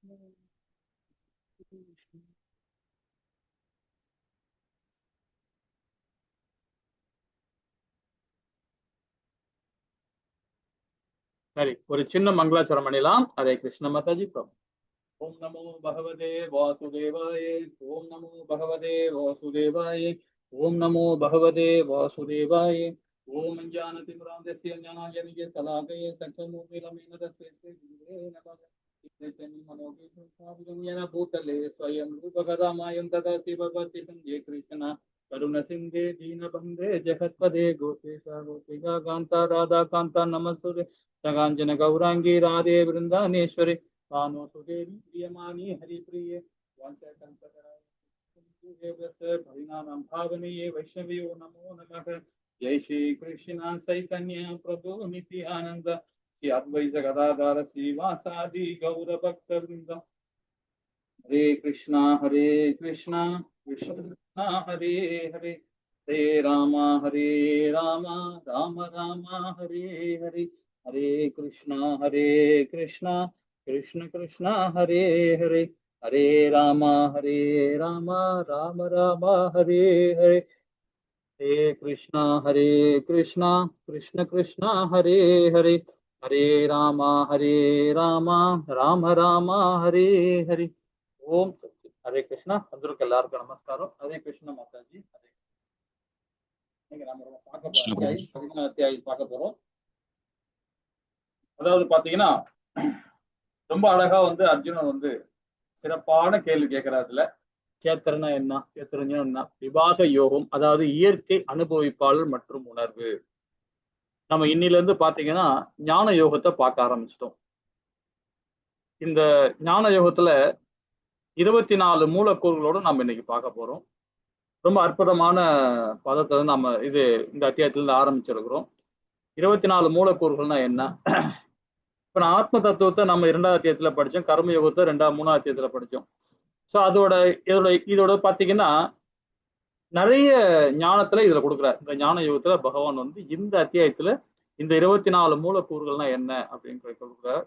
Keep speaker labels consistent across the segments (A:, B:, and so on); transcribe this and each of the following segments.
A: சரி, ஒரு சின்ன மங்களாச்சரம் பண்ணிடலாம். ஹரே கிருஷ்ண மாதாஜி பிரபு. ஓம் நமோ பகவதே வாசுதேவாய. ஓம் நமோ பகவதே வாசுதேவாய. ஓம் நமோ பகவதே வாசுதேவாய. ஓம் அஞ்ஞானதிமிராந்தஸ்ய ஞானாஞ்சனய சலாகய சக்கரமூர்த்திலமேன தஸ்மை குருவே நமः. மனோபீஷ்டாபிகம்யன பூதலே ஸ்வயம் ரூபகதாமாயம் ததா சிவபதிதம் ஜெய கிருஷ்ணா கருண சிந்தே தீனபந்தே ஜெகத்பதே கோபேஷா கோபிகா காந்தா ராதா காந்தா நமஸ்துதே சகாஞ்சன கௌராங்கி ராதே விருந்தானேஸ்வரி कानो सुदेवी प्रियमानी हरिप्रिय भविनानां भावनीये वैष्णव्यो नमो नमः। जय श्री कृष्ण चैतन्य प्रभु नित्यानंद श्री अद्वैत गदाधर श्रीवासादि गौर भक्त वृंद। हरे कृष्णा कृष्णा कृष्णा हरे हरे हरे राम राम राम हरे हरे हरे कृष्णा कृष्णा कृष्ण कृष्ण हरे हरे हरे राम राम राम हरे हरे हरे कृष्णा कृष्ण कृष्ण हरे हरे हरे राम राम राम हरे हरे। ओम हरे कृष्णा अंदरुक्कु एल्लारुक्कु नमस्कारम। हरे कृष्ण माताजी। हरे நீங்க நம்ம பார்க்க போறோம் அத்தியாயம் பார்க்க போறோம். அதாவது பாத்தீங்கன்னா ரொம்ப அழகா அர்ஜுனன் சிறப்பான கேள்வி கேட்கிறாருல. கேத்திரனா என்ன, கேத்திரஞ்சா என்ன? விபாக யோகம், அதாவது இயற்கை அனுபவிப்பாளர் மற்றும் உணர்வு. நம்ம இன்னில இருந்து பாத்தீங்கன்னா ஞான யோகத்தை பார்க்க ஆரம்பிச்சிட்டோம். இந்த ஞான யோகத்துல 24 மூலக்கூறுகளோட நம்ம இன்னைக்கு பார்க்க போறோம். ரொம்ப அற்புதமான பதத்தை நம்ம இந்த அத்தியாயத்திலிருந்து ஆரம்பிச்சிருக்கிறோம். 24 மூலக்கூறுகள்னா என்ன? இப்ப நான் ஆத்ம தத்துவத்தை நம்ம 2வது அத்தியாயத்துல படிச்சோம், கர்ம யோகத்தை 3வது அத்தியாயத்துல படிச்சோம். ஸோ இதோட பாத்தீங்கன்னா நிறைய ஞானத்துல இதுல கொடுக்குறாரு. இந்த ஞான யோகத்துல பகவான் இந்த அத்தியாயத்துல இந்த 24 மூலக்கூறுகள்னா என்ன அப்படின்னு கொடுக்குறாரு.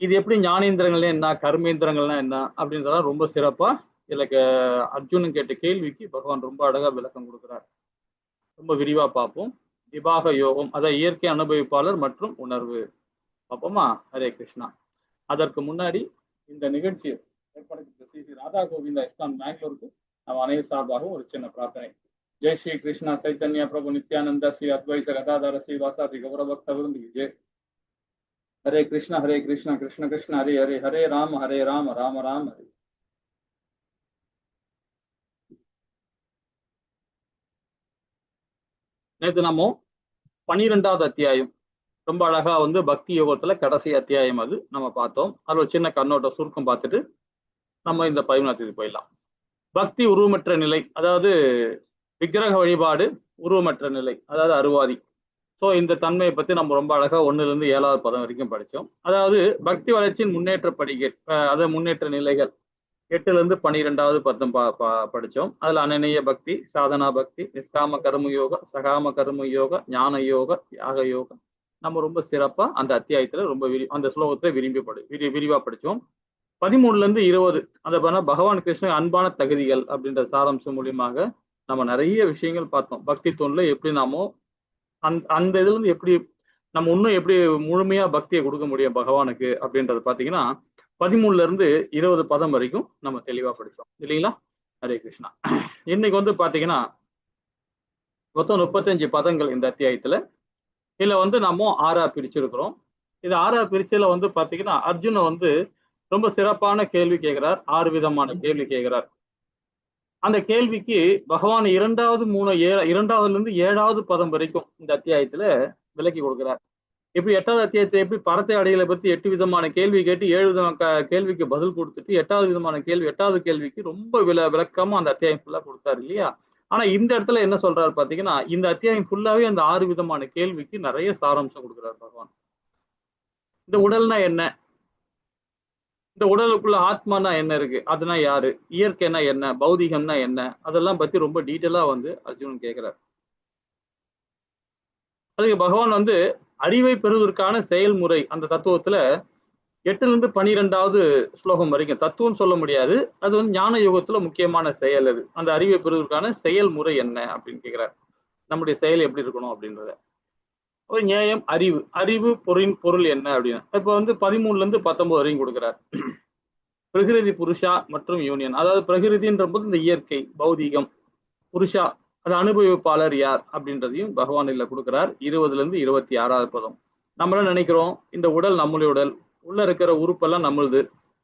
A: இது எப்படி ஞானேந்திரங்கள்னா என்ன, கர்மேந்திரங்கள்னா என்ன அப்படின்றதெல்லாம் ரொம்ப சிறப்பா இதுல அர்ஜுனன் கேட்ட கேள்விக்கு பகவான் ரொம்ப அழகா விளக்கம் கொடுக்குறார். ரொம்ப விரிவா பார்ப்போம். விபாக யோகம், அதாவது இயற்கை அனுபவிப்பாளர் மற்றும் உணர்வு பார்ப்போமா? ஹரே கிருஷ்ணா. அதற்கு முன்னாடி இந்த நிகழ்ச்சி ஏற்படுத்த ஸ்ரீ ராதா கோவிந்தா இஸ்கான் பெங்களூருக்கு நம்ம அனைவர் சார்பாகவும் ஒரு சின்ன பிரார்த்தனை. ஜெய் ஸ்ரீ கிருஷ்ணா சைத்தன்ய பிரபு நித்யானந்த ஸ்ரீ அத்வைத கதாதர ஸ்ரீ வாசாதி கௌரபக்த விரும்பி ஜெய். ஹரே கிருஷ்ணா கிருஷ்ண கிருஷ்ண ஹரே ஹரே ஹரே ராம ராம ராம ஹரே. நேற்று நம்ம 12வது அத்தியாயம் ரொம்ப அழகா பக்தி யோகத்துல கடைசி அத்தியாயம் அது நம்ம பார்த்தோம். அது ஒரு சின்ன கண்ணோட்ட சுருக்கம் பார்த்துட்டு நம்ம இந்த 11வது போயிடலாம். பக்தி உருவமற்ற நிலை, அதாவது விக்கிரக வழிபாடு உருவமற்ற நிலை, அதாவது அருவாதி. ஸோ இந்த தன்மையை பத்தி நம்ம ரொம்ப அழகா 1ல இருந்து 7வது பதம் வரைக்கும் படித்தோம். அதாவது பக்தி வளர்ச்சியின் முன்னேற்ற படிகள், அதாவது முன்னேற்ற நிலைகள் 8ல இருந்து 12வது பதம் படித்தோம். அதுல அனநிய பக்தி, சாதனா பக்தி, நிஷ்காம கர்ம யோக, சகாம கர்ம யோக, ஞான யோக, யாக யோகம் நம்ம ரொம்ப சிறப்பா அந்த அத்தியாயத்துல ரொம்ப அந்த ஸ்லோகத்துல விரிவா படித்தோம். 13ல இருந்து 20 அந்த பகவான் கிருஷ்ணன் அன்பான தகுதிகள் அப்படின்ற சாராம்சம் மூலியமாக நம்ம நிறைய விஷயங்கள் பார்த்தோம். பக்தி தோன்ல எப்படி நாமோ அந்த இதுல இருந்து எப்படி நம்ம இன்னும் எப்படி முழுமையா பக்தியை கொடுக்க முடியும் பகவானுக்கு அப்படின்றது பாத்தீங்கன்னா 13ல இருந்து 20 பதம் வரைக்கும் நம்ம தெளிவா படிச்சோம் இல்லைங்களா? ஹரே கிருஷ்ணா. இன்னைக்கு பாத்தீங்கன்னா மொத்தம் 35 பதங்கள் இந்த அத்தியாயத்துல. இதுல நம்ம 6ஆ பிரிச்சிருக்கிறோம். இது 6ஆ பிரிச்சதுல பாத்தீங்கன்னா அர்ஜுன ரொம்ப சிறப்பான கேள்வி கேட்கிறார். 6 விதமான கேள்வி கேட்கிறார். அந்த கேள்விக்கு பகவான் 2வதுல இருந்து 7வது பதம் வரைக்கும் இந்த அத்தியாயத்துல விளக்கி கொடுக்கிறார். எப்படி 8வது அத்தியாயத்தை எப்படி பரத்தை அடைகளை பத்தி 8 விதமான கேள்வி கேட்டு 7 விதமான கேள்விக்கு பதில் கொடுத்துட்டு 8வது விதமான கேள்வி 8வது கேள்விக்கு ரொம்ப விளக்கமா அந்த அத்தியாயம் ஃபுல்லா கொடுத்தாரு இல்லையா? ஆனா இந்த இடத்துல என்ன சொல்றாரு பாத்தீங்கன்னா இந்த அத்தியாயம் ஃபுல்லாவே அந்த 6 விதமான கேள்விக்கு நிறைய சாராம்சம் கொடுக்கிறார் பகவான். இந்த உடல்னா என்ன, இந்த உடலுக்குள்ள ஆத்மானா என்ன இருக்கு, அதுனா யாரு, இயற்கைனா என்ன, பௌதிகம்னா என்ன, அதெல்லாம் பத்தி ரொம்ப டீட்டெயிலா அர்ஜுனன் கேட்கிறார். அதுக்கு பகவான் அறிவை பெறுவதற்கான செயல்முறை அந்த தத்துவத்துல 8ல இருந்து 12வது ஸ்லோகம் வரைக்கும் தத்துவம் சொல்ல முடியாது. அது வந்து ஞான யுகத்துல முக்கியமான செயல். அது அந்த அறிவை பெறுவதற்கான செயல்முறை என்ன அப்படின்னு கேட்கிறார். நம்முடைய செயல் எப்படி இருக்கணும் அப்படின்றத. ஒரு ஞேயம், அறிவு. அறிவு பொருள் என்ன அப்படின்னு இப்ப வந்து 13ல இருந்து 19 வரையும் கொடுக்கிறார். பிரகிருதி, புருஷா மற்றும் யூனியன். அதாவது பிரகிருதின்ற போது இந்த இயற்கை, பௌதீகம். புருஷா அது அனுபவிப்பாளர் யார் அப்படின்றதையும் பகவான் இல்ல கொடுக்கிறார். 20ல இருந்து 26வது பதம். நம்மளாம் நினைக்கிறோம் இந்த உடல் நம்மளுடைய உடல், உள்ள இருக்கிற உறுப்பெல்லாம் நம்மளுது,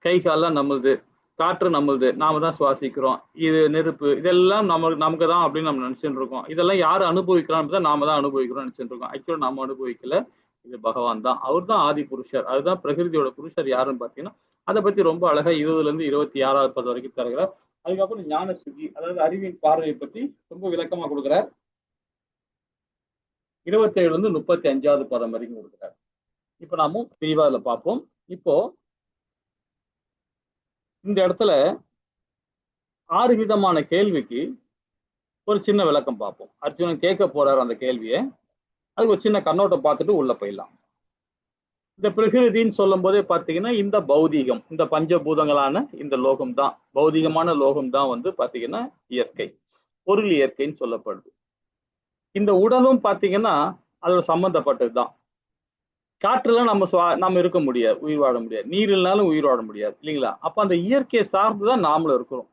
A: கை கால்லாம் நம்மளுது, காற்று நம்மளுது, நாம தான் சுவாசிக்கிறோம், இது நெருப்பு, இதெல்லாம் நமக்கு தான் அப்படின்னு நம்ம நினைச்சுட்டு இருக்கோம். இதெல்லாம் யாரு அனுபவிக்கிறான்னு நாம தான் அனுபவிக்கிறோம் நினைச்சுட்டு இருக்கோம். ஆக்சுவலா நாம அனுபவிக்கல, இது பகவான் தான். அவர் தான் ஆதி புருஷர். அதுதான் பிரகிருதியோட புருஷர் யாருன்னு பாத்தீங்கன்னா அதை பத்தி ரொம்ப அழகா 20ல இருந்து 26வது பதம் வரைக்கும் தருகிறார். அதுக்கப்புறம் ஞான சுகி, அதாவது அறிவின் பார்வையை பத்தி ரொம்ப விளக்கமா கொடுக்கிறார். 27ல இருந்து 35வது பதம் வரைக்கும் கொடுக்கிறார். இப்ப நாம விரிவா அதுல பார்ப்போம். இப்போ இந்த இடத்துல 6 விதமான கேள்விக்கு ஒரு சின்ன விளக்கம் பார்ப்போம். அர்ஜுனன் கேட்க போறார் அந்த கேள்வியை. அதுக்கு ஒரு சின்ன கண்ணோட்டம் பார்த்துட்டு உள்ள போயிடலாம். இந்த பிரகிருதின்னு சொல்லும் போதே பாத்தீங்கன்னா இந்த பௌதீகம், இந்த பஞ்சபூதங்களான இந்த லோகம் தான், பௌதீகமான லோகம் தான் வந்து பாத்தீங்கன்னா இயற்கை, பொருள் இயற்கைன்னு சொல்லப்படுது. இந்த உடலும் பாத்தீங்கன்னா அதோட சம்பந்தப்பட்டதுதான். காற்றுல நம்ம இருக்க முடியாது, உயிர் வாழ முடியாது. நீர் இல்லைனாலும் உயிர் வாழ முடியாது இல்லைங்களா? அப்ப அந்த இயற்கையை சார்ந்துதான் நாமளும் இருக்கிறோம்.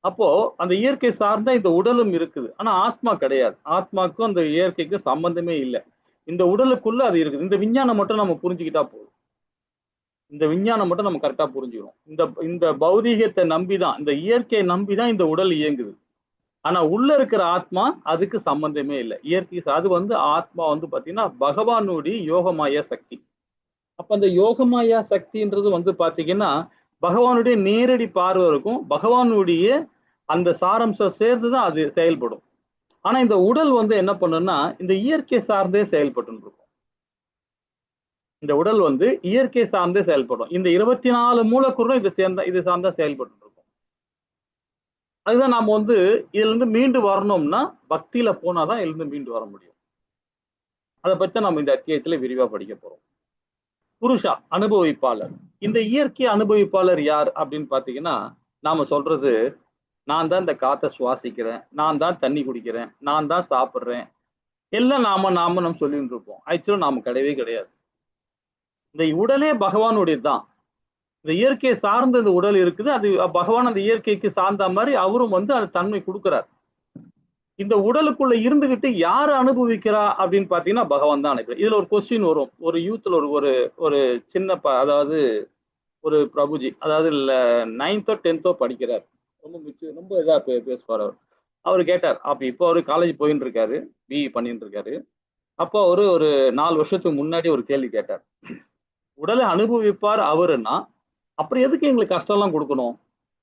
A: அப்போ அந்த இயற்கை சார்ந்த இந்த உடலும் இருக்குது. ஆனா ஆத்மா கிடையாது. ஆத்மாக்கும் அந்த இயற்கைக்கும் சம்பந்தமே இல்லை. இந்த உடலுக்குள்ள அது இருக்குது. இந்த விஞ்ஞானம் மட்டும் நம்ம புரிஞ்சுக்கிட்டா போதும். இந்த விஞ்ஞானம் மட்டும் நம்ம கரெக்டா புரிஞ்சுக்கணும். இந்த பௌதீகத்தை நம்பிதான், இந்த இயற்கையை நம்பிதான் இந்த உடல் இயங்குது. ஆனா உள்ள இருக்கிற ஆத்மா அதுக்கு சம்பந்தமே இல்லை. இயற்கை அது வந்து ஆத்மா வந்து பாத்தீங்கன்னா பகவானுடைய யோகமாயா சக்தி. அப்ப அந்த யோகமாயா சக்தின்றது வந்து பாத்தீங்கன்னா பகவானுடைய நேரடி பார்வை இருக்கும். பகவானுடைய அந்த சாரம்சம் சேர்ந்துதான் அது செயல்படும். ஆனா இந்த உடல் வந்து என்ன பண்ணுன்னா இந்த இயற்கை சார்ந்தே செயல்பட்டு இருக்கும். இந்த உடல் வந்து இயற்கை சார்ந்தே செயல்படும். இந்த 24 மூலக்கூறும் இது சார்ந்தா செயல்பட்டு இருக்கும். அதுதான் நாம வந்து இதுல இருந்து மீண்டு வரணும்னா பக்தியில போனாதான் இதுல இருந்து மீண்டு வர முடியும். அதை பத்தி நம்ம இந்த அத்தியாயத்துல விரிவா படிக்க போறோம். புருஷா அனுபவிப்பாளர். இந்த இயற்கை அனுபவிப்பாளர் யார் அப்படின்னு பாத்தீங்கன்னா நாம சொல்றது, நான் தான் இந்த காத்தை சுவாசிக்கிறேன், நான் தான் தண்ணி குடிக்கிறேன், நான் தான் சாப்பிடுறேன், எல்லாம் நம்ம சொல்லிட்டு இருப்போம். ஆக்சுவலா நாம கிடையவே கிடையாது. இந்த உடலே பகவானுடையது தான். இந்த இயற்கையை சார்ந்த இந்த உடல் இருக்குது. அது பகவான் அந்த இயற்கைக்கு சார்ந்த மாதிரி அவரும் வந்து அந்த தன்மை கொடுக்கிறார். இந்த உடலுக்குள்ள இருந்துகிட்டு யாரு அனுபவிக்கிறா அப்படின்னு பாத்தீங்கன்னா பகவான் தான் அனுப்புறார். இதுல ஒரு கொஸ்டின் வரும். ஒரு யூத்ல ஒரு ஒரு சின்ன அதாவது ஒரு பிரபுஜி, அதாவது 9th 10th படிக்கிறார். ரொம்ப இதா பேசுவார் அவர். அவர் கேட்டார். அப்ப இப்போ அவரு காலேஜ் போயின்னு இருக்காரு, பிஇ பண்ணிட்டு இருக்காரு. அப்போ அவரு ஒரு 4 வருஷத்துக்கு முன்னாடி ஒரு கேள்வி கேட்டார். உடலை அனுபவிப்பார் அவருன்னா அப்புறம் எதுக்கு எங்களுக்கு கஷ்டம் எல்லாம் கொடுக்கணும்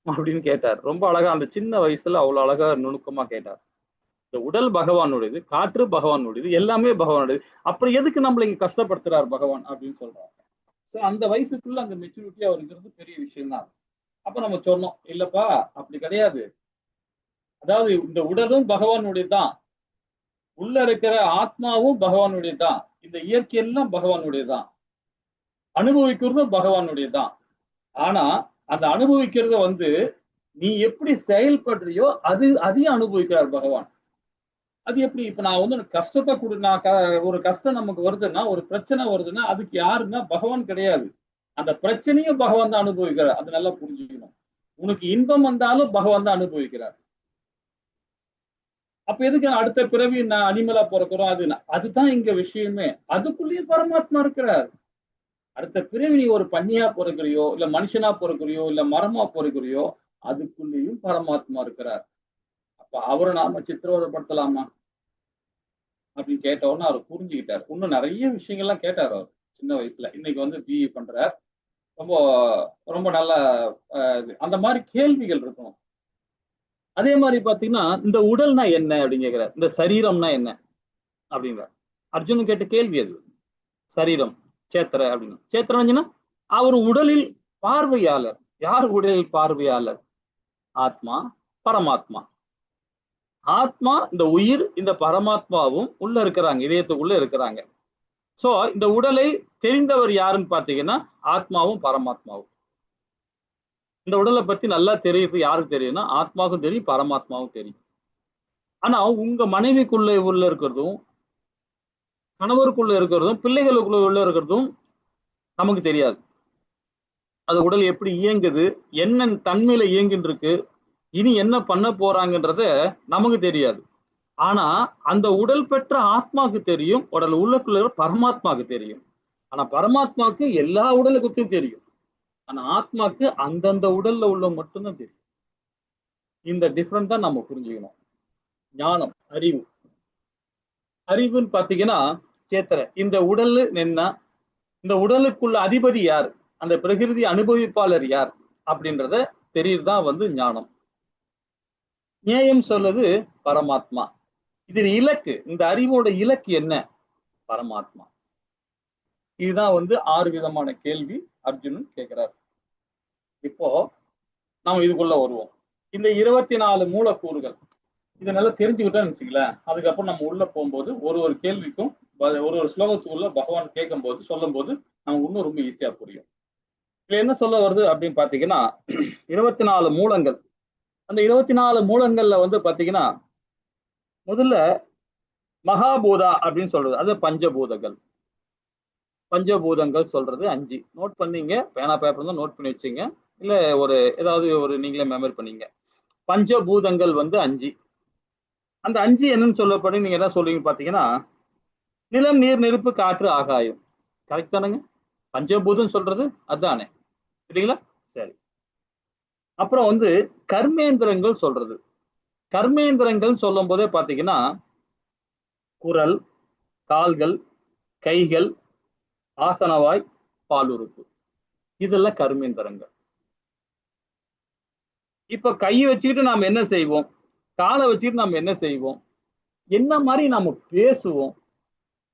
A: அப்படின்னு கேட்டார். ரொம்ப அழகா அந்த சின்ன வயசுல அவ்வளவு அழகா நுணுக்கமா கேட்டார். இந்த உடல் பகவானுடையது, காற்று பகவானுடையது, எல்லாமே பகவானுடையது. அப்புறம் எதுக்கு நம்மள இங்க கஷ்டப்படுத்துறார் பகவான் அப்படின்னு சொல்றாங்க. சோ அந்த வயசுக்குள்ள அந்த மெச்சூரிட்டி அவருங்கிறது பெரிய விஷயம் தான். அப்ப நம்ம சொன்னோம், இல்லப்பா அப்படி கிடையாது. அதாவது இந்த உடலும் பகவானுடையதுதான், உள்ள இருக்கிற ஆத்மாவும் பகவானுடையதுதான், இந்த இயற்கை எல்லாம் பகவானுடையதுதான், அனுபவிக்கிறதும் பகவானுடையதுதான். ஆனா அந்த அனுபவிக்கிறத வந்து நீ எப்படி செயல்படுறியோ அதையும் அனுபவிக்கிறார் பகவான். அது எப்படி? இப்ப நான் வந்து கஷ்டத்தை ஒரு கஷ்டம் நமக்கு வருதுன்னா, ஒரு பிரச்சனை வருதுன்னா அதுக்கு யாருன்னா பகவான் கிடையாது. அந்த பிரச்சனையும் பகவான் தான் அனுபவிக்கிறார். அது நல்லா புரிஞ்சுக்கணும். உனக்கு இன்பம் வந்தாலும் பகவான் தான் அனுபவிக்கிறார். அப்ப எதுக்கு அடுத்த பிறவி நான் அனிமலா பிறக்கிறோம்? அதுதான் இங்க விஷயமே. அதுக்குள்ளேயும் பரமாத்மா இருக்கிறார். அடுத்த பிறவி நீ ஒரு பன்னியா பிறக்கிறியோ, இல்ல மனுஷனா பிறக்கிறியோ, இல்ல மரமா பிறக்கிறியோ, அதுக்குள்ளேயும் பரமாத்மா இருக்கிறார். அப்ப அவரை நாம சித்திரவதைப்படுத்தலாமா அப்படின்னு கேட்ட உடனே அவர் புரிஞ்சுக்கிட்டார். இன்னும் நிறைய விஷயங்கள்லாம் கேட்டார் அவர் சின்ன வயசுல. இன்னைக்கு வந்து பிஇ பண்றார். ரொம்ப ரொம்ப நல்ல அந்த மாதிரி கேள்விகள் இருக்கும். அதே மாதிரி பாத்தீங்கன்னா இந்த உடல்னா என்ன அப்படின்னு கேட்கிறார். இந்த சரீரம்னா என்ன அப்படிங்கிறார். அர்ஜுனன் கேட்ட கேள்வி அது. சரீரம் சேத்திர அப்படின்னு. சேத்திரம்னா அவர் உடலில் பார்வையாளர். யார் உடலில் பார்வையாளர்? ஆத்மா, பரமாத்மா. ஆத்மா, இந்த உயிர், இந்த பரமாத்மாவும் உள்ள இருக்கிறாங்க, இதயத்துக்குள்ள இருக்கிறாங்க. சோ இந்த உடலை தெரிந்தவர் யாருன்னு பாத்தீங்கன்னா ஆத்மாவும் பரமாத்மாவும். இந்த உடலை பத்தி நல்லா தெரியுது யாருக்கு தெரியும்னா ஆத்மாவுக்கும் தெரியும், பரமாத்மாவும் தெரியும். ஆனா உங்க மனைவிக்குள்ள உள்ள இருக்கிறதும், கணவருக்குள்ள இருக்கிறதும், பிள்ளைகளுக்குள்ள உள்ள இருக்கிறதும் நமக்கு தெரியாது. அது உடல் எப்படி இயங்குது, என்ன தன்மையில இயங்கின்னு இருக்கு, இனி என்ன பண்ண போறாங்கன்றத நமக்கு தெரியாது. ஆனா அந்த உடல் பெற்ற ஆத்மாக்கு தெரியும், உடல் உள்ளுக்குள்ள பரமாத்மாக்கு தெரியும். ஆனா பரமாத்மாக்கு எல்லா உடலுக்கும் தெரியும். ஆனா ஆத்மாக்கு அந்தந்த உடல்ல உள்ள மட்டும்தான் தெரியும். இந்த டிஃபரண்ட் தான் நம்ம புரிஞ்சுக்கணும். ஞானம், அறிவு. அறிவுன்னு பாத்தீங்கன்னா சேத்திர இந்த உடல் என்ன, இந்த உடலுக்குள்ள அதிபதி யார், அந்த பிரகிருதி அனுபவிப்பாளர் யார் அப்படின்றத தெரியுதுதான் ஞானம். ஞேயம் சொல்றது பரமாத்மா. இதில் இலக்கு, இந்த அறிவோட இலக்கு என்ன, பரமாத்மா. இதுதான் 6 விதமான கேள்வி அர்ஜுனன் கேட்கிறார். இப்போ நாம இதுக்குள்ள வருவோம். இந்த 24 மூலக்கூறுகள் இதை நல்லா தெரிஞ்சுக்கிட்டோம்னு வச்சுங்களேன், அதுக்கப்புறம் நம்ம உள்ள போகும்போது ஒரு கேள்விக்கும் ஒரு ஸ்லோகத்துக்குள்ள பகவான் கேட்கும் போது சொல்லும் போது நமக்கு இன்னும் ரொம்ப ஈஸியா புரியும். இதுல என்ன சொல்ல வருது அப்படின்னு பாத்தீங்கன்னா 24 மூலங்கள். அந்த 24 மூலங்கள்ல பாத்தீங்கன்னா முதல்ல மகாபூதா அப்படின்னு சொல்றது, அது பஞ்சபூதங்கள். பஞ்சபூதங்கள் சொல்றது 5. நோட் பண்ணீங்க, பேனா பேப்பர் தான் நோட் பண்ணி வச்சுங்க, இல்ல ஏதாவது நீங்களே மெமரி பண்ணீங்க. பஞ்சபூதங்கள் 5. அந்த 5 என்னன்னு சொல்லப்படும், நீங்க என்ன சொல்றீங்க பாத்தீங்கன்னா நிலம், நீர், நெருப்பு, காற்று, ஆகாயம். கரெக்ட் தானுங்க? பஞ்சபூதம் சொல்றது அதானே, சரிங்களா? சரி. அப்புறம் கர்மேந்திரங்கள் சொல்றது. கர்மேந்திரங்கள் சொல்லும் போதே பாத்தீங்கன்னா குரல், கால்கள், கைகள், ஆசனவாய், பாலுறுப்பு, இதெல்லாம் கர்மேந்திரங்கள். இப்ப கையை வச்சுக்கிட்டு நாம என்ன செய்வோம், காலை வச்சுக்கிட்டு நாம என்ன செய்வோம், என்ன மாதிரி நாம பேசுவோம்,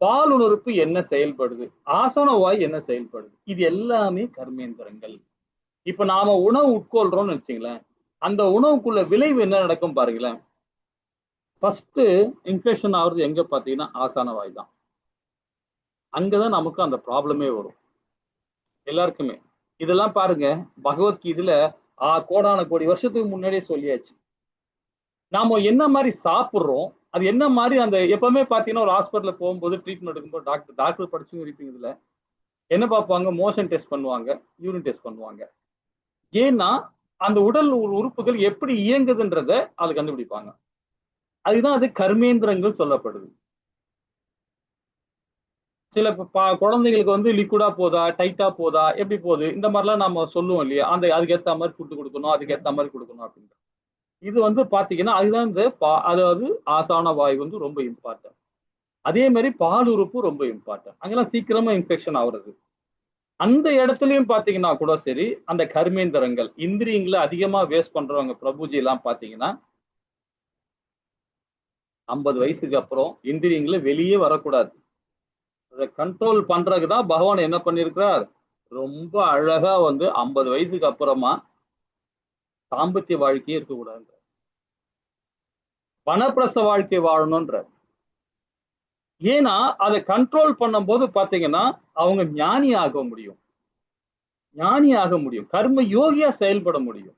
A: பாலுணர்வு என்ன செயல்படுது, ஆசனவாய் என்ன செயல்படுது, இது எல்லாமே கர்மேந்திரங்கள். இப்ப நாம உணவு உட்கொள்றோம்னு வச்சுங்களேன், அந்த உணவுக்குள்ள விளைவு என்ன நடக்கும் பாருங்களேன். ஃபர்ஸ்ட் இன்ஃபெக்ஷன் ஆகுறது எங்க பாத்தீங்கன்னா ஆசனவாய் தான். அங்கதான் நமக்கு அந்த ப்ராப்ளமே வரும் எல்லாருக்குமே. இதெல்லாம் பாருங்க பகவத்கீதையில கோடான கோடி வருஷத்துக்கு முன்னாடியே சொல்லியாச்சு. நாம என்ன மாதிரி சாப்பிடுறோம், அது என்ன மாதிரி அந்த எப்பவுமே பாத்தீங்கன்னா ஒரு ஹாஸ்பிட்டல் போகும்போது ட்ரீட்மெண்ட் எடுக்கும்போது டாக்டர் படிச்சும் இருப்பீங்க, இதுல என்ன பார்ப்பாங்க, மோஷன் டெஸ்ட் பண்ணுவாங்க, யூரின் டெஸ்ட் பண்ணுவாங்க. ஏன்னா அந்த உடல் உறுப்புகள் எப்படி இயங்குதுன்றத அதை கண்டுபிடிப்பாங்க. அதுதான் அது கர்மேந்திரங்கள் சொல்லப்படுது. சில குழந்தைங்களுக்கு லிக்விடா போதா, டைட்டா போதா, எப்படி போகுது, இந்த மாதிரிலாம் நம்ம சொல்லுவோம் இல்லையா, அதுக்கேற்ற மாதிரி ஃபுட்டு கொடுக்கணும், அதுக்கேற்ற மாதிரி கொடுக்கணும் அப்படின்னு. இது பாத்தீங்கன்னா அதுதான் அதாவது ஆசான வாயு ரொம்ப இம்பார்ட்டன்ட். அதே மாதிரி பால் உறுப்பு ரொம்ப இம்பார்ட்டன்ட். அங்கெல்லாம் சீக்கிரமா இன்ஃபெக்ஷன் ஆகுறது. அந்த இடத்துலயும் பாத்தீங்கன்னா கூட சரி, அந்த கர்மேந்திரங்கள் இந்திரியங்களை அதிகமா வேஸ்ட் பண்றவங்க பிரபுஜி எல்லாம் பாத்தீங்கன்னா 50 வயசுக்கு அப்புறம் இந்திரியங்களை வெளியே வரக்கூடாது, அதை கண்ட்ரோல் பண்றதுக்குதான் பகவான் என்ன பண்ணிருக்கிறார், ரொம்ப அழகா 50 வயசுக்கு அப்புறமா தாம்பத்திய வாழ்க்கையே இருக்கக்கூடாது, வனப்பிரச வாழ்க்கை வாழணும்ன்ற. ஏன்னா அதை கண்ட்ரோல் பண்ணும் போது பாத்தீங்கன்னா அவங்க ஞானி ஆக முடியும், கர்ம யோகியா செயல்பட முடியும்.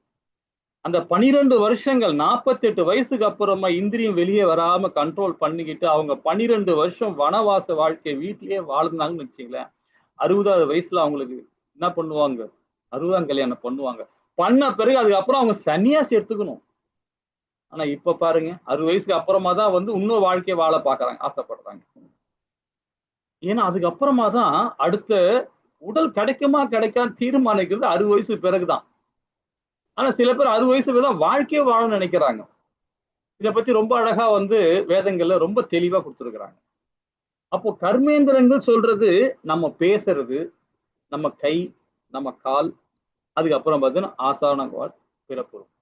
A: அந்த 12 வருஷங்கள் 48 வயசுக்கு அப்புறமா இந்திரியம் வெளியே வராம கண்ட்ரோல் பண்ணிக்கிட்டு அவங்க 12 வருஷம் வனவாச வாழ்க்கை வீட்டிலேயே வாழ்ந்தாங்கன்னு வச்சுங்களேன், 60வது வயசுல அவங்களுக்கு என்ன பண்ணுவாங்க, 60ஆம் கல்யாணம் பண்ணுவாங்க. பண்ண பிறகு அதுக்கப்புறம் அவங்க சன்னியாசி எடுத்துக்கணும். ஆனா இப்ப பாருங்க 60 வயசுக்கு அப்புறமா தான் இன்னொரு வாழ்க்கையை வாழ பாக்குறாங்க, ஆசைப்படுறாங்க. ஏன்னா அதுக்கப்புறமா தான் அடுத்த உடல் கிடைக்குமா கிடைக்காம தீர்மானிக்கிறது 60 வயசு பிறகுதான். ஆனா சில பேர் 60 வயசு தான் வாழ்க்கையே வாழணும்னு நினைக்கிறாங்க. இதை பத்தி ரொம்ப அழகா வேதங்கள்ல ரொம்ப தெளிவா கொடுத்துருக்குறாங்க. அப்போ கர்மேந்திரங்கள் சொல்றது நம்ம பேசுறது, நம்ம கை, நம்ம கால், அதுக்கப்புறம் பார்த்தீங்கன்னா ஆசானவால், பிறப்புறுப்பு,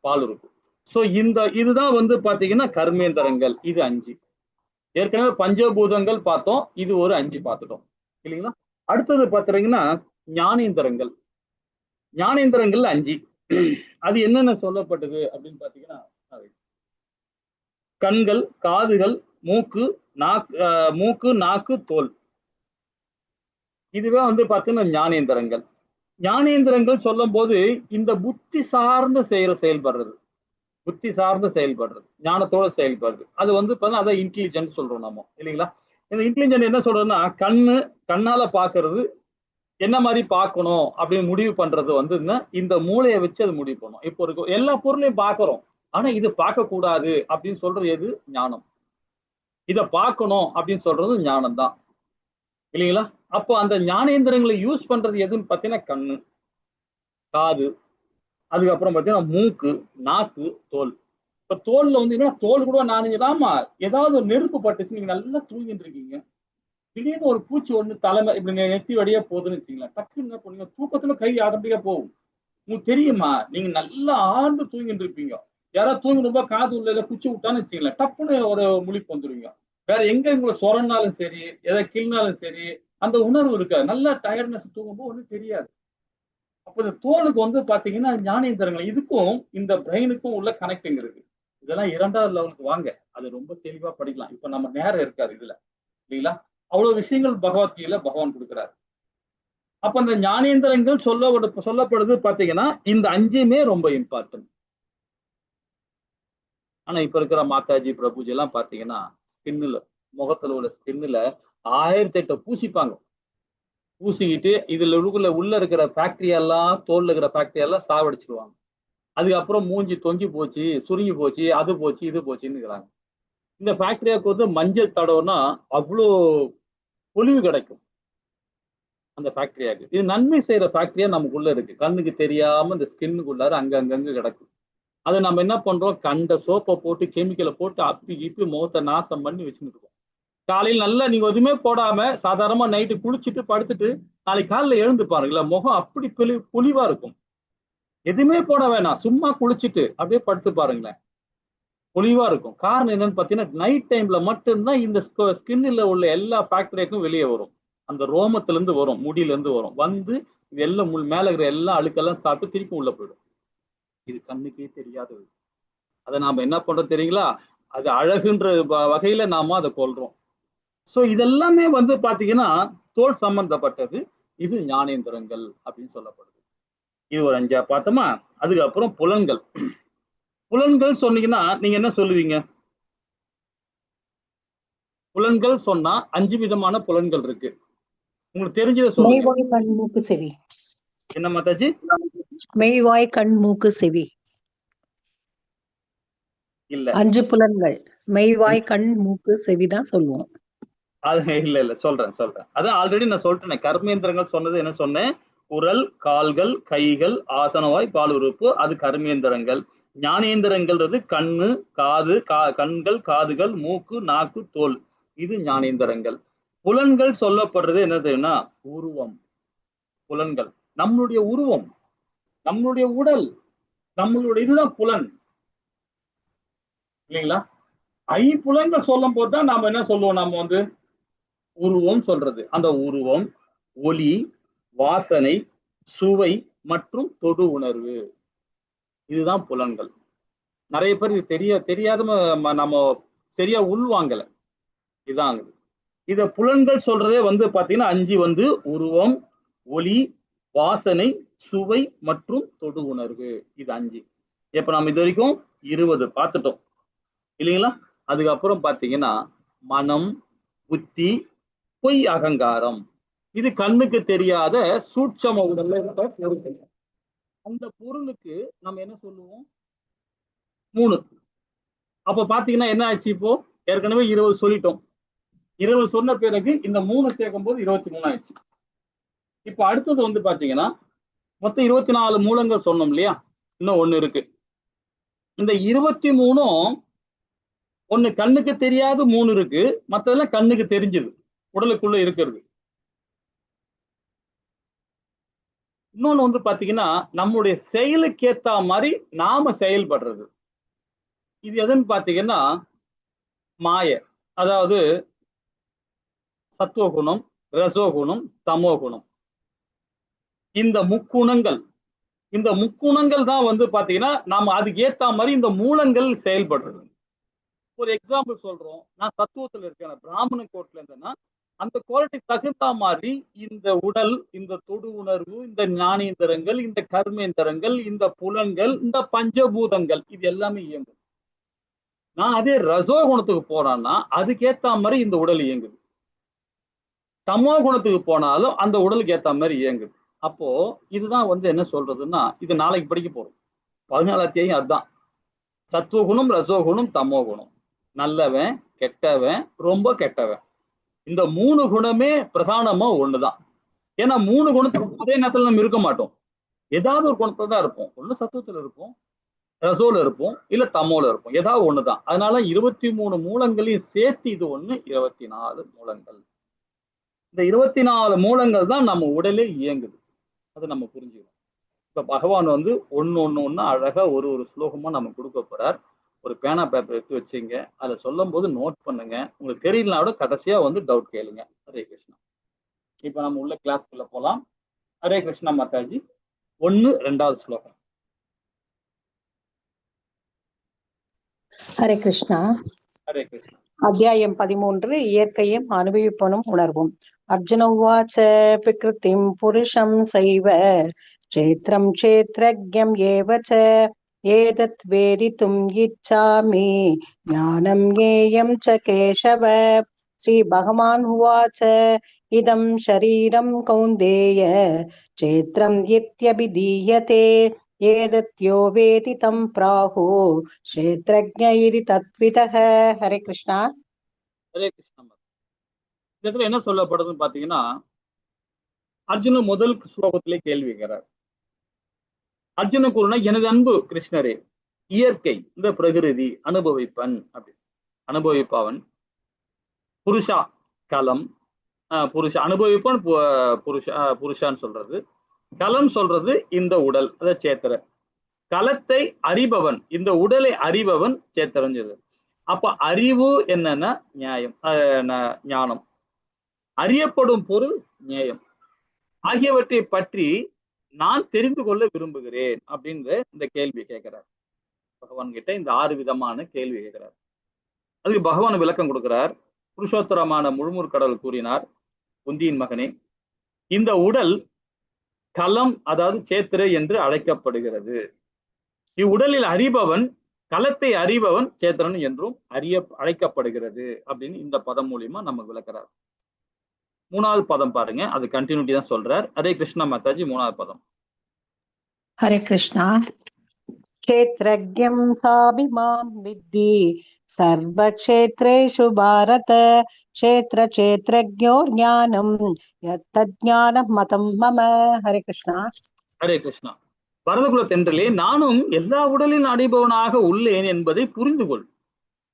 A: பாலுறுப்பு. சோ இதுதான் பாத்தீங்கன்னா கர்மேந்திரங்கள். இது 5. ஏற்கனவே பஞ்சபூதங்கள் பார்த்தோம், இது ஒரு 5 பார்த்துட்டோம் இல்லைங்களா. அடுத்தது பாத்தீங்கன்னா ஞானேந்திரங்கள். ஞானேந்திரங்கள் 5. அது என்னென்ன சொல்லப்பட்டது அப்படின்னு பாத்தீங்கன்னா கண்கள், காதுகள், மூக்கு, மூக்கு, நாக்கு, தோல். இதுவே வந்து பாத்தீங்கன்னா ஞானேந்திரங்கள். ஞானேந்திரங்கள் சொல்லும் போது இந்த புத்தி சார்ந்த செயல்படுறது, புத்தி சார்ந்து செயல்படுறது, ஞானத்தோட செயல்படுறது. அது வந்து அதான் இன்டெலிஜென்ட் சொல்றோம் நம்ம, இல்லைங்களா? இந்த இன்டெலிஜென்ட் என்ன சொல்றதுன்னா, கண்ணால பாக்குறது, என்ன மாதிரி பார்க்கணும் அப்படின்னு முடிவு பண்றது வந்து இந்த மூளையை வச்சு அது முடிவு பண்ணும். இப்போ இருக்கு எல்லா பொருளையும் பார்க்கிறோம், ஆனா இது பார்க்க கூடாது அப்படின்னு சொல்றது எது? ஞானம். இதை பார்க்கணும் அப்படின்னு சொல்றது ஞானம் தான், இல்லைங்களா? அப்போ அந்த ஞானேந்திரங்களை யூஸ் பண்றது எதுன்னு பார்த்தீங்கன்னா கண்ணு, காது, அதுக்கப்புறம் பார்த்தீங்கன்னா மூக்கு, நாக்கு, தோல். இப்ப தோல்ல வந்து என்ன, தோல் கூட நானுங்களாமா ஏதாவது ஒரு நெருப்பு பட்டுச்சு, நீங்க நல்லா தூங்கிட்டு இருக்கீங்க, திடீர்னு ஒரு பூச்சி ஒண்ணு தலைமை இப்படி நெத்தி வழியா போகுதுன்னு வச்சுங்களேன், டக்குன்னு என்ன பண்ணுங்க, தூக்கத்துல கை ஆட்டோமேட்டிக்கா போகும். உங்களுக்கு தெரியுமா? நீங்க நல்லா ஆழ்ந்து தூங்கிட்டு இருப்பீங்க, யாராவது தூங்கிட்டு காது உள்ள குச்சி விட்டான்னு வச்சுங்களேன், டப்புன்னு ஒரு முழிப்பு வந்துருவீங்க. வேற எங்க உங்களை சொரனாலும் சரி, எதை கிள்னாலும் சரி, அந்த உணர்வு இருக்காது. நல்லா டயர்ட்னஸ் தூங்கும்போது ஒன்றும் தெரியாது. அப்ப இந்த தோலுக்கு வந்து பாத்தீங்கன்னா ஞானேந்திரங்கள், இதுக்கும் இந்த பிரெயினுக்கும் உள்ள கனெக்டிங் இருக்கு. இதெல்லாம் 2வது லெவலுக்கு வாங்க, அது ரொம்ப தெளிவா படிக்கலாம். இப்ப நம்ம நேரம் இருக்காது இதுல, இல்லைங்களா? அவ்வளவு விஷயங்கள் பகவத்கீதையில பகவான் கொடுக்கிறார். அப்ப இந்த ஞானேந்திரங்கள் சொல்லப்படுது பாத்தீங்கன்னா இந்த 5மே ரொம்ப இம்பார்ட்டன்ட். ஆனா இப்ப இருக்கிற மாதாஜி, பிரபுஜி எல்லாம் பாத்தீங்கன்னா ஸ்கின்னுல, முகத்துல உள்ள ஸ்கின்னுல 1008 பூசிப்பாங்க. பூசிக்கிட்டு இதுல உள்ள இருக்கிற ஃபேக்டரி எல்லாம், தோல்ல இருக்கிற ஃபேக்டரி எல்லாம் சாவடிச்சிருவாங்க. அதுக்கப்புறம் மூஞ்சி தொங்கி போச்சு, சுருங்கி போச்சு, அது போச்சு, இது போச்சுன்னு. இந்த ஃபேக்டரியாவுக்கு வந்து மஞ்சள் தடவுனா அவ்வளோ பொலிவு கிடைக்கும் அந்த ஃபேக்டரியாக்கு. இது நன்மை செய்யற ஃபேக்டரியா நமக்குள்ள இருக்கு. கண்ணுக்கு தெரியாம இந்த ஸ்கின்னுக்குள்ளார அங்கங்க கிடக்கும். அதை நம்ம என்ன பண்றோம், கண்ட சோப்பை போட்டு கெமிக்கலை போட்டு அப்பி கிப்பி முகத்தை நாசம் பண்ணி வச்சுட்டு இருக்கோம். காலையில் நல்லா நீங்க எதுவுமே போடாம சாதாரணமா நைட்டு குளிச்சுட்டு படுத்துட்டு நாளைக்கு காலையில எழுந்து பாருங்களேன், முகம் அப்படி பொலிவா இருக்கும். எதுவுமே போட வேணாம், சும்மா குளிச்சுட்டு அப்படியே படுத்து பாருங்களேன், பொலிவா இருக்கும். காரணம் என்னன்னு பாத்தீங்கன்னா நைட் டைம்ல மட்டும்தான் இந்த ஸ்கின்ல உள்ள எல்லா ஃபேக்டரிக்கும் வெளியே வரும். அந்த ரோமத்துல இருந்து வரும், முடியில இருந்து வரும், வந்து இது எல்லாம் மேல இருக்கிற எல்லா அழுக்கெல்லாம் சாப்பிட்டு திருப்பி உள்ள போயிடும். இது கண்ணுக்கே தெரியாதது. அதை நாம என்ன பண்றோம் தெரியுங்களா? அது அழகுன்ற வகையில நாம அதை கொள்றோம். சோ இதெல்லாமே வந்து பாத்தீங்கன்னா தோல் சம்பந்தப்பட்டது. இது ஞானேந்திரங்கள் அப்படின்னு சொல்லப்படுது. இது ஒரு 5 பார்த்தோமா? அதுக்கப்புறம் புலன்கள். புலன்கள் சொன்னீங்கன்னா நீங்க என்ன சொல்லுவீங்க? புலன்கள் சொன்னா 5 விதமான புலன்கள் இருக்கு. உங்களுக்கு தெரிஞ்சதை சொல்லுங்க.
B: மெய்வாய், கண், மூக்கு, செவி.
A: என்ன மாதாஜி?
B: மெய்வாய், கண், மூக்கு, செவி.
A: இல்ல,
B: 5 புலன்கள். மெய்வாய், கண், மூக்கு, செவி தான் சொல்லுவோம்.
A: அது இல்ல சொல்றேன். அதான் ஆல்ரெடி நான் சொல்லிட்டேன். கர்மேந்திரங்கள் சொன்னது என்ன சொன்னேன்? குரல், கால்கள், கைகள், ஆசனவாய், பால் உறுப்பு, அது கர்மேந்திரங்கள். ஞானேந்திரங்கள்ன்றது கண்ணு, காது, கண்கள், காதுகள், மூக்கு, நாக்கு, தோல். இது ஞானேந்திரங்கள். புலன்கள் சொல்லப்படுறது என்னதுன்னா உருவம். புலன்கள் நம்மளுடைய உருவம், நம்மளுடைய உடல், நம்மளுடைய இதுதான் புலன், இல்லைங்களா? ஐம்புலன்கள் சொல்லும் போதுதான் நாம என்ன சொல்லுவோம், நம்ம வந்து உருவம் சொல்றது. அந்த உருவம், ஒலி, வாசனை, சுவை மற்றும் தொடு உணர்வு, இதுதான் புலன்கள். நிறைய பேர் இது தெரியாத நம்ம சரியா உள்வாங்கல. இதான் இத புலன்கள் சொல்றதே வந்து பாத்தீங்கன்னா 5 வந்து உருவம், ஒலி, வாசனை, சுவை மற்றும் தொடு உணர்வு. இது 5. இப்ப நம்ம இது வரைக்கும் 20 பார்த்துட்டோம், இல்லைங்களா? அதுக்கப்புறம் பாத்தீங்கன்னா மனம், புத்தி, பொய், அகங்காரம். இது கண்ணுக்கு தெரியாத சூட்சம உடல்ல இருக்கிற பொருட்கள். அந்த பொருளுக்கு நம்ம என்ன சொல்லுவோம்? 3. அப்ப பாத்தீங்கன்னா என்ன ஆச்சு? இப்போ ஏற்கனவே 20 சொல்லிட்டோம். 20 சொன்ன பிறகு இந்த 3 சேர்க்கும் போது 23 ஆயிடுச்சு. இப்ப அடுத்தது வந்து பாத்தீங்கன்னா மொத்தம் 24 மூலங்கள் சொன்னோம் இல்லையா? இன்னும் 1 இருக்கு. இந்த 23ம் ஒண்ணு கண்ணுக்கு தெரியாது, 3 இருக்கு. மத்ததெல்லாம் கண்ணுக்கு தெரிஞ்சது, உடலுக்குள்ள இருக்கிறது. இன்னொன்னு வந்து பாத்தீங்கன்னா நம்முடைய செயலுக்கு ஏத்த மாதிரி நாம செயல்படுறது. இது எதுன்னு பாத்தீங்கன்னா மாய, அதாவது சத்துவகுணம், ரசோகுணம், தமோகுணம். இந்த முக்குணங்கள் தான் வந்து பாத்தீங்கன்னா நாம அதுக்கு ஏத்த மாதிரி இந்த மூலங்கள் செயல்படுறது. ஒரு எக்ஸாம்பிள் சொல்றோம். நான் தத்துவத்துல இருக்கேன், பிராமண கோட்ல இருந்தேன்னா அந்த குவாலிட்டி தகுந்த மாதிரி இந்த உடல், இந்த தொடு உணர்வு, இந்த ஞானேந்திரங்கள், இந்த கர்மேந்திரங்கள், இந்த புலன்கள், இந்த பஞ்சபூதங்கள் இது எல்லாமே இயங்குது. நான் அதே ரசோ குணத்துக்கு போனேன்னா அதுக்கேத்த மாதிரி இந்த உடல் இயங்குது. தமோ குணத்துக்கு போனாலும் அந்த உடலுக்கு ஏத்த மாதிரி இயங்குது. அப்போ இதுதான் என்ன சொல்றதுன்னா, இது நாளைக்கு படிக்க போறோம். 14 அத்தியாயம் அதுதான். சத்துவகுணம், ரசோகுணம், தமோ குணம். நல்லவன், கெட்டவன், ரொம்ப கெட்டவன். இந்த 3 குணமே பிரதானமா ஒண்ணுதான். ஏன்னா 3 குணத்துக்கு ஒரே நேரத்துல நம்ம இருக்க மாட்டோம். ஏதாவது ஒரு குணத்துல தான் இருப்போம். ஒண்ணு சத்துவத்துல இருப்போம், ரசோல இருப்போம், இல்ல தமோல இருப்போம். ஏதாவது ஒண்ணுதான். அதனால 23 மூலங்களையும் சேர்த்து இது ஒண்ணு 24 மூலங்கள். இந்த 24 மூலங்கள் தான் நம்ம உடலே இயங்குது. அதை நம்ம புரிஞ்சுக்கணும். இப்ப பகவான் ஒண்ணு அழகா ஒரு ஸ்லோகமா நம்ம கொடுக்க போறார். ஒரு பேனா பேப்பர் எடுத்து வச்சுங்க. அதை சொல்லும் போது நோட் பண்ணுங்க. உங்களுக்கு தெரியலனா கூட கடைசியா டவுட் கேளுங்க. ஹரே கிருஷ்ணா. இப்ப நம்ம உள்ள கிளாஸ்க்குள்ள போலாம். ஹரே கிருஷ்ணா மாதாஜி. 1 ஸ்லோகம்.
B: ஹரே கிருஷ்ணா.
A: ஹரே கிருஷ்ணா.
B: அத்தியாயம் 13 இயற்கையும் அனுபவிப்பனும் உணர்வும். அர்ஜுன உவாச்ச பிரகிருதிம் புருஷம் சைவ க்ஷேத்ரம் க்ஷேத்ரஜ்ஞம் ஏவ ச ஏதத் வேதித்தும் இச்சாமி ஞானம் ஞேயம் ச கேசவ. ஸ்ரீ பகவான் உவாச்ச இதம் ஷரீரம் கௌந்தேய க்ஷேத்ரம் இத்யபிதீயதே ஏதத்யோ வேதி தம் பிராஹு க்ஷேத்ரஜ்ஞ இதி தத்விதஹ. ஹரே கிருஷ்ணா.
A: ஹரே கிருஷ்ணா. இந்த இடத்துல என்ன சொல்லப்படுதுன்னு பாத்தீங்கன்னா, அர்ஜுனன் முதல் ஸ்லோகத்திலே கேள்வி கேட்கிறார். அர்ஜுன கூறுனா, எனது அன்பு கிருஷ்ணரே, இயற்கை இந்த பிரகிருதி அனுபவிப்பன் அப்படி அனுபவிப்பவன். புருஷா கலம், புருஷ அனுபவிப்பன், புருஷான்னு சொல்றது. கலம் சொல்றது இந்த உடல், அத சேத்திர. கலத்தை அறிபவன், இந்த உடலை அறிபவன் சேத்திரன் சொல்றது. அப்ப அறிவு என்னன்னா நியாயம், ஞானம். அறியப்படும் பொருள் நியாயம் ஆகியவற்றை பற்றி நான் தெரிந்து கொள்ள விரும்புகிறேன் அப்படின்னு இந்த கேள்வி கேட்கிறார். பகவான் கிட்ட இந்த 6 விதமான கேள்வி கேட்கிறார். அதுக்கு பகவான் விளக்கம் கொடுக்கிறார். புருஷோத்தரமான முழுமுற் கடவுள் கூறினார், குந்தியின் மகனே, இந்த உடல் கலம், அதாவது சேத்திர என்று அழைக்கப்படுகிறது. இவ்வுடலில் அறிபவன், கலத்தை அறிபவன் சேத்திரன் என்றும் அழைக்கப்படுகிறது அப்படின்னு இந்த பதம் மூலியமா நமக்கு விளக்குறார். 3வது பதம் பாருங்க, அது கண்டினியூட்டி தான் சொல்றார். ஹரே கிருஷ்ணா மாதாஜி. 3வது பதம்.
B: ஹரே கிருஷ்ணா. க்ஷேத்ரஜ்ஞம் சாபிமாம் வித்தி சர்வக்ஷேத்ரேஷு பாரத க்ஷேத்ர க்ஷேத்ரஜ்ஞோ ஞானம் யத்தஜ்ஞானம் மதம் மம. ஹரே கிருஷ்ணா.
A: ஹரே கிருஷ்ணா. பரதகுல தென்றலே, நானும் எல்லா உடலின் அறிபவனாக உள்ளேன் என்பதை புரிந்து கொள்.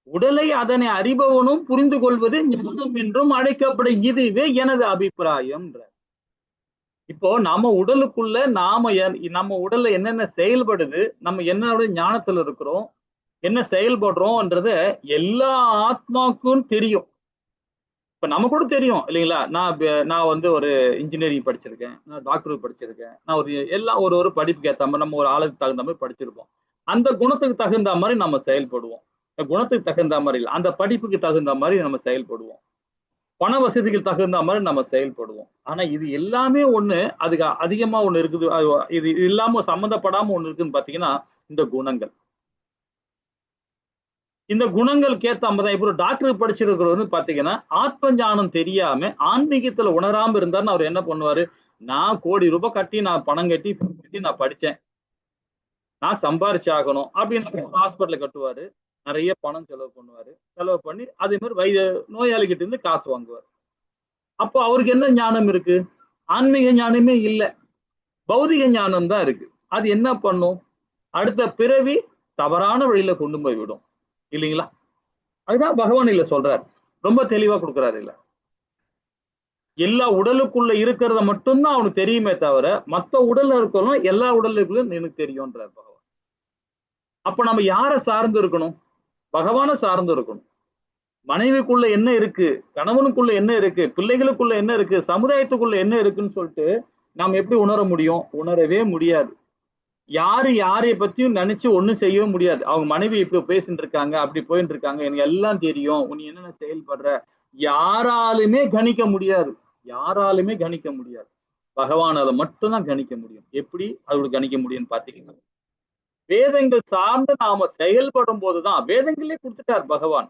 A: உடலை அதனை அறிபவனும் புரிந்து கொள்வது ஞானம் என்றும் அழைக்கப்படும். இதுவே எனது அபிப்பிராயம். இப்போ நம்ம உடலுக்குள்ள நம்ம உடல்ல என்னென்ன செயல்படுது, நம்ம என்னோட ஞானத்துல இருக்கிறோம், என்ன செயல்படுறோம்ன்றத எல்லா ஆத்மாக்கும் தெரியும். இப்ப நம்ம கூட தெரியும் இல்லைங்களா? நான் ஒரு இன்ஜினியரிங் படிச்சிருக்கேன், நான் டாக்டர் படிச்சிருக்கேன், நான் ஒரு படிப்புக்கு ஏற்ற மாதிரி நம்ம ஒரு ஆளுக்கு தகுந்த மாதிரி படிச்சிருப்போம். அந்த குணத்துக்கு தகுந்த மாதிரி நம்ம செயல்படுவோம். குணத்துக்கு தகுந்த மாதிரி இல்லை, அந்த படிப்புக்கு தகுந்த மாதிரி நம்ம செயல்படுவோம். பண வசதிக்கு தகுந்த மாதிரி நம்ம செயல்படுவோம். ஆனா இது எல்லாமே அதுக்கு அதிகமா இருக்குது. இது இல்லாம சம்மந்தப்படாம இருக்குன்னு பாத்தீங்கன்னா இந்த குணங்கள். இந்த குணங்களுக்கு ஏத்த மாதிரி இப்போ டாக்டர் படிச்சிருக்கிறவர் பாத்தீங்கன்னா ஆத்ம ஞானம் தெரியாம ஆன்மீகத்துல உணராம இருந்தாருன்னு அவர் என்ன பண்ணுவாரு, நான் கோடி ரூபாய் கட்டி, நான் பணம் கட்டி நான் படிச்சேன், நான் சம்பாரிச்சு ஆகணும் அப்படின்னு ஹாஸ்பிட்டல கட்டுவாரு. நிறைய பணம் செலவு பண்ணுவாரு. செலவு பண்ணி அதே மாதிரி நோயாளிகிட்ட இருந்து காசு வாங்குவார். அப்போ அவருக்கு என்ன ஞானம் இருக்கு? ஆன்மீக ஞானமே இல்லை, பௌதிக ஞானம் தான் இருக்கு. அது என்ன பண்ணும்? அடுத்த பிறவி தவறான வழியில கொண்டு போய் விடும் இல்லைங்களா? அதுதான் பகவான் இல்ல சொல்றார், ரொம்ப தெளிவா கொடுக்குறாரு. இல்ல எல்லா உடலுக்குள்ள இருக்கிறத மட்டும்தான் அவனுக்கு தெரியுமே தவிர மற்ற உடல்ல இருக்கணும் எல்லா உடலுக்குள்ளும் எனக்கு தெரியும்ன்றார் பகவான். அப்ப நம்ம யாரை சார்ந்து இருக்கணும்? பகவானை சார்ந்து இருக்கணும். மனைவிக்குள்ள என்ன இருக்கு, கணவனுக்குள்ள என்ன இருக்கு, பிள்ளைகளுக்குள்ள என்ன இருக்கு, சமுதாயத்துக்குள்ள என்ன இருக்குன்னு சொல்லிட்டு நாம் எப்படி உணர முடியும்? உணரவே முடியாது. யாரு யாரை பத்தியும் நினைச்சு ஒண்ணும் செய்யவும் முடியாது. அவங்க மனைவி இப்படி பேசிட்டு இருக்காங்க, அப்படி போயிட்டு இருக்காங்க, எனக்கு எல்லாம் தெரியும், நீ என்னென்ன செயல்படுற, யாராலுமே கணிக்க முடியாது. யாராலுமே கணிக்க முடியாது. பகவானால மட்டும்தான் கணிக்க முடியும். எப்படி அதோட கணிக்க முடியும்னு பாத்தீங்கன்னா, வேதங்கள் சார்ந்து நாம செயல்படும் போதுதான் வேதங்களே கொடுத்துட்டார் பகவான்.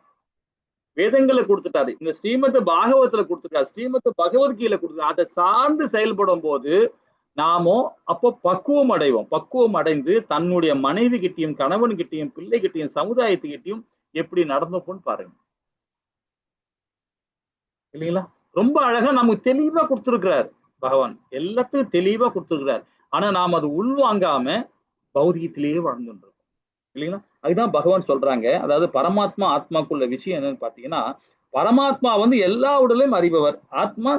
A: வேதங்களை கொடுத்துட்டாரு. இந்த ஸ்ரீமத் பாகவத்துல கொடுத்துட்டாரு, ஸ்ரீமத் பகவத்கீதை கொடுத்துட்டாரு. அதை சார்ந்து செயல்படும் போது நாமோ அப்போ பக்குவம் அடைவோம். பக்குவம் அடைந்து தன்னுடைய மனைவி கிட்டையும் கணவன் கிட்டையும் பிள்ளை கிட்டையும் சமுதாயத்துக்கிட்டையும் எப்படி நடந்தோம்னு பாருங்க. இல்லைங்களா? ரொம்ப அழகா நமக்கு தெளிவா கொடுத்துருக்கிறார் பகவான். எல்லாத்தையும் தெளிவா கொடுத்துருக்கிறார். ஆனா நாம் அது உள்வாங்காம பௌதிகத்திலேயே வாழ்ந்துட்டு இருக்கோம். இல்லைங்களா? அதுதான் பகவான் சொல்றாங்க. அதாவது பரமாத்மா ஆத்மாக்குள்ள விஷயம் என்னன்னு பாத்தீங்கன்னா, பரமாத்மா வந்து எல்லா உடலையும் அறிபவர். ஆத்மா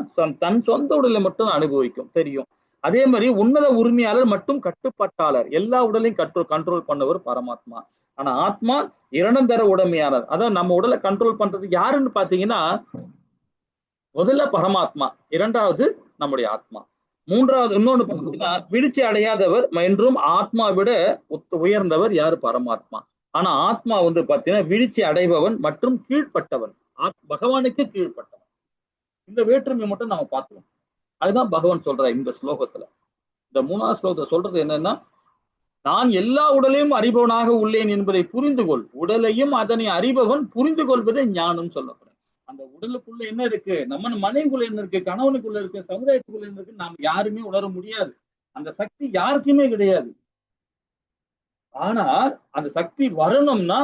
A: தன் சொந்த உடலை மட்டும் அனுபவிக்கும், தெரியும். அதே மாதிரி உன்னத உரிமையாளர் மற்றும் கட்டுப்பாட்டாளர். எல்லா உடலையும் கண்ட்ரோல் பண்ணவர் பரமாத்மா. ஆனா ஆத்மா இரண்டந்தர உடைமையாளர். அதான் நம்ம உடலை கண்ட்ரோல் பண்றது யாருன்னு பாத்தீங்கன்னா, முதல்ல பரமாத்மா, இரண்டாவது நம்முடைய ஆத்மா, மூன்றாவது இன்னொன்னு பாத்தீங்கன்னா வீழ்ச்சி அடையாதவர் என்றும் ஆத்மா விட உயர்ந்தவர் யாரு? பரமாத்மா. ஆனா ஆத்மா வந்து பாத்தீங்கன்னா வீழ்ச்சி அடைபவன் மற்றும் கீழ்ப்பட்டவன், பகவானுக்கு கீழ்ப்பட்டவன். இந்த வேற்றுமை மட்டும் நம்ம பார்த்துக்கணும். அதுதான் பகவான் சொல்ற இந்த ஸ்லோகத்துல. இந்த 3வது ஸ்லோகத்தை சொல்றது என்னன்னா, நான் எல்லா உடலையும் அறிபவனாக உள்ளேன் என்பதை புரிந்து கொள். உடலையும் அதனை அறிபவன் புரிந்து கொள்வதே ஞானம் சொல்லப்படுறது. அந்த உடலுக்குள்ள என்ன இருக்கு, நம்ம மனைவிக்குள்ள என்ன இருக்கு, கணவனுக்குள்ள இருக்கு, சமுதாயத்துக்குள்ள என்ன இருக்கு, நாம் யாருமே உணர முடியாது. அந்த சக்தி யாருக்குமே கிடையாது. ஆனா அந்த சக்தி வரணும்னா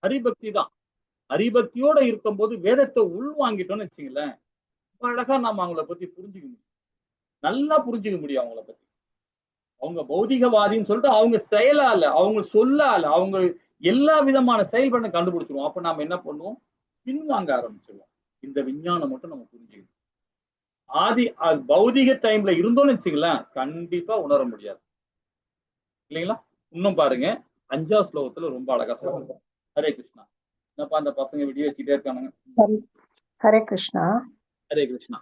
A: ஹரிபக்தி தான். ஹரிபக்தியோட இருக்கும் போது வேதத்தை உள்வாங்கிட்டோம்னு வச்சுங்களேன், அழகா நம்ம அவங்கள பத்தி புரிஞ்சுக்க முடியும். நல்லா புரிஞ்சுக்க முடியும் அவங்கள பத்தி. அவங்க பௌதிகவாதின்னு சொல்லிட்டு அவங்க செயலால, அவங்க சொல்லால, அவங்க எல்லா விதமான செயல்பாடு கண்டுபிடிச்சிருவோம். அப்ப நாம என்ன பண்ணுவோம்? பின்வாங்க ஆரம்பிச்சிருவோம். இந்த விஞ்ஞானம் மட்டும் நம்ம புரிஞ்சுக்கணும். பௌதிக டைம்ல இருந்தோம்னு வச்சுக்கலாம், கண்டிப்பா உணர முடியாது. இல்லைங்களா? இன்னும் பாருங்க, 5வது ஸ்லோகத்துல ரொம்ப அழகா சொல்றாங்க. ஹரே கிருஷ்ணா. என்னப்பா அந்த பசங்க விடிய வச்சுட்டே இருக்கானுங்க.
B: ஹரே கிருஷ்ணா.
A: ஹரே கிருஷ்ணா.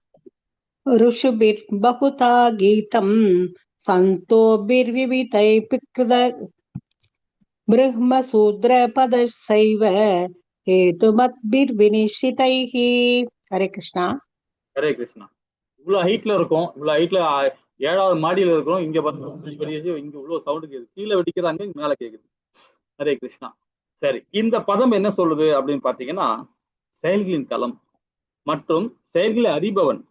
B: ऋषुभिर् बहुधा गीतं सन्तोभिर्विविधैः पिकृत ब्रह्मसूत्रपदशैव हेतुमद्भिर्विनिश्चितैः. ஹரே கிருஷ்ணா.
A: ஹரே கிருஷ்ணா. இவ்வளவு ஹைட்ல இருக்கும், இவ்வளவு ஹைட்ல 7வது மாடியில இருக்கிறோம். இங்க இங்க இவ்வளவு சவுண்டு கேக்குது. கீழே வெடிக்கிறாங்க, மேல கேக்குது. ஹரே கிருஷ்ணா. சரி, இந்த பதம் என்ன சொல்லுது அப்படின்னு பாத்தீங்கன்னா, செயல்களின் களம் மற்றும் செயல்களை அறிபவன்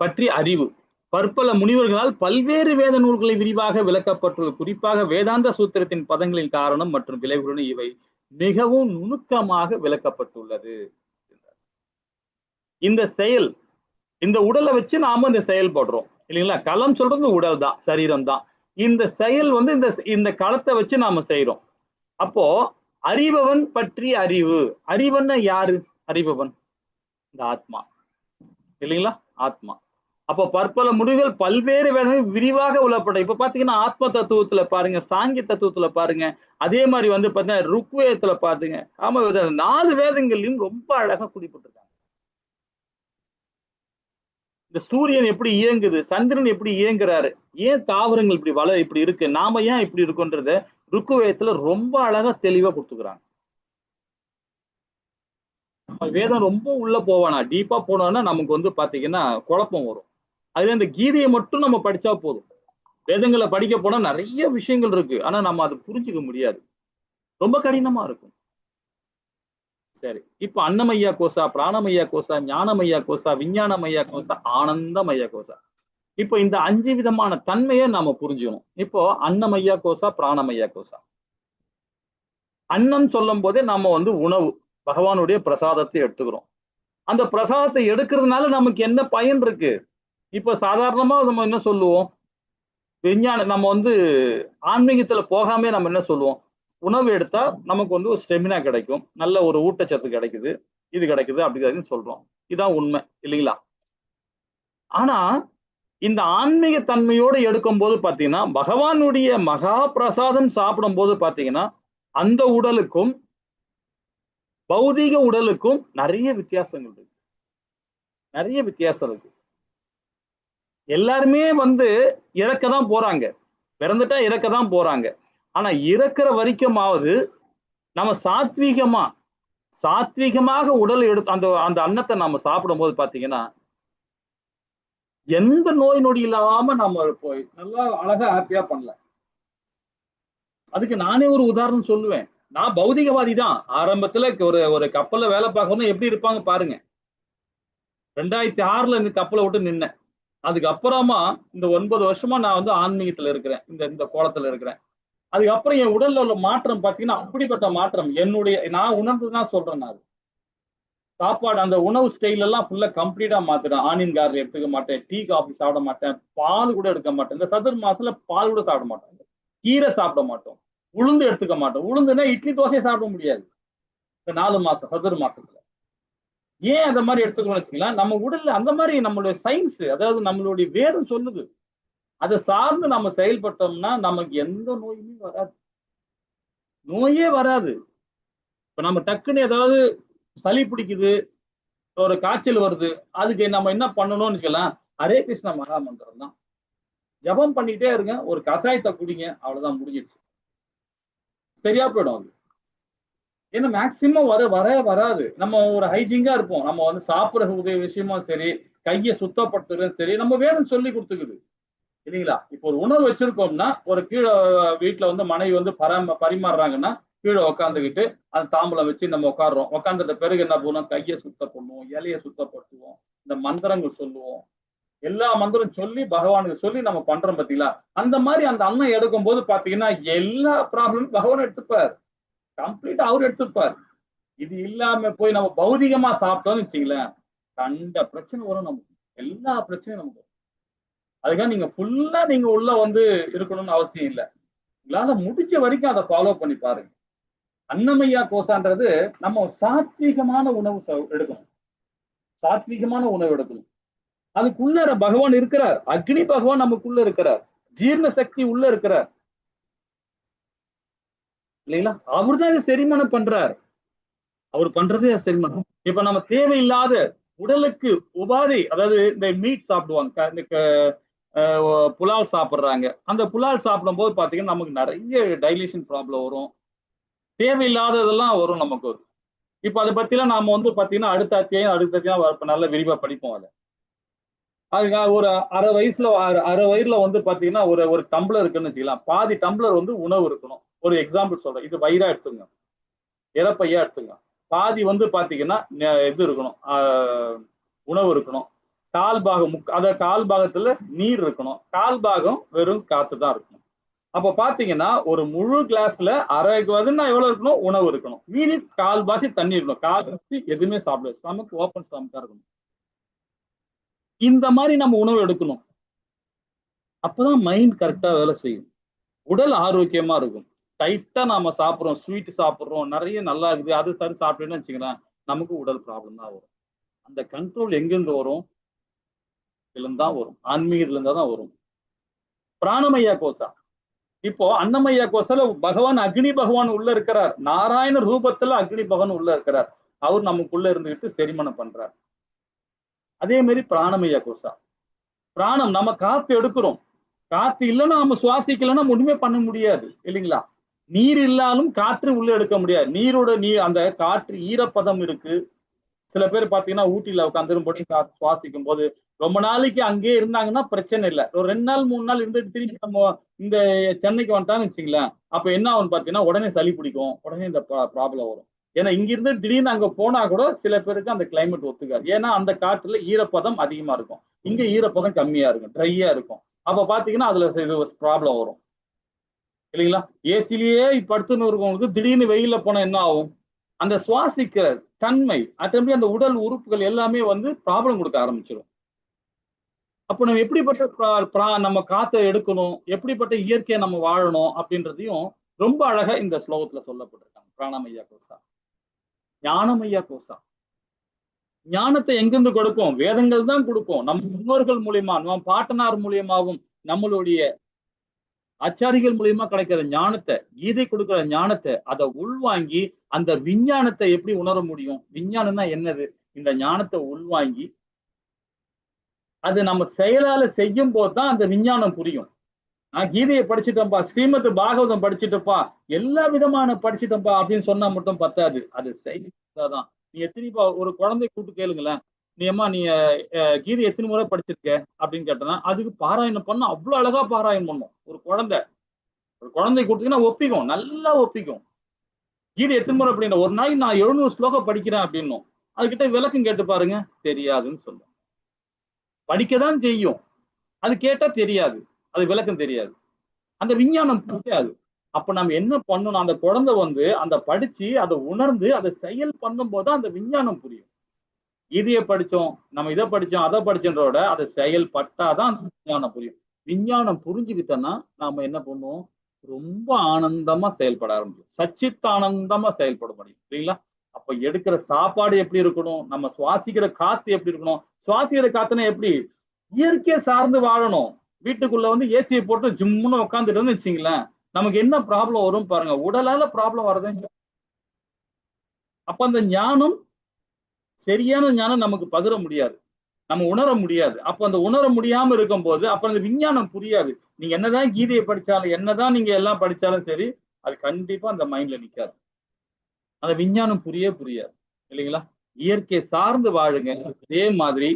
A: பற்றி அறிவு. பற்பல முனிவர்களால் பல்வேறு வேத நூல்களை விரிவாக விளக்கப்பட்டுள்ள, குறிப்பாக வேதாந்த சூத்திரத்தின் பதங்களின் காரணம் மற்றும் விளைவுகளுடன் இவை மிகவும் நுணுக்கமாக விளக்கப்பட்டுள்ளது. இந்த செயல், இந்த உடலை வச்சு நாம இந்த செயல்படுறோம் இல்லைங்களா? களம் சொல்றது உடல் தான், சரீரம் தான். இந்த செயல் வந்து இந்த களத்தை வச்சு நாம செய்யறோம். அப்போ அறிபவன் பற்றி அறிவு. அறிவன்னா யாரு? அறிபவன் இந்த ஆத்மா, இல்லைங்களா? ஆத்மா. அப்போ பற்பல முடிவுகள் பல்வேறு வேதங்கள் விரிவாக உள்ளப்பட. இப்ப பாத்தீங்கன்னா ஆத்ம தத்துவத்துல பாருங்க, சாங்கிய தத்துவத்துல பாருங்க, அதே மாதிரி வந்து பாத்தீங்கன்னா ருக்வேதத்துல பாத்துங்க, ஆமா 4 வேதங்கள்லயும் ரொம்ப அழகா குறிப்பிட்டிருக்காங்க. இந்த சூரியன் எப்படி இயங்குது, சந்திரன் எப்படி இயங்குறாரு, ஏன் தாவரங்கள் இப்படி இருக்கு, நாம ஏன் இப்படி இருக்குன்றத ருக்குவேதத்துல ரொம்ப அழகா தெளிவா கொடுத்துக்கிறாங்க. வேதம் ரொம்ப உள்ள போவானா, டீப்பா போனோம்னா நமக்கு வந்து பாத்தீங்கன்னா குழப்பம் வரும். அது இந்த கீதையை மட்டும் நம்ம படிச்சா போதும். வேதங்களை படிக்க போனா நிறைய விஷயங்கள் இருக்கு, ஆனா நம்ம அதை புரிஞ்சுக்க முடியாது, ரொம்ப கடினமா இருக்கும். சரி, இப்ப அன்னமய்யா கோசா, பிராணமய்யா கோசா, ஞானமய்யா கோசா, விஞ்ஞானமய்யா கோசா, ஆனந்தமய்யா கோசா. இப்போ இந்த 5 விதமான தன்மையை நாம புரிஞ்சுக்கணும். இப்போ அன்னமய்யா கோசா, பிராணமய்யா கோசா. அன்னம் சொல்லும் போதே நாம வந்து உணவு, பகவானுடைய பிரசாதத்தை எடுத்துக்கிறோம். அந்த பிரசாதத்தை எடுக்கிறதுனால நமக்கு என்ன பயன் இருக்கு? இப்ப சாதாரணமா நம்ம என்ன சொல்லுவோம், விஞ்ஞானம் நம்ம வந்து ஆன்மீகத்துல போகாமே நம்ம என்ன சொல்லுவோம், உணவு எடுத்தா நமக்கு வந்து ஒரு ஸ்டெமினா கிடைக்கும், நல்ல ஒரு ஊட்டச்சத்து கிடைக்குது, இது கிடைக்குது, அப்படி கிடைக்குதுன்னு சொல்றோம். இதான் உண்மை, இல்லைங்களா? ஆனா இந்த ஆன்மீக தன்மையோடு எடுக்கும் போது பாத்தீங்கன்னா, பகவானுடைய மகா பிரசாதம் சாப்பிடும் போது பாத்தீங்கன்னா, அந்த உடலுக்கும் பௌதீக உடலுக்கும் நிறைய வித்தியாசங்கள் இருக்கு. நிறைய வித்தியாசம் இருக்கு. எல்லாருமே வந்து இறக்கதான் போறாங்க. பிறந்துட்டா இறக்கதான் போறாங்க. ஆனா இறக்குற வரைக்குமாவது நம்ம சாத்வீகமாக உடல் எடுத்து அந்த அந்த அன்னத்தை நம்ம சாப்பிடும் போது பாத்தீங்கன்னா எந்த நோய் நொடி இல்லாம நம்ம போய் நல்லா அழகா ஹாப்பியா பண்ணலாம். அதுக்கு நானே ஒரு உதாரணம் சொல்லுவேன். நான் பௌதிகவாதி தான். ஆரம்பத்துல ஒரு கப்பல்ல வேலை பார்க்கணும் எப்படி இருப்பாங்க பாருங்க. 2006ல இந்த கப்பலை விட்டு நின்னேன். அதுக்கப்புறமா இந்த 9 வருஷமா நான் வந்து ஆன்மீகத்துல இருக்கிறேன். இந்த கோலத்துல இருக்கிறேன். அதுக்கப்புறம் என் உடல்ல உள்ள மாற்றம் பாத்தீங்கன்னா அப்படிப்பட்ட மாற்றம். நான் உணர்ந்துதான் சொல்றேன் நான். சாப்பாடு அந்த உணவு ஸ்டைல் எல்லாம் ஃபுல்லா கம்ப்ளீட்டா மாத்திட்டேன். ஆனியன் கார்ல எடுத்துக்க மாட்டேன். டீ காபி சாப்பிட மாட்டேன். பால் கூட எடுக்க மாட்டேன். இந்த சதுர் மாசத்துல பால் கூட சாப்பிட மாட்டேன். கீரை சாப்பிட மாட்டோம். உளுந்து எடுத்துக்க மாட்டோம். உளுந்துன்னா இட்லி தோசையை சாப்பிட முடியாது. இந்த 4 மாசம் சதுர் மாசத்துல. ஏன் அந்த மாதிரி எடுத்துக்கணும்னு வச்சுக்கலாம், நம்ம உடல்ல அந்த மாதிரி நம்மளுடைய சயின்ஸ், அதாவது நம்மளுடைய வேதம் சொல்லுது. அதை சார்ந்து நம்ம செயல்பட்டோம்னா நமக்கு எந்த நோயுமே வராது. நோயே வராது. இப்ப நம்ம டக்குன்னு ஏதாவது சளி பிடிக்குது, ஒரு காய்ச்சல் வருது, அதுக்கு நம்ம என்ன பண்ணணும்னு வச்சுக்கலாம், ஹரே கிருஷ்ணா மகா மந்திரம் தான். ஜபம் பண்ணிட்டே இருங்க, ஒரு கஷாயத்தை குடிங்க, அவ்வளவுதான், முடிஞ்சிடுச்சு. சரியா போயிடும் அது. ஏன்னா மேக்சிமம் வராது. நம்ம ஒரு ஹைஜீங்கா இருப்போம். நம்ம வந்து சாப்பிடுற விஷயமும் சரி, கையை சுத்தப்படுத்துறதும் சரி, நம்ம வேதம் சொல்லி கொடுத்துக்குது இல்லைங்களா? இப்போ ஒரு உணவு வச்சிருக்கோம்னா, ஒரு கீழே வீட்டுல வந்து மனைவி வந்து பரிமாறுறாங்கன்னா கீழே உட்காந்துக்கிட்டு அந்த தாம்பூலம் வச்சு நம்ம உட்காடுறோம். உட்காந்துட்ட பிறகு என்ன பண்ணுவோம், கையை சுத்தம் பண்ணுவோம், இலையை சுத்தப்படுத்துவோம், இந்த மந்திரங்கள் சொல்லுவோம். எல்லா மந்திரம் சொல்லி பகவானுக்கு சொல்லி நம்ம பண்றோம் பாத்தீங்களா? அந்த மாதிரி அந்த அன்னம் எடுக்கும் போது பாத்தீங்கன்னா எல்லா ப்ராப்ளமும் பகவான் எடுத்துப்பார். கம்ப்ளீட்டா அவர் எடுத்துப்பார். இது இல்லாம போய் நம்ம பௌதிகமா சாப்பிட்டோம்னு வச்சுங்களேன், கண்ட பிரச்சனை வரும் நமக்கு. எல்லா பிரச்சனையும் நமக்கு. அதுக்காக நீங்க ஃபுல்லா நீங்க உள்ள வந்து இருக்கணும்னு அவசியம் இல்லை. உங்களால முடிஞ்ச வரைக்கும் அதை ஃபாலோ பண்ணி பாருங்க. அன்னமய்யா கோசான்றது நம்ம சாத்வீகமான உணவு எடுக்கணும். சாத்வீகமான உணவு எடுக்கணும். அதுக்குள்ள பகவான் இருக்கிறார். அக்னி பகவான் நமக்குள்ள இருக்கிறார். ஜீரண சக்தி உள்ள இருக்கிறார் இல்லைங்களா? அவர் தான் இதை செரிமானம் பண்றார். அவர் பண்றதே செரிமானம். இப்ப நம்ம தேவையில்லாத உடலுக்கு உபாதை, அதாவது இந்த மீட் சாப்பிடுவாங்க, இந்த புலால் சாப்பிடுறாங்க. அந்த புலால் சாப்பிடும் போது பாத்தீங்கன்னா நமக்கு நிறைய டைலேஷன் ப்ராப்ளம் வரும். தேவையில்லாததெல்லாம் வரும் நமக்கு. இப்ப அதை பத்திலாம் நாம வந்து பாத்தீங்கன்னா அடுத்த அத்தியாயம் நல்ல விரிவா படிப்போம். அதுக்கு ஒரு அரை வயிறுல வந்து பாத்தீங்கன்னா ஒரு டம்ளர் இருக்குன்னு வச்சுக்கலாம். பாதி டம்ளர் வந்து உணவு இருக்கணும். ஒரு எக்ஸாம்பிள் சொல்றேன். இது வயிறா எடுத்துங்க, இறப்பையா எடுத்துங்க. பாதி வந்து பாத்தீங்கன்னா இது இருக்கணும், உணவு இருக்கணும். கால் பாகத்துல நீர் இருக்கணும். கால் பாகம் வெறும் காத்து தான் இருக்கணும். அப்ப பாத்தீங்கன்னா ஒரு முழு கிளாஸ்ல அரை எவ்வளவு இருக்கணும், உணவு இருக்கணும். மீதி கால்பாசி தண்ணி இருக்கணும். கால்பாசி எதுவுமே சாப்பிடுது, ஸ்டமக் ஓப்பன் ஸ்டமக்கா இருக்கணும். இந்த மாதிரி நம்ம உணவு எடுக்கணும். அப்பதான் மைண்ட் கரெக்டா வேலை செய்யும். உடல் ஆரோக்கியமா இருக்கும். டைட்டா நாம சாப்பிடுறோம், ஸ்வீட் சாப்பிடுறோம், நிறைய நல்லா இருக்குது, அது சரி சாப்பிட்டேன்னு வச்சுக்கலாம், நமக்கு உடல் ப்ராப்ளம் தான் வரும். அந்த கண்ட்ரோல் எங்கிருந்து வரும்? இதுல தான் வரும். ஆன்மீகத்துல இருந்தா தான் வரும். பிராணமய்யா கோசா. இப்போ அன்னமய்யா கோசால பகவான் அக்னி பகவான் உள்ள இருக்கிறார். நாராயண ரூபத்துல அக்னி பகவான் உள்ள இருக்கிறார். அவர் நமக்குள்ள இருந்துகிட்டு செரிமானம் பண்றார். அதே மாதிரி பிராணமய்யா கோசா. பிராணம் நம்ம காத்து எடுக்கிறோம். காத்து இல்லைன்னா நம்ம சுவாசிக்கலன்னா ஒண்ணுமே பண்ண முடியாது இல்லைங்களா? நீர் இல்லாலும் காற்று உள்ள எடுக்க முடியாது. அந்த காற்று ஈரப்பதம் இருக்கு. சில பேர் பாத்தீங்கன்னா ஊட்டியில உட்காந்து போட்டு சுவாசிக்கும் போது ரொம்ப நாளைக்கு அங்கேயே இருந்தாங்கன்னா பிரச்சனை இல்லை. ஒரு 2 நாள் 3 நாள் இருந்துட்டு திரும்பி நம்ம இந்த சென்னைக்கு வந்துட்டான்னு வச்சுங்களேன், அப்ப என்ன ஆகும் பாத்தீங்கன்னா உடனே சளி பிடிக்கும், உடனே இந்த ப்ராப்ளம் வரும். ஏன்னா இங்க இருந்து திடீர்னு அங்க போனா கூட சில பேருக்கு அந்த கிளைமேட் ஒத்துக்காது. ஏன்னா அந்த காற்றுல ஈரப்பதம் அதிகமா இருக்கும், இங்க ஈரப்பதம் கம்மியா இருக்கும், ட்ரையா இருக்கும். அப்ப பாத்தீங்கன்னா அதுல இது ப்ராப்ளம் வரும் இல்லைங்களா? ஏசிலேயே படுத்துன்னு இருக்கவங்களுக்கு திடீர்னு வெயில போனா என்ன ஆகும்? அந்த சுவாசிக்கிற தன்மை, அந்த உடல் உறுப்புகள் எல்லாமே வந்து ப்ராப்ளம் கொடுக்க ஆரம்பிச்சிடும். அப்போ நம்ம எப்படிப்பட்ட நம்ம காத்தை எடுக்கணும், எப்படிப்பட்ட இயற்கையை நம்ம வாழணும் அப்படின்றதையும் ரொம்ப அழகா இந்த ஸ்லோகத்துல சொல்லப்பட்டிருக்காங்க. பிராணமய்யா கோசா. ஞானமய்யா கோசா. ஞானத்தை எங்கிருந்து கொடுக்கும்? வேதங்கள் தான் கொடுக்கும். நம்ம முன்னோர்கள் மூலியமா, நம்ம பாட்டனார் மூலியமாவும், நம்மளுடைய ஆச்சாரிகள் மூலியமா கிடைக்கிற ஞானத்தை, கீதை கொடுக்கிற ஞானத்தை, அதை உள்வாங்கி அந்த விஞ்ஞானத்தை எப்படி உணர முடியும்? விஞ்ஞானம்னா என்னது? இந்த ஞானத்தை உள்வாங்கி அது நம்ம செயலால செய்யும் போதுதான் அந்த விஞ்ஞானம் புரியும். நான் கீதையை படிச்சுட்டேன்ப்பா, ஸ்ரீமத் பாகவதம் படிச்சுட்டப்பா, எல்லா விதமான படிச்சுட்டேன்ப்பா அப்படின்னு சொன்னா மட்டும் பத்தாது. அது செயல்தான். நீ எத்தனைப்பா ஒரு குழந்தை கூட்டு கேளுங்களேன், நீ அம்மா நீ கீதை எத்தனை முறை படிச்சிருக்க அப்படின்னு கேட்டனா, அதுக்கு பாராயணம் பண்ண அவ்வளவு அழகா பாராயணம் பண்ணும். ஒரு குழந்தை கொடுத்தீங்கன்னா ஒப்பிக்கும், நல்லா ஒப்பிக்கும். கீதை எத்தனை முறை அப்படின்னா, ஒரு நாளைக்கு நான் 700 ஸ்லோகம் படிக்கிறேன் அப்படின்னும். அதுகிட்ட விளக்கம் கேட்டு பாருங்க, தெரியாதுன்னு சொல்லும். படிக்கதான் செய்யும், அது கேட்டா தெரியாது, அது விளக்கம் தெரியாது, அந்த விஞ்ஞானம் புரியாது. அப்ப நம்ம என்ன பண்ணணும், அந்த குழந்தை வந்து அந்த படிச்சு அதை உணர்ந்து அதை செயல் பண்ணும் போது அந்த விஞ்ஞானம் புரியும். இதைய படிச்சோம், நம்ம இதை படிச்சோம், அதை படிச்சோன்றோட அதை செயல்பட்டாதான் அந்த விஞ்ஞானம் புரியும். விஞ்ஞானம் புரிஞ்சுக்கிட்டோம்னா நாம என்ன பண்ணுவோம், ரொம்ப ஆனந்தமா செயல்பட ஆரம்பிக்கும், சச்சித் ஆனந்தமா செயல்பட முடியும் இல்லைங்களா? அப்ப எடுக்கிற சாப்பாடு எப்படி இருக்கணும், நம்ம சுவாசிக்கிற காத்து எப்படி இருக்கணும். சுவாசிக்கிற காத்துனா எப்படி, இயற்கையை சார்ந்து வாழணும். வீட்டுக்குள்ள வந்து ஏசியை போட்டு ஜிம்முன்னு உட்காந்துட்டு வச்சுங்களேன், நமக்கு என்ன ப்ராப்ளம் வரும் பாருங்க, உடலால ப்ராப்ளம் வரதுங்க. அப்ப அந்த ஞானம், சரியான ஞானம் நமக்கு பகிர முடியாது, நம்ம உணர முடியாது. அப்ப அந்த உணர முடியாம இருக்கும் போது அப்ப அந்த விஞ்ஞானம் புரியாது. நீங்க என்னதான் கீதையை படிச்சாலும், என்னதான் நீங்க எல்லாம் படிச்சாலும் சரி, அது கண்டிப்பா அந்த மைண்ட்ல நிக்காது. அந்த விஞ்ஞானம் புரியாது இல்லைங்களா? இயற்கை சார்ந்து வாழுங்க. அதே மாதிரி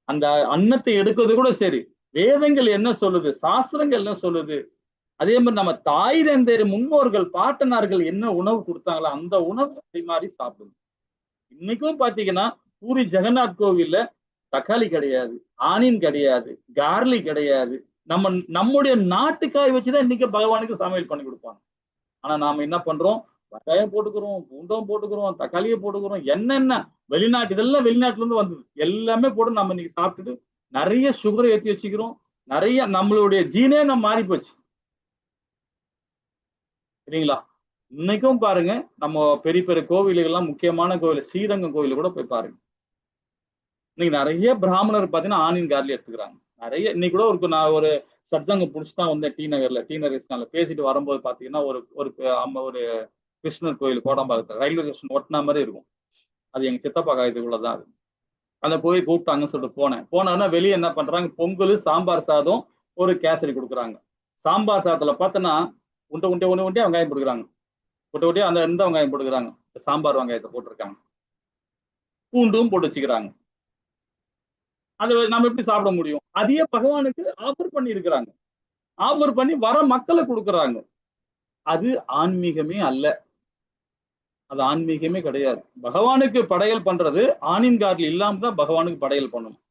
A: அந்த அன்னத்தை எடுக்கிறது கூட சரி, வேதங்கள் என்ன சொல்லுது, சாஸ்திரங்கள் என்ன சொல்லுது, அதே மாதிரி நம்ம தாய் தந்தையர் முன்னோர்கள் பாட்டனார்கள் என்ன உணவு கொடுத்தாங்களோ அந்த உணவு பரிமாறி சாப்பிடுங்க. இன்னைக்கும் பாத்தீங்கன்னா பூரி ஜெகநாத் கோவில்ல தக்காளி கிடையாது, ஆனியன் கிடையாது, கார்லிக் கிடையாது. நம்முடைய நாட்டுக்காய் வச்சுதான் இன்னைக்கு பகவானுக்கு சமையல் பண்ணி கொடுப்பாங்க. ஆனா நாம என்ன பண்றோம், வெங்காயம் போட்டுக்கிறோம், பூண்டம் போட்டுக்கிறோம், தக்காளியை போட்டுக்கிறோம், என்னென்ன வெளிநாட்டு, இதெல்லாம் வெளிநாட்டுல இருந்து வந்தது எல்லாமே போட்டு நம்ம இன்னைக்கு சாப்பிட்டுட்டு நிறைய சுகரை ஏற்றி வச்சுக்கிறோம். நிறைய நம்மளுடைய ஜீனே நம்ம மாறி போச்சு சரிங்களா? இன்னைக்கும் பாருங்க, நம்ம பெரிய பெரிய கோவில்கள்லாம், முக்கியமான கோவில் ஸ்ரீரங்கம் கோவில் கூட போய் பாருங்க, இன்னைக்கு நிறைய பிராமணர் பாத்தீங்கன்னா ஆனியன் கார்லி எடுத்துக்கிறாங்க. நிறைய இன்னைக்கு கூட நான் ஒரு சத்சங்கம் புடிச்சுதான் வந்தேன் டி நகர்ல பேசிட்டு வரும்போது பாத்தீங்கன்னா ஒரு ஒரு கிருஷ்ணர் கோயில் கோடம்பாக்கத்துல ரயில்வே ஸ்டேஷன் ஒட்டின மாதிரி இருக்கும். அது எங்க சித்தப்பா காயத்துக்குள்ளதான் அது. அந்த கோயில் கூப்பிட்டாங்கன்னு சொல்லிட்டு போனோன்னா வெளியே என்ன பண்றாங்க, பொங்கல் சாம்பார் சாதம் ஒரு கேசரி கொடுக்குறாங்க. சாம்பார் சாதத்துல பார்த்தோன்னா உண்டை வெங்காயம் போட்டுக்கிறாங்க, ஒட்டியா அந்த இந்த வெங்காயம் போட்டுக்கிறாங்க, சாம்பார் வெங்காயத்தை போட்டிருக்காங்க, பூண்டும் போட்டு வச்சுக்கிறாங்க. அது நம்ம எப்படி சாப்பிட முடியும்? அதையே பகவானுக்கு ஆஃபர் பண்ணி இருக்கிறாங்க, ஆஃபர் பண்ணி வர மக்களை கொடுக்குறாங்க. அது ஆன்மீகமே அல்ல, அது ஆன்மீகமே கிடையாது. பகவானுக்கு படையல் பண்றது ஆனின் கார்ல இல்லாம தான் பகவானுக்கு படையல் பண்ணணும்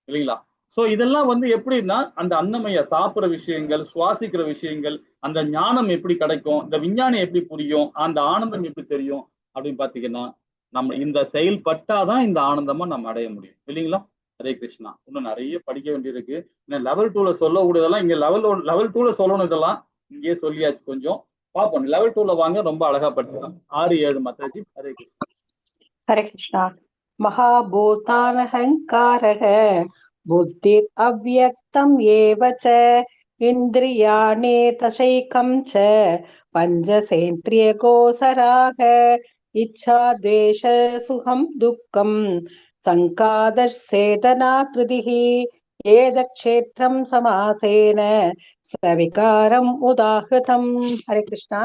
A: இல்லைங்களா? சோ இதெல்லாம் வந்து எப்படின்னா, அந்த அன்னமய சாப்பிடுற விஷயங்கள், சுவாசிக்கிற விஷயங்கள், அந்த ஞானம் எப்படி கிடைக்கும், இந்த விஞ்ஞானம் எப்படி புரியும், அந்த ஆனந்தம் எப்படி தெரியும் அப்படின்னு பாத்தீங்கன்னா, நம்ம இந்த செயல்பட்டாதான் இந்த ஆனந்தமா நம்ம அடைய முடியும் இல்லைங்களா? ஹரே கிருஷ்ணா. இன்னும் நிறைய படிக்க வேண்டியிருக்கு. லெவல் 2ல சொல்லக்கூடியதெல்லாம் இங்க லெவல் 2ல சொல்லணும், இதெல்லாம் இங்கேயே சொல்லியாச்சு. கொஞ்சம் பாப்போம், லெவல் 2ல வாங்க, ரொம்ப அழகா படிக்கலாம். 6-7 மாதாஜி. ஹரே கிருஷ்ணா.
B: हरे कृष्णा। महाभूतानहङ्कारः बुद्धिर् अव्यक्तम् एव च इन्द्रियाणेतशैकं च पञ्चसेन्द्रियगोचराः इच्छा द्वेष सुखं दुःखं संकादश्चेतना कृतिः ஏதக்ஷேத்ரம் சமாசேன சவிகாரம் உதாஹிருதம். ஹரே கிருஷ்ணா.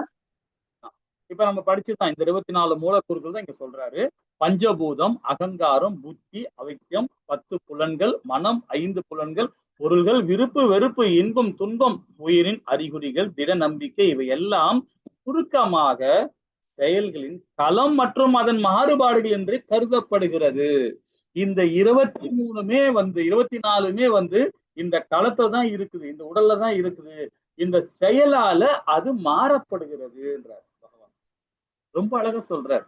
A: இப்ப நம்ம படிச்சுதான் இந்த 24 மூலக்கூறுகள் தான் இங்க சொல்றாரு. பஞ்சபூதம், அகங்காரம், புத்தி, அவிக்யம், 10 புலன்கள், மனம், 5 புலன்கள், பொருள்கள், விருப்பு வெறுப்பு, இன்பம் துன்பம், உயிரின் அறிகுறிகள், திட நம்பிக்கை, இவை எல்லாம் சுருக்கமாக செயல்களின் களம் மற்றும் அதன் மாறுபாடுகள் என்று கருதப்படுகிறது. இந்த 23மே வந்து 24மே வந்து இந்த களத்தை தான் இருக்குது, இந்த உடல்ல தான் இருக்குது, இந்த செயலால அது மாறப்படுகிறது என்றார் பகவான். ரொம்ப அழகா சொல்றார்.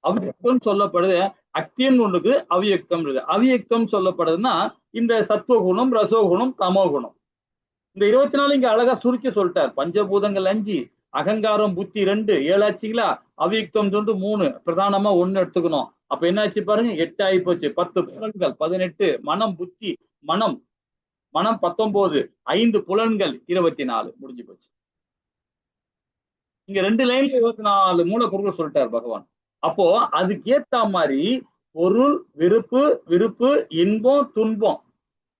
A: அவ்வியக்தம் சொல்லப்படுது, அக்தியம் ஒண்ணுக்கு அவ்வியக்தம். அவ்வியக்தம் சொல்லப்படுதுன்னா இந்த சத்துவகுணம், ரசோகுணம், தமோகுணம். இந்த 24 இங்க அழகா சுருக்கி சொல்லிட்டார். பஞ்சபூதங்கள் 5, அகங்காரம் புத்தி 2, 7 ஆச்சுங்களா? அவ்வியக்தம் 3, பிரதானமா 1 எடுத்துக்கணும். அப்ப என்ன ஆச்சு பாருங்க, 8 ஆகி போச்சு. 10 புலன்கள் 18, மனம் புத்தி மனம் 19, 5 புலன்கள் 24, முடிஞ்சு போச்சு. இங்க 2 லைன்ல 24 மூலக்கூறுகள் சொல்லிட்டார் பகவான். அப்போ அதுக்கு ஏத்த மாதிரி பொருள், விருப்பு, இன்பம், துன்பம்,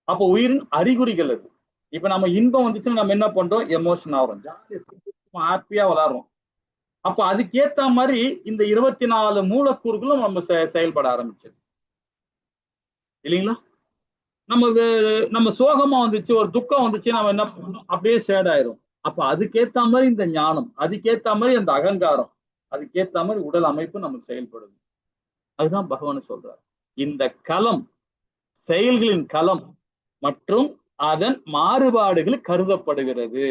A: அப்போ உயிரின் அறிகுறிகள் அது. இப்ப நம்ம இன்பம் வந்துச்சுன்னா நம்ம என்ன பண்றோம், எமோஷன் ஆகிறோம், ஜாலியா ஹாப்பியா விளாடுறோம். அப்ப அதுக்கேத்த மாதிரி இந்த 24 மூலக்கூறுகளும் நம்ம செயல்பட ஆரம்பிச்சது இல்லைங்களா? நம்ம சோகமா வந்துச்சு, ஒரு துக்கம் வந்துச்சு, நம்ம என்ன பண்ணணும், அப்படியே சேட் ஆயிரும். அப்ப அதுக்கேத்த மாதிரி இந்த ஞானம், அதுக்கேத்த மாதிரி அந்த அகங்காரம், அதுக்கேத்த மாதிரி உடல் அமைப்பு நமக்கு செயல்படுது. அதுதான் பகவான் சொல்றார். இந்த களம், செயல்களின் களம் மற்றும் அதன் மாறுபாடுகள் கருதப்படுகிறது.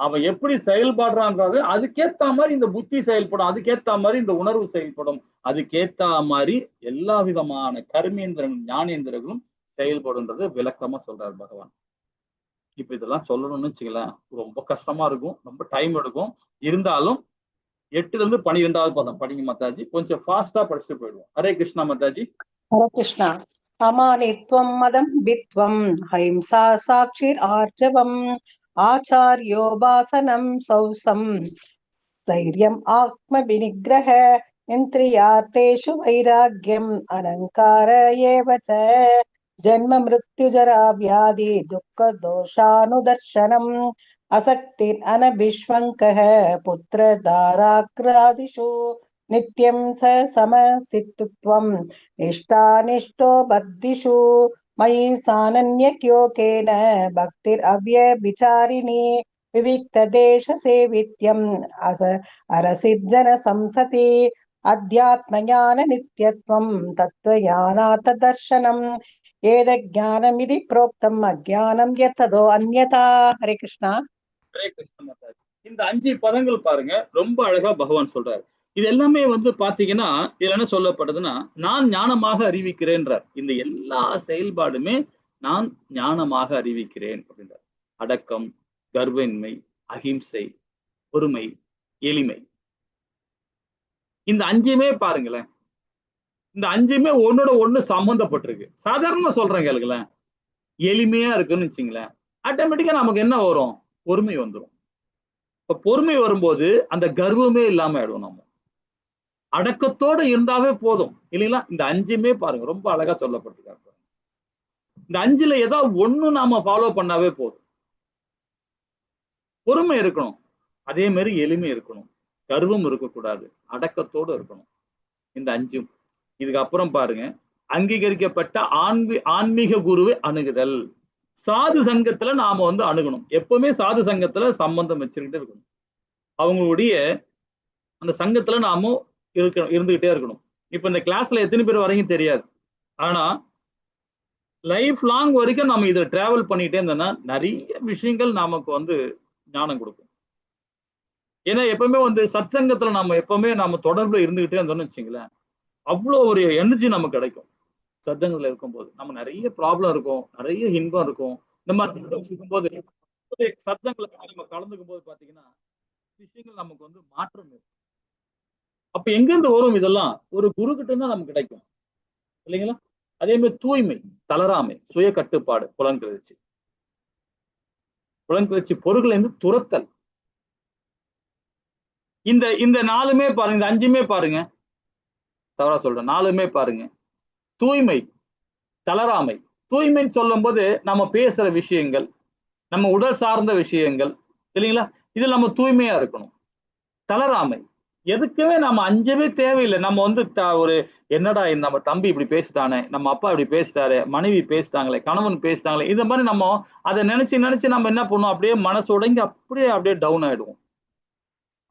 A: அவன் எப்படி செயல்படுறான்றது அதுக்கேத்த மாதிரி இந்த புத்தி செயல்படும், அதுக்கேத்த மாதிரி இந்த உணர்வு செயல்படும், அதுக்கேத்த மாதிரி எல்லா விதமான கர்மேந்திரங்களும் ஞானேந்திரங்களும் செயல்படுன்றது விளக்கமா சொல்றாரு பகவான். இப்ப இதெல்லாம் சொல்லணும்னு வச்சுங்களேன், ரொம்ப கஷ்டமா இருக்கும், ரொம்ப டைம் எடுக்கும். இருந்தாலும் 8ல இருந்து 12வது பதம் படிங்க மாதாஜி. கொஞ்சம் ஃபாஸ்டா படிச்சுட்டு போயிடுவோம். ஹரே கிருஷ்ணா மாதாஜி.
B: ஹரே கிருஷ்ணா. அமானித்வம் மதம் பித்வம் ஹைம்சா சாட்சிர் ஆர்ஜவம் ஆச்சாரியோபாசனம் சௌசம் தைரியம் ஆத்ம விநிகிரஹ இந்திரியார்த்தேஷு வைராக்யம் அனங்கார ஏவ ச ஜன்ம மிருத்யுஜரா வியாதி துக்க தோஷானுதர்ஷனம் அசக்திர் அனபிஷ்வங்கः புத்திர தாராக்ராதிஷு நித்யம் ச சமசித்துத்வம் நிஷ்டானிஷ்டோ பத்திஷு மயி சானன்யக்யோகேன பக்திர் அவ்யபிசாரிணி விவிக்த தேச சேவித்யம் அரசிர்ஜன சம்சதி அத்தியாத்ம ஞான நித்யத்வம் தத்துவ ஞானார்த்த தர்ஷனம் ஏத ஞானமிதி புரோக்தம் அஜ்ஞானம் யததோ அன்யதா. ஹரே கிருஷ்ணா.
A: ஹரே கிருஷ்ணா மாதாஜி. இந்த 5 பதங்கள் பாருங்க, ரொம்ப அழகா பகவான் சொல்றாரு. இது எல்லாமே பாத்தீங்கன்னா இதுல என்ன சொல்லப்படுதுன்னா, நான் ஞானமாக அறிவிக்கிறேன்றார். இந்த எல்லா செயல்பாடுமே நான் ஞானமாக அறிவிக்கிறேன் அப்படின்றார். அடக்கம், கர்வன்மை, அகிம்சை, பொறுமை, எளிமை, இந்த 5மே பாருங்களேன், இந்த 5மே ஒன்னோட ஒண்ணு சம்பந்தப்பட்டிருக்கு. சாதாரணமா சொல்றேன் கேளுங்களேன், எளிமையா இருக்குன்னு வச்சுங்களேன், ஆட்டோமேட்டிக்கா நமக்கு என்ன வரும், பொறுமை வந்துடும். இப்ப பொறுமை வரும்போது அந்த கர்வமே இல்லாம ஆயிடும். நம்ம அடக்கத்தோட இருந்தாவே போதும் இல்லைங்களா? இந்த 5மே பாருங்க ரொம்ப அழகா சொல்லப்பட்டிருக்காரு. இந்த 5ல ஏதாவது ஒண்ணு நாம ஃபாலோ பண்ணாவே போதும். பொறுமை இருக்கணும், அதே மாதிரி எளிமை இருக்கணும், கர்வம் இருக்கக்கூடாது, அடக்கத்தோடு இருக்கணும். இந்த 5ம். இதுக்கு அப்புறம் பாருங்க, அங்கீகரிக்கப்பட்ட ஆன்மீக குருவை அணுகுதல். சாது சங்கத்துல நாம அணுகணும். எப்பவுமே சாது சங்கத்துல சம்பந்தம் வச்சுக்கிட்டு இருக்கணும். அவங்களுடைய அந்த சங்கத்துல நாம இருந்துகிட்டே இருக்கணும். இப்ப இந்த கிளாஸ்ல எத்தனை பேர் வரைக்கும் தெரியாது, ஆனா லைஃப் லாங் வரைக்கும் நம்ம இதை டிராவல் பண்ணிட்டே இருந்தோம்னா நிறைய விஷயங்கள் நமக்கு ஞானம் கொடுக்கும். ஏன்னா எப்பவுமே சத் சங்கத்துல எப்பவுமே தொடர்புல இருந்துகிட்டே இருந்தோம்னு வச்சுங்களேன், அவ்வளோ ஒரு எனர்ஜி நமக்கு கிடைக்கும். சத்தங்கள்ல இருக்கும்போது நம்ம நிறைய ப்ராப்ளம் இருக்கும், நிறைய இன்பம் இருக்கும். இந்த மாதிரி இருக்கும்போது சத்தங்களை நம்ம கலந்துக்கும் போது பாத்தீங்கன்னா விஷயங்கள் நமக்கு மாற்றம் இருக்கும். அப்ப எங்க இருந்து வரும் இதெல்லாம்? ஒரு குரு கிட்ட தான் நமக்கு கிடைக்கும் இல்லைங்களா? அதே மாதிரி தூய்மை, தளராமை, சுய கட்டுப்பாடு, புலன்கிளர்ச்சி, பொருட்களை துரத்தல். இந்த 4மே பாருங்க, இந்த 5மே பாருங்க, தவறா சொல்றேன், 4மே பாருங்க. தூய்மை, தளராமை. தூய்மைன்னு சொல்லும் போது நம்ம பேசுற விஷயங்கள், நம்ம உடல் சார்ந்த விஷயங்கள் இல்லைங்களா, இதுல நம்ம தூய்மையா இருக்கணும். தளராமை, எதுக்குமே நம்ம அஞ்சவே தேவையில்லை. நம்ம ஒரு என்னடா நம்ம தம்பி இப்படி பேசிட்டானே, நம்ம அப்பா இப்படி பேசிட்டாரு, மனைவி பேசிட்டாங்களே, கணவன் பேசிட்டாங்களே, இந்த மாதிரி நம்ம அதை நினைச்சு நினைச்சு நம்ம என்ன பண்ணுவோம், அப்படியே மனசு உடைஞ்சு அப்படியே டவுன் ஆயிடுவோம்.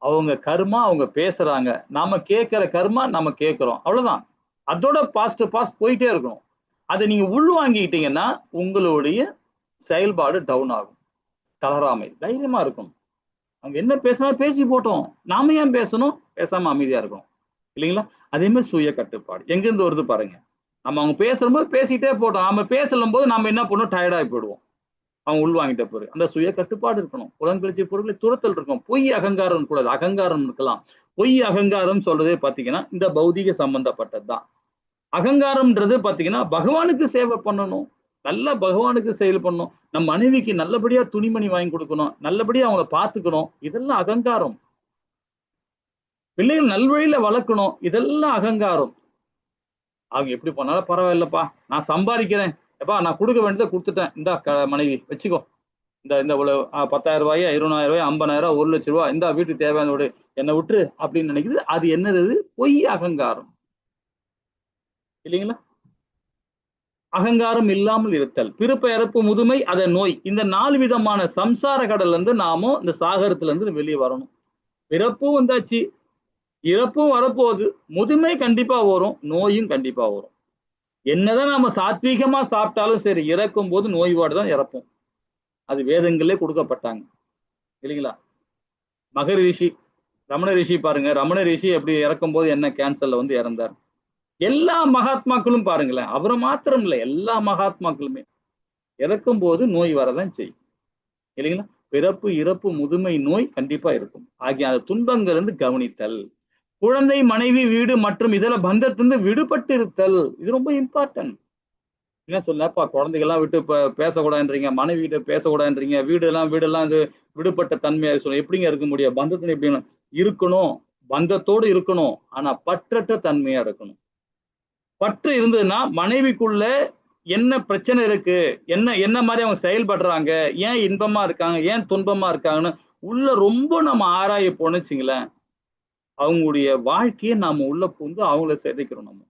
A: அவங்க கர்மா அவங்க பேசுறாங்க, நாம கேட்கிற கர்மா நம்ம கேட்கிறோம், அவ்வளவுதான். அதோட பாஸ்ட் போயிட்டே இருக்கணும். அதை நீங்க உள்வாங்கிட்டீங்கன்னா உங்களுடைய செயல்பாடு டவுன் ஆகும். தளராமை, தைரியமா இருக்கணும். அவங்க என்ன பேசினாலும் பேசி போட்டோம், நாம ஏன் பேசணும், பேசாம அமைதியா இருக்கணும் இல்லைங்களா? அதே மாதிரி சுய கட்டுப்பாடு எங்க இருந்து வருது பாருங்க. அவங்க பேசும்போது பேசிட்டே போட்டோம், நாம பேசலும் போது நம்ம என்ன பண்ணுவோம், டயர்டாகி போயிடுவோம். அவங்க உள்வாங்கிட்ட போரு அந்த சுய கட்டுப்பாடு இருக்கணும். புலன்கிளர்ச்சி பொருட்களை துரத்தல் இருக்கும். பொய் அகங்காரம் கூடாது. அகங்காரம் இருக்கலாம். பொய் அகங்காரம் சொல்றதே பாத்தீங்கன்னா இந்த பௌதிக சம்பந்தப்பட்டதுதான். அகங்காரம்ன்றது பாத்தீங்கன்னா பகவானுக்கு சேவை பண்ணணும், நல்ல பகவானுக்கு செயல் பண்ணணும், நம்ம மனைவிக்கு நல்லபடியா துணிமணி வாங்கி கொடுக்கணும், நல்லபடியா அவங்கள பாத்துக்கணும், இதெல்லாம் அகங்காரம். பிள்ளைகள் நல்வழியில வளர்க்கணும், இதெல்லாம் அகங்காரம். அவங்க எப்படி பண்ணாலும் பரவாயில்லப்பா, நான் சம்பாதிக்கிறேன், எப்பா நான் கொடுக்க வேண்டியதை கொடுத்துட்டேன், இந்தா மனைவி வச்சுக்கோ, இந்த 10,000 ரூபாய் 20,000 ரூபாய் 50,000 1,00,000 இந்த வீட்டுக்கு தேவையானோடு என்னை விட்டு அப்படின்னு நினைக்குது. அது என்னது? பொய் அகங்காரம் இல்லைங்களா? அகங்காரம் இல்லாமல் இருத்தல், பிறப்பு இறப்பு முதுமை அத நோய், இந்த 4 விதமான சம்சார கடல்ல இருந்து நாமும் இந்த சாகரத்துல இருந்து வெளியே வரணும். பிறப்பும் வந்தாச்சு, இறப்பும் வரப்போகுது, முதுமை கண்டிப்பா வரும், நோயும் கண்டிப்பா வரும். என்னதான் நாம சாத்வீகமா சாப்பிட்டாலும் சரி, இறக்கும் போது நோய்வாடு தான் இறப்போம். அது வேதங்களே கொடுக்கப்பட்டாங்க இல்லைங்களா? மகர ரிஷி, ரமண ரிஷி பாருங்க, ரமண ரிஷி எப்படி இறக்கும் போது என்ன கேன்சர்ல வந்து இறந்தார். எல்லா மகாத்மாக்களும் பாருங்களேன், அவரை மாத்திரம் இல்லை, எல்லா மகாத்மாக்களுமே இறக்கும் போது நோய் வரதான் செய்யும் இல்லைங்களா? பிறப்பு இறப்பு முதுமை நோய் கண்டிப்பா இருக்கும். ஆகிய அந்த துன்பங்கள் இருந்து கவனித்தல், குழந்தை மனைவி வீடு மற்றும் இதர பந்தத்திலிருந்து விடுபட்டு இருத்தல், இது ரொம்ப இம்பார்ட்டன்ட். என்ன சொல்லப்பா, குழந்தைகள்லாம் விட்டு பேசக்கூடாதுன்றீங்க, மனைவி கிட்ட பேசக்கூடாதுன்றீங்க, வீடெல்லாம் இது விடுபட்ட தன்மையா சொல்ல எப்படிங்க இருக்க முடியும்? பந்தத்துல எப்படி இருக்கணும்? பந்தத்தோடு இருக்கணும், ஆனா பற்றற்ற தன்மையா இருக்கணும். பற்று இருந்ததுன்னா மனைவிக்குள்ள என்ன பிரச்சனை இருக்கு, என்ன மாதிரி அவங்க செயல்படுறாங்க, ஏன் இன்பமா இருக்காங்க, ஏன் துன்பமா இருக்காங்கன்னு உள்ள ரொம்ப நம்ம ஆராய போனச்சுங்களேன், அவங்களுடைய வாழ்க்கையை நாம உள்ள புகுந்து அவங்கள சிதைக்கிறோம். நம்ம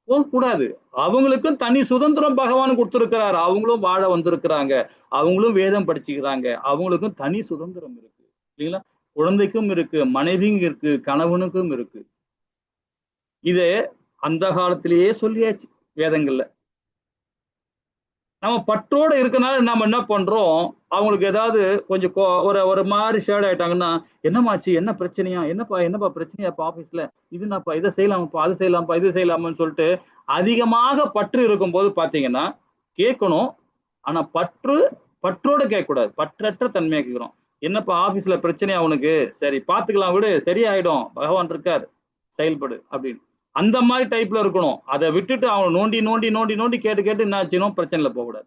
A: போகக்கூடாது. அவங்களுக்கும் தனி சுதந்திரம் பகவான் கொடுத்திருக்கிறார். அவங்களும் வாழ வந்திருக்கிறாங்க, அவங்களும் வேதம் படிச்சுக்கிறாங்க, அவங்களுக்கும் தனி சுதந்திரம் இருக்கு இல்லைங்களா? குழந்தைக்கும் இருக்கு, மனைவியும் இருக்கு, கணவனுக்கும் இருக்கு. இது அந்த காலத்திலேயே சொல்லியாச்சு வேதங்கள்ல. நம்ம பற்றோட இருக்கனால நம்ம என்ன பண்றோம், அவங்களுக்கு ஏதாவது கொஞ்சம் ஒரு மாதிரி ஷேட் ஆயிட்டாங்கன்னா, என்னமாச்சு, என்ன பிரச்சனையா, என்னப்பா பிரச்சனையாப்பா ஆபீஸ்ல, இதுனாப்பா, இதை செய்யலாமாப்பா, அது செய்யலாம்ப்பா, இது செய்யலாமான்னு சொல்லிட்டு அதிகமாக பற்று இருக்கும்போது பாத்தீங்கன்னா கேட்கணும். ஆனா பற்றோட கேட்கக்கூடாது, பற்றற்ற தன்மையா கேட்கிறோம். என்னப்பா ஆபீஸ்ல பிரச்சனையா உனக்கு, சரி பாத்துக்கலாம் விடு, சரியாயிடும், பகவான் இருக்கார், செயல்படு அப்படின்னு. அந்த மாதிரி டைப்ல இருக்கணும். அதை விட்டுட்டு அவங்க நோண்டி நோண்டி நோண்டி நோண்டி கேட்டு என்ன ஆச்சுன்னு பிரச்சனைல போகக்கூடாது.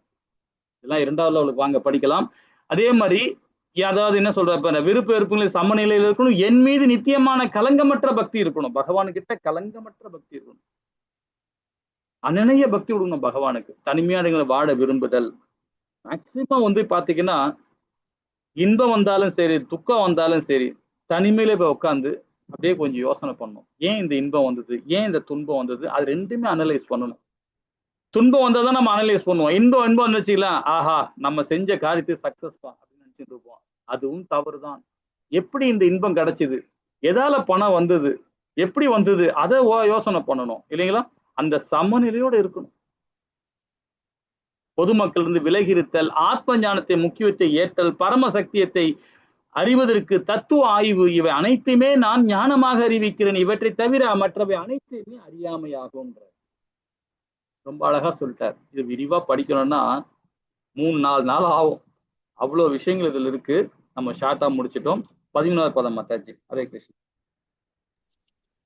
A: இதெல்லாம் 2வது லெவலுக்கு வாங்க படிக்கலாம். அதே மாதிரி அதாவது என்ன சொல்ற, விருப்ப வெறுப்புகளின் சமநிலையில் இருக்கணும், என் மீது நித்தியமான கலங்கமற்ற பக்தி இருக்கணும். பகவானுக்கிட்ட கலங்கமற்ற பக்தி இருக்கணும், அனநிய பக்தி விடணும் பகவானுக்கு. தனிமையான வாழ விரும்புதல். மேக்சிமம் வந்து பாத்தீங்கன்னா இன்பம் வந்தாலும் சரி, துக்கம் வந்தாலும் சரி, தனிமையில போய் உட்காந்து அப்படியே கொஞ்சம் யோசனை பண்ணணும். ஏன் இந்த இன்பம் வந்தது, ஏன் இந்த துன்பம் வந்தது, அது ரெண்டுமே அனலைஸ் பண்ணணும். துன்பம் வந்தாதான் நம்ம அனலைஸ் பண்ணுவோம். இன்பம் வந்துச்சுக்கலாம், ஆஹா நம்ம செஞ்ச காரியத்தை சக்சஸ் தான் அப்படின்னு நினைச்சிட்டு இருப்போம். அதுவும் தவறுதான். எப்படி இந்த இன்பம் கிடைச்சது, எதால பணம் வந்தது, எப்படி வந்தது, அதை யோசனை பண்ணணும் இல்லைங்களா? அந்த சமநிலையோடு இருக்கணும். பொதுமக்கள் இருந்து விலகி இருத்தல், ஆத்ம ஞானத்தை முக்கியத்தை ஏற்றல், பரம சக்தியத்தை அறிவதற்கு தத்துவ ஆய்வு, இவை அனைத்துமே நான் ஞானமாக அறிவிக்கிறேன், இவற்றை தவிர மற்றவை அனைத்துமே அறியாமையாகும். ரொம்ப அழகா சொல்லிட்டார். இது விரிவா படிக்கணும்னா 3-4 நாள் ஆகும். அவ்வளவு விஷயங்கள் இதுல இருக்கு. நம்ம ஷார்ட்டா முடிச்சிட்டோம். 11வது பதம் மாதாஜி. ஹரே கிருஷ்ணா.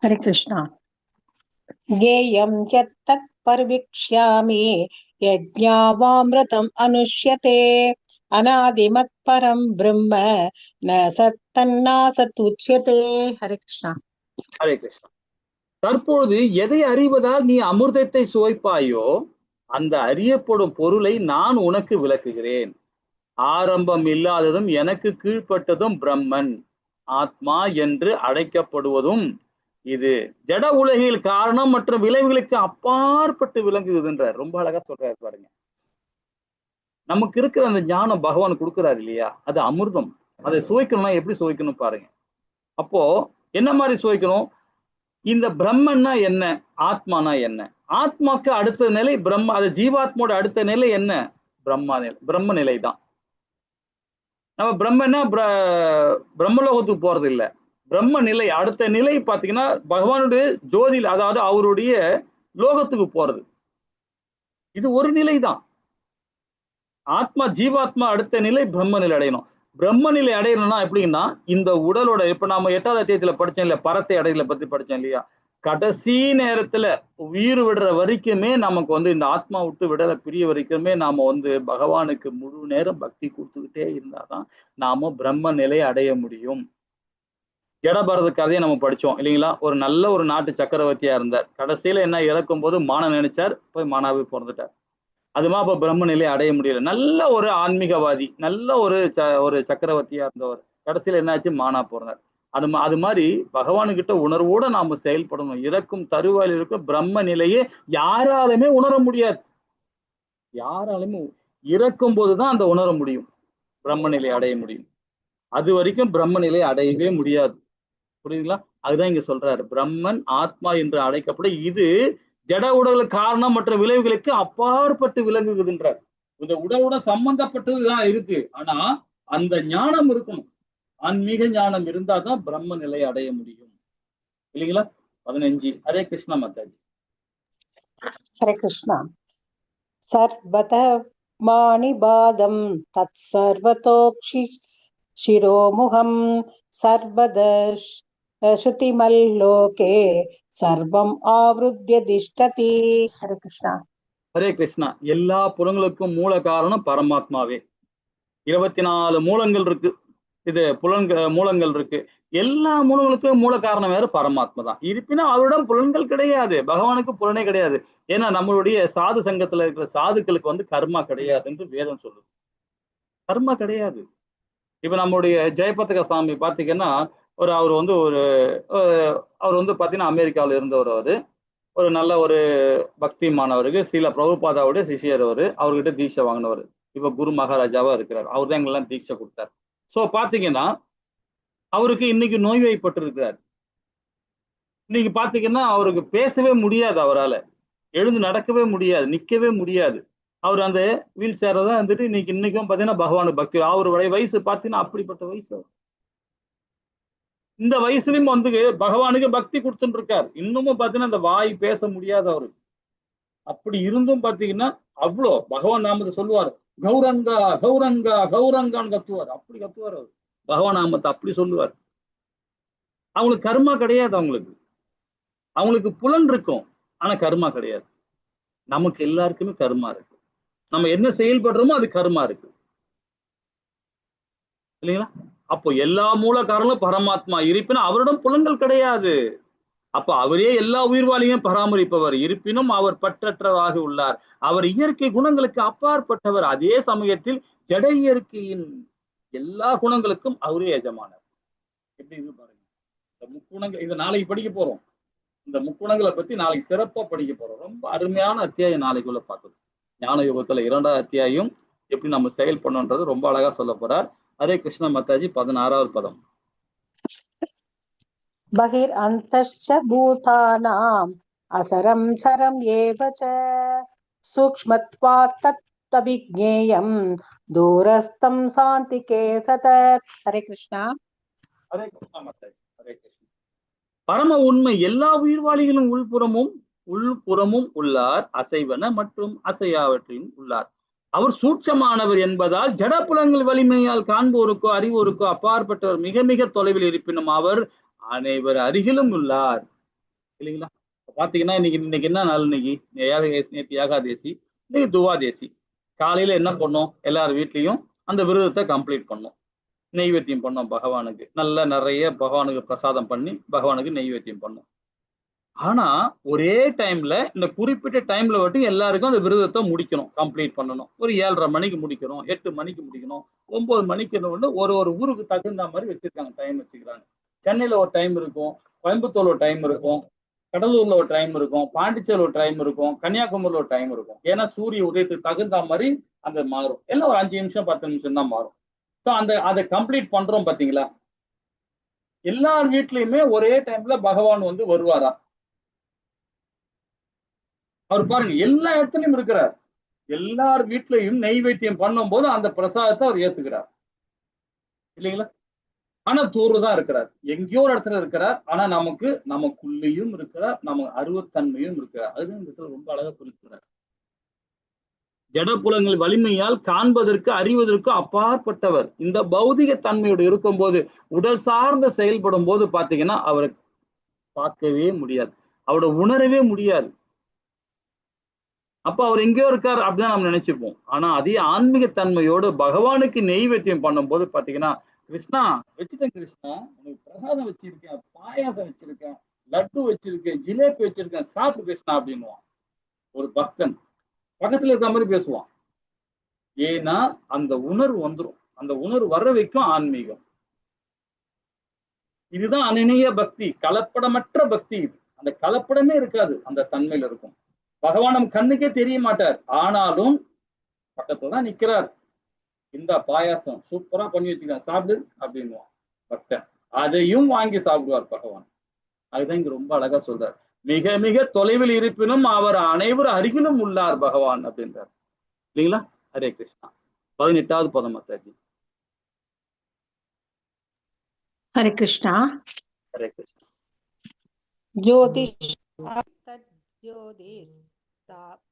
B: ஹரே கிருஷ்ணா. கேயம் யத்தத் பரிவிக்ஷ்யாமி யஜ்ஞாவாம்ருதம் அனுஷ்யதே அநாதிமத் பரம் பிரம்ம ந சத்தன்னாசத் உச்யதே. ஹரே கிருஷ்ணா.
A: ஹரே கிருஷ்ணா. தற்பொழுது எதை அறிவதால் நீ அமிர்தத்தை சுவைப்பாயோ அந்த அறியப்படும் பொருளை நான் உனக்கு விளக்குகிறேன். ஆரம்பம் இல்லாததும் எனக்கு கீழ்ப்பட்டதும் பிரம்மன் ஆத்மா என்று அழைக்கப்படுவதும் இது ஜட உலகில் காரணம் மற்றும் விளைவுகளுக்கு அப்பாற்பட்டு விளங்குதுன்றார். ரொம்ப அழகா சொல்றாரு பாருங்க. நமக்கு இருக்கிற அந்த ஞானம் பகவான் கொடுக்கிறாரு இல்லையா, அது அமிர்தம். அதை சுவைக்கணும்னா எப்படி சுவைக்கணும் பாருங்க. அப்போ என்ன மாதிரி சுவைக்கணும், இந்த பிரம்மன்னா என்ன, ஆத்மானா என்ன, ஆத்மாக்கு அடுத்த நிலை பிரம்ம, அது ஜீவாத்மோட அடுத்த நிலை என்ன, பிரம்ம நிலை தான். நம்ம பிரம்மன்னா பிரம்மலோகத்துக்கு போறது இல்லை, பிரம்ம நிலை அடுத்த நிலை பாத்தீங்கன்னா பகவானுடைய ஜோதியில், அதாவது அவருடைய லோகத்துக்கு போறது. இது ஒரு நிலை தான். ஆத்மா ஜீவாத்மா அடுத்த நிலை பிரம்ம நிலை அடையணும். பிரம்ம நிலை அடையணும்னா எப்படின்னா, இந்த உடலோட, இப்ப நாம 8வது அத்தியாயத்துல படிச்சோம் இல்லையா, பரத்தை அடைதலை பத்தி படிச்சோம் இல்லையா, கடைசி நேரத்துல உயிர் விடுற வரைக்குமே நமக்கு வந்து இந்த ஆத்மா விட்டு விடலை பிரிய வரைக்குமே நாம வந்து பகவானுக்கு முழு நேரம் பக்தி கொடுத்துக்கிட்டே இருந்தாதான் நாம பிரம்ம நிலையை அடைய முடியும். ஜடபரத கதையை நம்ம படிச்சோம் இல்லைங்களா, ஒரு நல்ல ஒரு நாட்டு சக்கரவர்த்தியா இருந்தார். கடைசியில என்ன, இறக்கும் போது மானம் நினைச்சார், போய் மானாவே பிறந்துட்டார். அதுமா அப்ப பிரம்ம நிலை அடைய முடியல. நல்ல ஒரு ஆன்மீகவாதி, நல்ல ஒரு சக்கரவர்த்தியா இருந்தவர். கடைசியில என்னாச்சு? மானா போறார். அது மாதிரி பகவானுகிட்ட உணர்வோட நாம செயல்படணும். இறக்கும் தருவாயில் இருக்க பிரம்ம நிலையே யாராலுமே உணர முடியாது. யாராலுமே இறக்கும் போதுதான் அந்த உணர முடியும். பிரம்ம நிலை அடைய முடியும். அது வரைக்கும் பிரம்ம நிலை அடையவே முடியாது. புரியுதுங்களா? அதுதான் இங்க சொல்றாரு. பிரம்மன் ஆத்மா என்று அழைக்கப்படும். இது ஜட உடலுக்கு காரணம் மற்ற விளைவுகளுக்கு அப்பாற்பட்டு விளங்குகின்றார். இந்த உடலுடன் சம்பந்தப்பட்டதுதான் இருக்கு. ஆனா அந்த ஞானம் இருக்கணும். ஆன்மீக ஞானம் இருந்தாதான் பிரம்ம நிலை அடைய முடியும். இல்லைங்களா? 15. ஹரே கிருஷ்ணா மாதாஜி.
B: ஹரே கிருஷ்ணா. சர்வதः மாணிபாதம் தத் சர்வதோக்ஷி சிரோமுகம் சர்வதः ஸ்ருதிமல்லோகே சர்வம் ஆவ்ருத்ய திஷ்டதி. ஹரே கிருஷ்ணா.
A: ஹரே கிருஷ்ணா. எல்லா புலங்களுக்கும் மூல காரணம் பரமாத்மாவே. 24 மூலங்கள் இருக்கு. இது மூலங்கள் இருக்கு. எல்லா மூலங்களுக்கும் மூல காரணம் வேற பரமாத்மா தான். இருப்பினும் அவரிடம் புலன்கள் கிடையாது. பகவானுக்கு புலனே கிடையாது. ஏன்னா நம்மளுடைய சாது சங்கத்துல இருக்கிற சாதுக்களுக்கு வந்து கர்மா கிடையாது என்று வேதம் சொல்லுது. கர்மா கிடையாது. இப்ப நம்முடைய ஜெயபத்ரக சாமி பாத்தீங்கன்னா அவர் வந்து அவர் வந்து பாத்தீங்கன்னா அமெரிக்காவில இருந்தவர். ஒரு நல்ல ஒரு பக்தி மாணவருக்கு சில பிரபுபாதாவுடைய சிஷியர். அவர்கிட்ட தீட்சை வாங்கினவர். இப்ப குரு மகாராஜாவா இருக்கிறார். அவர் தான் எங்கெல்லாம் தீட்சை கொடுத்தார். சோ பாத்தீங்கன்னா அவருக்கு இன்னைக்கு நோய்வாய்ப்பட்டு இருக்கிறார். இன்னைக்கு பாத்தீங்கன்னா அவருக்கு பேசவே முடியாது. அவரால் எழுந்து நடக்கவே முடியாது, நிக்கவே முடியாது. அவர் அந்த வீல் சேரை தான் வந்துட்டு இன்னைக்கும் பாத்தீங்கன்னா பகவானுக்கு பக்தி. அவருடைய வயசு பாத்தீங்கன்னா அப்படிப்பட்ட வயசு. இந்த வயசுலயும் வந்து பகவானுக்கு பக்தி கொடுத்துட்டு இருக்கார். இன்னமும் பாத்தீங்கன்னா அந்த வாய் பேச முடியாது அவருக்கு. அப்படி இருந்தும் பாத்தீங்கன்னா அவ்வளோ பகவான் நாமத்தை சொல்லுவார். கௌரங்கா கௌரங்கா கௌரங்கான்னு கத்துவார். அப்படி கத்துவார் அவர். பகவான் நாமத்தை அப்படி சொல்லுவார். அவங்களுக்கு கர்மா கிடையாது. அவங்களுக்கு புலன் இருக்கும். ஆனா கர்மா கிடையாது. நமக்கு எல்லாருக்குமே கர்மா இருக்கு. நம்ம என்ன செயல்படுறோமோ அது கர்மா இருக்கு. இல்லைங்களா? அப்போ எல்லா மூல காரணம் பரமாத்மா. இருப்பினும் அவரிடம் புலன்கள் கிடையாது. அப்ப அவரே எல்லா உயிர்வாளியும் பராமரிப்பவர். இருப்பினும் அவர் பற்றற்றவராக உள்ளார். அவர் இயற்கை குணங்களுக்கு அப்பாற்பட்டவர். அதே சமயத்தில் ஜட இயற்கையின் எல்லா குணங்களுக்கும் அவரே எஜமானர். எப்படி இது பாருங்க. இந்த முக்குணங்கள் இதை நாளைக்கு படிக்க போறோம். இந்த முக்குணங்களை பத்தி நாளைக்கு சிறப்பா படிக்க போறோம். ரொம்ப அருமையான அத்தியாயம் நாளைக்குள்ள பார்க்கணும். ஞான யுகத்துல 2வது அத்தியாயம் எப்படி நம்ம செயல் பண்ணோன்றது ரொம்ப அழகா சொல்ல போறார். ஹரே கிருஷ்ண மாதாஜி. 16வது பதம்.
B: பகிர் அந்தஸ்ச பூதானாம் அசரம் சரம் ஏவச சூக்ஷ்மத்வாத் தத் அபிஜ்ஞேயம் தூரஸ்தம் சாந்திகே சதத். ஹரே கிருஷ்ணா.
A: ஹரே கிருஷ்ணா மாதாஜி. ஹரே கிருஷ்ணா. பரம உண்மை எல்லா உயிர்வாளிகளும் உள்புறமும் உள்ளார். அசைவன மற்றும் அசையாவற்றையும் உள்ளார். அவர் சூட்சமானவர் என்பதால் ஜடப்புலங்கள் வலிமையால் காண்போருக்கோ அறிவோருக்கோ அப்பாற்பட்டவர். மிக மிக தொலைவில் இருப்பினும் அவர் அனைவர் அருகிலும் உள்ளார். இல்லைங்களா? பாத்தீங்கன்னா இன்னைக்கு என்ன நாள்? நேற்று ஏகாதேசி, இன்னைக்கு துவாதேசி. காலையில என்ன பண்ணோம்? எல்லார் வீட்லயும் அந்த விரதத்தை கம்ப்ளீட் பண்ணோம். நெய்வேத்தியம் பண்ணோம் பகவானுக்கு. நிறைய பகவானுக்கு பிரசாதம் பண்ணி பகவானுக்கு நெய்வேத்தியம் பண்ணோம். ஆனா ஒரே டைம்ல இந்த குறிப்பிட்ட டைம்ல மட்டும் எல்லாருக்கும் அந்த விரதத்தை முடிக்கணும், கம்ப்ளீட் பண்ணணும். ஒரு 7:30 மணிக்கு முடிக்கணும், 8 மணிக்கு முடிக்கணும், 9 மணிக்கு ஒரு ஊருக்கு தகுந்த மாதிரி வச்சிருக்காங்க, டைம் வச்சுக்கிறாங்க. சென்னையில ஒரு டைம் இருக்கும், கோயம்புத்தூர்ல ஒரு டைம் இருக்கும், கடலூர்ல ஒரு டைம் இருக்கும், பாண்டிச்சேரியில் ஒரு டைம் இருக்கும், கன்னியாகுமரியில் ஒரு டைம் இருக்கும். ஏன்னா சூரிய உதயத்துக்கு தகுந்த மாதிரி அந்த மாறும். எல்லாம் ஒரு 5 நிமிஷம் 10 நிமிஷம் தான் மாறும். ஸோ அதை கம்ப்ளீட் பண்றோம் பாத்தீங்களா? எல்லார் வீட்லயுமே ஒரே டைம்ல பகவான் வருவாரா? அவர் பாருங்க எல்லா இடத்துலயும் இருக்கிறார். எல்லார் வீட்லயும் நெய்வேத்தியம் பண்ணும் போது அந்த பிரசாதத்தை அவர் ஏத்துக்கிறார். இல்லைங்களா? ஆனா தூர்தான் இருக்கிறார். எங்கேயோ ஒரு இடத்துல இருக்கிறார். ஆனா நமக்குள்ளேயும் இருக்கிறார். நமக்கு அருவத்தன்மையும் இருக்கிறார். அதுதான் இந்த இடத்துல ரொம்ப அழகா குறிக்கிறார். ஜடப்புலங்கள் வலிமையால் காண்பதற்கு அறிவதற்கு அப்பாற்பட்டவர். இந்த பௌதிக தன்மையோடு இருக்கும் போது, உடல் சார்ந்த செயல்படும் போது பாத்தீங்கன்னா அவரை பார்க்கவே முடியாது, அவரை உணரவே முடியாது. அப்ப அவர் எங்கேயோ இருக்கார் அப்படிதான் நம்ம நினைச்சுப்போம். ஆனா அதே ஆன்மீக தன்மையோடு பகவானுக்கு நெய்வேத்தியம் பண்ணும் போது பாத்தீங்கன்னா, கிருஷ்ணா வச்சுட்டேன், கிருஷ்ணா உனக்கு பிரசாதம் வச்சிருக்கேன், பாயாசம் வச்சிருக்கேன், லட்டு வச்சிருக்கேன், ஜிலேபி வச்சிருக்கேன், சாப்பிட்டு கிருஷ்ணா அப்படின்னுவான் ஒரு பக்தன். பக்கத்துல இருக்க மாதிரி பேசுவான். ஏன்னா அந்த உணர்வு வந்துடும். அந்த உணர்வு வர வைக்கும் ஆன்மீகம். இதுதான் அனநிய பக்தி, கலப்படமற்ற பக்தி. இது அந்த கலப்படமே இருக்காது, அந்த தன்மையில இருக்கும். பகவான் நம்ம கண்ணுக்கே தெரிய மாட்டார், ஆனாலும் பக்கத்துல தான் நிக்கிறார். இந்த பாயாசம் சூப்பரா பண்ணி வச்சுக்கிறேன், சாப்பிடு அப்படின்னுவான் பக்தன். அதையும் வாங்கி சாப்பிடுவார் பகவான். அதுதான் இங்க ரொம்ப அழகா சொல்றார். மிக மிக தொலைவில் இருப்பினும் அவர் அனைவரும் அருகிலும் உள்ளார் பகவான் அப்படின்றார் இல்லைங்களா. ஹரே கிருஷ்ணா. 18வது பதம் மாதாஜி.
B: ஹரே கிருஷ்ணா.
A: ஹரே கிருஷ்ணா.
B: ஜோதிஷ் ஜோதிஷ்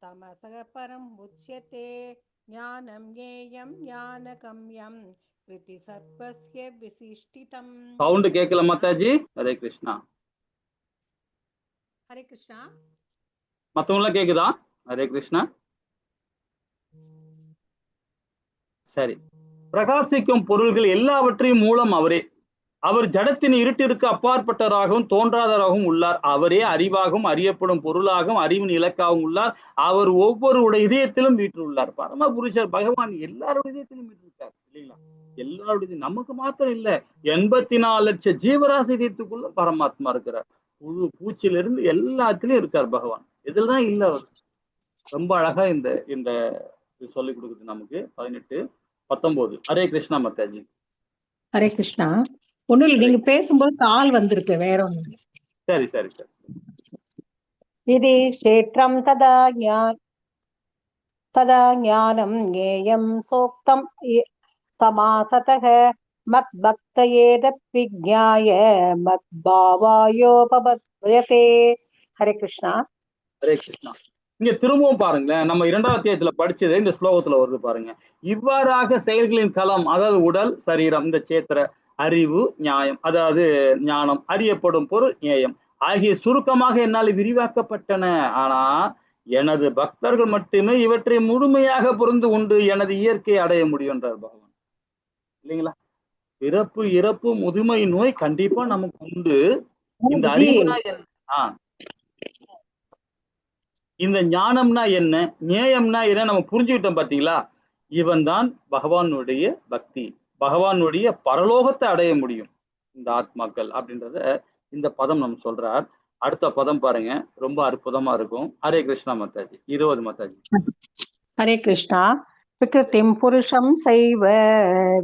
B: தமசக பரம் உச்யதே ஞானம் ஞேயம் ஞானகம்யம் கிருதி சர்வஸ்ய விசிஷ்டிதம்.
A: சவுண்ட் கேட்கல மாதாஜி. ஹரே கிருஷ்ணா.
B: ஹரே கிருஷ்ணா.
A: மத்தவங்க கேக்குதா? ஹரே கிருஷ்ணா. சரி. பிரகாசிக்கும் பொருள்கள் எல்லாவற்றையும் மூலம் அவரே. அவர் ஜடத்தின் இருட்டிற்கு அப்பாற்பட்டவராகவும் தோன்றாதவராகவும் உள்ளார். அவரே அறிவாகவும் அறியப்படும் பொருளாகவும் அறிவின் இலக்காகவும் உள்ளார். அவர் ஒவ்வொருடைய இதயத்திலும் வீற்றுள்ளார். பரம புருஷர் பகவான் எல்லாருடைய இதயத்திலும் வீற்றிருக்கார் இல்லைங்களா. எல்லாருடைய, நமக்கு மாத்திரம் இல்ல, 84 லட்சம் ஜீவராசி இதயத்துக்குள்ள பரமாத்மா இருக்கிறார். புழு பூச்சியிலிருந்து எல்லாத்திலும் இருக்கார் பகவான். இதுலதான் இல்ல அவர். ரொம்ப அழகா இந்த இந்த சொல்லிக் கொடுக்குது நமக்கு. 18, 19. ஹரே கிருஷ்ணா மாதாஜி.
B: ஹரே கிருஷ்ணா. ஒண்ணும் இல்லை, நீங்க பேசும்போது கால் வந்திருக்கு, வேற ஒண்ணு.
A: சரி சரி சரி.
B: இது கஷேத்ரம் ததா ஞானம் ஞேயம் சோக்தம் சமாசதக மத் பக்தயேதத் விஜ்ஞாய மத் பாவாயோபபத்யதே. ஹரே கிருஷ்ணா.
A: ஹரே கிருஷ்ணா. இங்க திரும்பவும் பாருங்களேன், நம்ம 2வது அத்தியாயத்துல படிச்சது இந்த ஸ்லோகத்துல வருது பாருங்க. இவ்வாறாக செயல்களின் களம், அதாவது உடல், சரீரம், இந்த சேத்திர, அறிவு, நியாயம், அதாவது ஞானம், அறியப்படும் பொருள், நியாயம் ஆகிய சுருக்கமாக என்னால் விரிவாக்கப்பட்டன. ஆனா எனது பக்தர்கள் மட்டுமே இவற்றை முழுமையாக புரிந்து கொண்டு எனது இயற்கையை அடைய முடியும் என்றார் பகவான் இல்லைங்களா. பிறப்பு இறப்பு முதுமை நோய் கண்டிப்பா நமக்கு உண்டு. இந்த அறிவுனா என்ன, இந்த ஞானம்னா என்ன, நியாயம்னா என்ன நம்ம புரிஞ்சுக்கிட்டோம் பாத்தீங்களா. இவன் தான் பகவானுடைய பக்தி, பகவானுடைய பரலோகத்தை அடைய முடியும் இந்த ஆத்மாக்கள் அப்படின்றத இந்த பதம் நம்ம சொல்றார். அடுத்த பதம் பாருங்க, ரொம்ப அற்புதமா இருக்கும். ஹரே கிருஷ்ணா மாதாஜி. 20 மாதாஜி.
B: ஹரே கிருஷ்ணா. விக்ருதிம் புருஷம் சைவ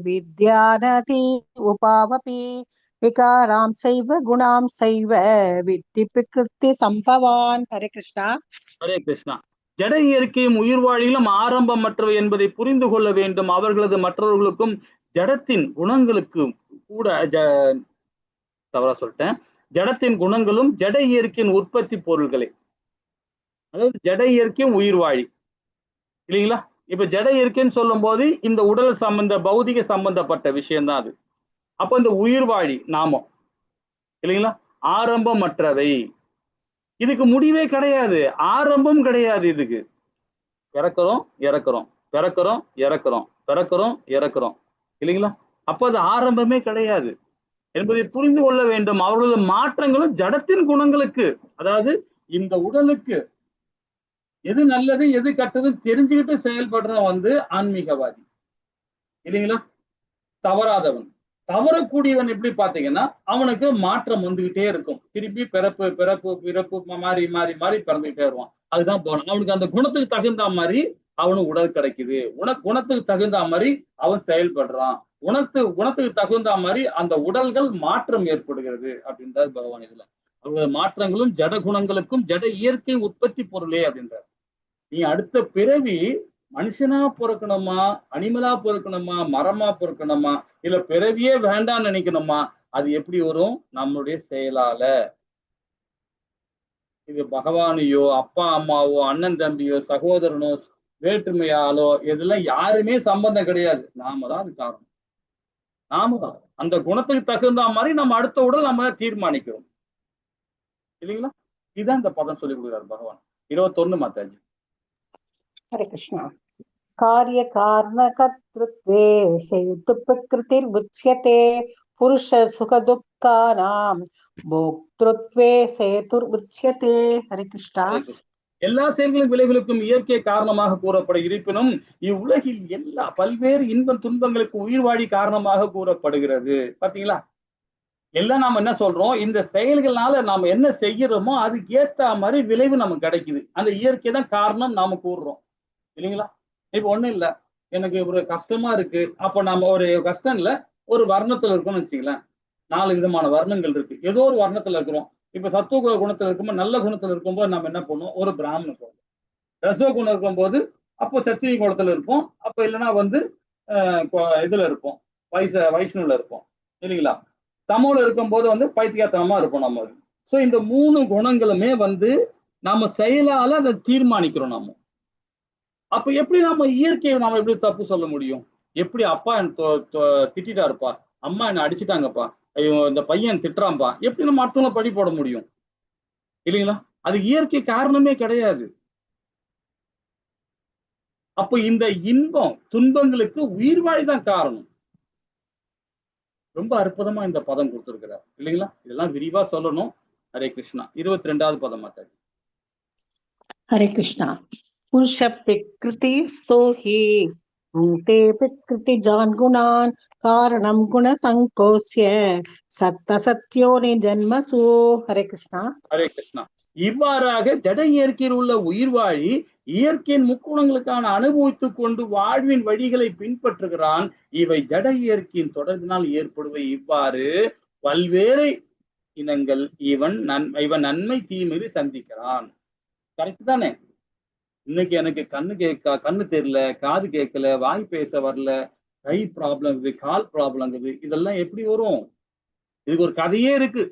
B: வித்யானதி உபாவபி விகாராம் சைவ குணாம் சைவ வித்தி விக்ருதி சம்பவான். ஹரே கிருஷ்ணா.
A: ஹரே கிருஷ்ணா. ஜட இயற்கையும் உயிர் வாழிலும் ஆரம்பமற்றவை என்பதை புரிந்து கொள்ள வேண்டும். அவர்களது மற்றவர்களுக்கும் ஜடத்தின் குணங்களுக்கும் கூட தவறா சொல்லிட்டேன், ஜடத்தின் குணங்களும் ஜட இயற்கையின் உற்பத்தி பொருள்களே. அதாவது ஜட இயற்கையும் உயிர் வாழி இல்லைங்களா. இப்ப ஜட இயற்கைன்னு சொல்லும் போது இந்த உடல் சம்பந்த பௌதிக சம்பந்தப்பட்ட விஷயம் தான் அது. அப்ப இந்த உயிர் வாழி நாமம் இல்லைங்களா, ஆரம்பமற்றவை. இதுக்கு முடிவே கிடையாது, ஆரம்பம் கிடையாது. இதுக்கு பிறக்கிறோம் இறக்குறோம், பிறக்கிறோம் இறக்குறோம், பிறக்கிறோம் இறக்குறோம் இல்லைங்களா. அப்ப அது ஆரம்பமே கிடையாது என்பதை புரிந்து கொள்ள வேண்டும். அவர்களது மாற்றங்களும் ஜடத்தின் குணங்களுக்கு, அதாவது இந்த உடலுக்கு எது நல்லது எது கெட்டதுன்னு தெரிஞ்சுக்கிட்டு செயல்படுறவன் ஆன்மீகவாதி இல்லைங்களா. தவறாதவன், தவறக்கூடியவன் எப்படி பாத்தீங்கன்னா அவனுக்கு மாற்றம் வந்துகிட்டே இருக்கும். திருப்பி பிறப்பு பிறப்பு பிறப்பு மாறி மாறி மாறி பிறந்துகிட்டே வருவான். அதுதான் போனோம். அவனுக்கு அந்த குணத்துக்கு தகுந்த மாதிரி அவனுக்கு உடல் கிடைக்குது, குணத்துக்கு தகுந்த மாதிரி அவன் செயல்படுறான், குணத்துக்கு தகுந்த மாதிரி அந்த உடல்கள் மாற்றம் ஏற்படுகிறது அப்படின்றார் பகவான். இதுல அவங்களோட மாற்றங்களும் ஜட குணங்களுக்கும் ஜட இயற்கை உற்பத்தி பொருளே அப்படின்றார். நீ அடுத்த பிறவி மனுஷனா பிறக்கணுமா, அனிமலா பிறக்கணுமா, மரமா பிறக்கணுமா, இல்ல பிறவியே வேண்டாம்னு நினைக்கணுமா, அது எப்படி வரும்? நம்மளுடைய செயலால. இது பகவானையோ அப்பா அம்மாவோ அண்ணன் தம்பியோ சகோதரனோ வேற்றுமையாலோ இதெல்லாம் யாருமே சம்பந்தம் கிடையாது. நாம தான் அது காரணம். நாம தான் அந்த குணத்துக்கு தகுந்த மாதிரி நம்ம அடுத்த உடல் நம்ம தீர்மானிக்கிறோம் இல்லைங்களா. இதுதான் இந்த பதம் சொல்லி கொடுக்கிறார் பகவான். 21 மாதாஜி.
B: ஹரே கிருஷ்ணா. காரிய காரண கர்த்ருத்வே ஹேது பிரகிருதிர் உச்யதே புருஷ சுக துக்கானாம் போக்த்ருத்வே சேதுர் உச்யதே. ஹரே கிருஷ்ணா.
A: எல்லா செயல்களின் விளைவுகளுக்கும் இயற்கை காரணமாக கூறப்பட இருப்பினும் இவ்வுலகில் எல்லா பல்வேறு இன்ப துன்பங்களுக்கு உயிர் வாழி காரணமாக கூறப்படுகிறது. பாத்தீங்களா? எல்லாம் நாம என்ன சொல்றோம், இந்த செயல்கள்னால நாம என்ன செய்யறோமோ அதுக்கு ஏத்த மாதிரி விளைவு நமக்கு கிடைக்குது. அந்த இயற்கை தான் காரணம் நாம கூறுறோம் இல்லைங்களா? இப்ப ஒண்ணும் இல்ல, எனக்கு ஒரு கஷ்டமா இருக்கு, அப்ப நம்ம ஒரு கஷ்டம் இல்ல, ஒரு வர்ணத்துல இருக்கோம்னு வச்சுங்களேன். 4 விதமான வர்ணங்கள் இருக்கு, ஏதோ ஒரு வர்ணத்துல இருக்கிறோம். இப்ப சத்துவ குணத்துல இருக்கும்போது, நல்ல குணத்துல இருக்கும்போது நம்ம என்ன பண்ணுவோம், ஒரு பிராமணன் போவோம். ரசோ குணம் இருக்கும்போது அப்போ சத்திரிய குணத்துல இருப்போம், அப்ப இல்லைன்னா வந்து இதுல இருப்போம், வைஷ்ணுல இருப்போம் இல்லைங்களா? தமோல இருக்கும்போது வந்து பைத்தியக்காரத்தனமா இருப்போம் நம்ம. சோ இந்த 3 குணங்களுமே வந்து நம்ம செயலால அதை தீர்மானிக்கிறோம் நாம. அப்ப எப்படி நம்ம இயற்கையை நாம எப்படி தப்பு சொல்ல முடியும்? எப்படி அப்பா திட்டாருப்பா, அம்மா என்ன அடிச்சுட்டாங்கப்பா, ஐயோ இந்த பையன் திட்டுறான்பா, எப்படி நம்ம அடுத்தவங்களை பழி போட முடியும் இல்லைங்களா? அது இயற்கை காரணமே கிடையாது. அப்ப இந்த இன்பம் துன்பங்களுக்கு உயிர்வாழி தான் காரணம். ரொம்ப அற்புதமா இந்த பதம் கொடுத்திருக்கிறார் இல்லைங்களா? இதெல்லாம் விரிவா சொல்லணும். ஹரே கிருஷ்ணா. 22வது பதம் மாத்தாது.
B: हरे कृष्णा। पुरुष प्रकृति सोहि भूते प्रकृति जान गुणान कारणम गुण संकोस्य सत्त सत्योनि जन्मसु। हरे कृष्णा।
A: ஹரே கிருஷ்ணா. இவ்வாறாக ஜட இயற்கையில் உள்ள உயிர்வாழி இயற்கையின் முக்குணங்களுக்கான அனுபவித்துக் கொண்டு வாழ்வின் வழிகளை பின்பற்றுகிறான். இவை ஜட இயற்கையின் தொடர்பினால் ஏற்படுவை. இவ்வாறு பல்வேறு இனங்கள் இவன் நன்மை தீமையை சந்திக்கிறான். கரெக்ட் தானே? இன்னைக்கு எனக்கு கண்ணு தெரியல, காது கேட்கல, வாய் பேச வரல, கை ப்ராப்ளம் இருக்குது, கால் ப்ராப்ளம் இருக்குது, இதெல்லாம் எப்படி வரும்? இதுக்கு ஒரு கதையே இருக்கு.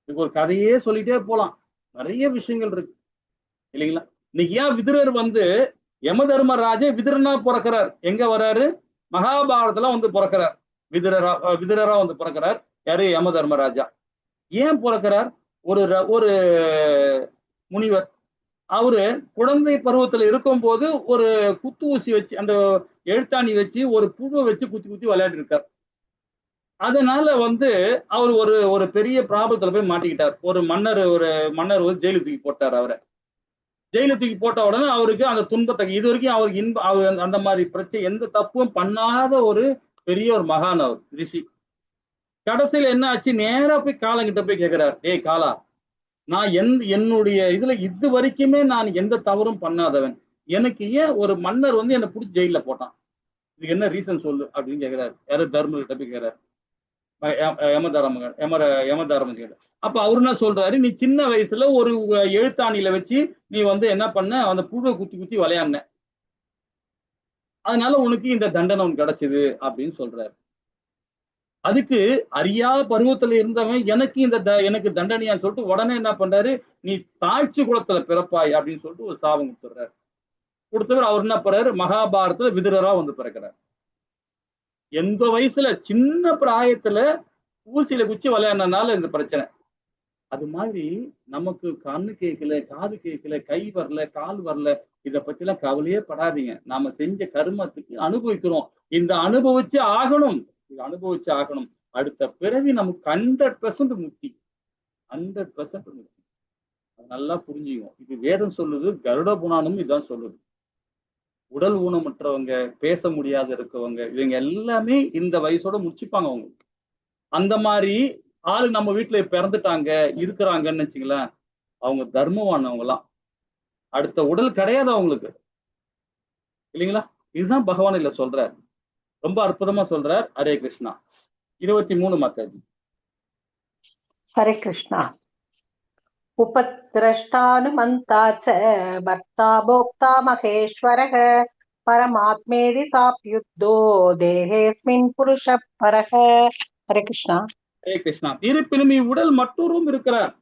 A: இதுக்கு ஒரு கதையே சொல்லிட்டே போலாம். நிறைய விஷயங்கள் இருக்கு இல்லைங்களா? இன்னைக்கு ஏன் விதுரர் வந்து யம தர்மராஜே விதுரனா பிறக்கிறார்? எங்க வர்றாரு? மகாபாரதத்துல வந்து பிறக்கிறார். விதுரரா வந்து பிறக்கிறார். யாரு? யம தர்மராஜா. ஏன் பிறக்கிறார்? ஒரு ஒரு முனிவர். அவரு குழந்தை பருவத்துல இருக்கும் போது ஒரு குத்து ஊசி வச்சு, அந்த எழுத்தாணி வச்சு ஒரு புழுவை வச்சு குத்தி குத்தி விளையாட்டு இருக்கார். அதனால வந்து அவர் ஒரு ஒரு பெரிய ப்ராப்ளத்துல போய் மாட்டிக்கிட்டார். ஒரு மன்னர் வந்து ஜெயிலு தூக்கி போட்டார் அவரை. ஜெயிலு தூக்கி போட்ட உடனே அவருக்கு அந்த துன்பத்தை, இது வரைக்கும் அவருக்கு அவர் அந்த மாதிரி பிரச்சனை எந்த தப்பும் பண்ணாத ஒரு பெரிய ஒரு மகான் அவர் ரிஷி. கடைசியில என்ன ஆச்சு, நேரா போய் காலங்கிட்ட போய் கேட்கிறார், ஏய் காலா, நான் என்னுடைய இதுல இது வரைக்குமே நான் எந்த தவறும் பண்ணாதவன், எனக்கு ஏன் ஒரு மன்னர் வந்து என்னை பிடிச்சி ஜெயில போட்டான், இதுக்கு என்ன ரீசன் சொல்லு அப்படின்னு கேட்கிறாரு. யாரு? தர்மர்கிட்ட போய் கேட்கிறாரு. யமதர்மன். அப்ப அவரு என்ன சொல்றாரு, நீ சின்ன வயசுல ஒரு எழுத்தாணியில வச்சு நீ வந்து என்ன பண்ண, அந்த புழுவை குத்தி குத்தி விளையாடின, அதனால உனக்கு இந்த தண்டனை உனக்கு கிடைச்சது அப்படின்னு சொல்றாரு. அதுக்கு அறியா பருவத்துல இருந்தவன் எனக்கு எனக்கு தண்டனையான்னு சொல்லிட்டு உடனே என்ன பண்றாரு, நீ தாழ்ச்சி குலத்துல பிறப்பாய் அப்படின்னு சொல்லிட்டு ஒரு சாபம் கொடுத்துடுறாரு. கொடுத்தவர் அவர் என்ன பண்றாரு, மகாபாரதத்துல விதுரரா வந்து பிறக்கிறார். எந்த வயசுல, சின்ன பிராயத்துல ஊசியில குச்சி விளையாடுறதுனால இந்த பிரச்சனை. அது மாதிரி நமக்கு கண்ணு கேட்கல, காது கேட்கல, கை வரல, கால் வரல, இதை பத்தி எல்லாம் கவலையே படாதீங்க. நாம செஞ்ச கர்மத்துக்கு அனுபவிக்கிறோம். இந்த அனுபவிச்சு ஆகணும், இது அனுபவிச்சு ஆகணும். அடுத்த பிறவி நமக்கு 100% முக்தி, 100% முக்தி. நல்லா புரிஞ்சுக்கும். இது வேதம் சொல்லுது, கருட புராணமும் இதான் சொல்லுது. உடல் ஊனமுற்றவங்க, பேச முடியாத இருக்கவங்க, இவங்க எல்லாமே இந்த வயசோட முடிச்சுப்பாங்க. அவங்க அந்த மாதிரி ஆளு நம்ம வீட்டுல பிறந்துட்டாங்க இருக்கிறாங்கன்னு வச்சுங்களேன், அவங்க தர்மவானவங்களாம். அடுத்த உடல் கிடையாது அவங்களுக்கு இல்லைங்களா? இதுதான் பகவான் இல்ல சொல்றார். ரொம்ப அற்புதமா சொல்றார். ஹரே கிருஷ்ணா. 23 மாதாஜி.
B: हरे कृष्णा। उपद्रष्टानुमन्ता च भर्ता भोक्ता महेश्वरः परमात्मेति साप्युद्धो देहेऽस्मिन् पुरुषः परः। हरे कृष्णा।
A: ஹரே கிருஷ்ணா. இருப்பினும் இவ்வுடல் மற்றொரும் இருக்கிறார்.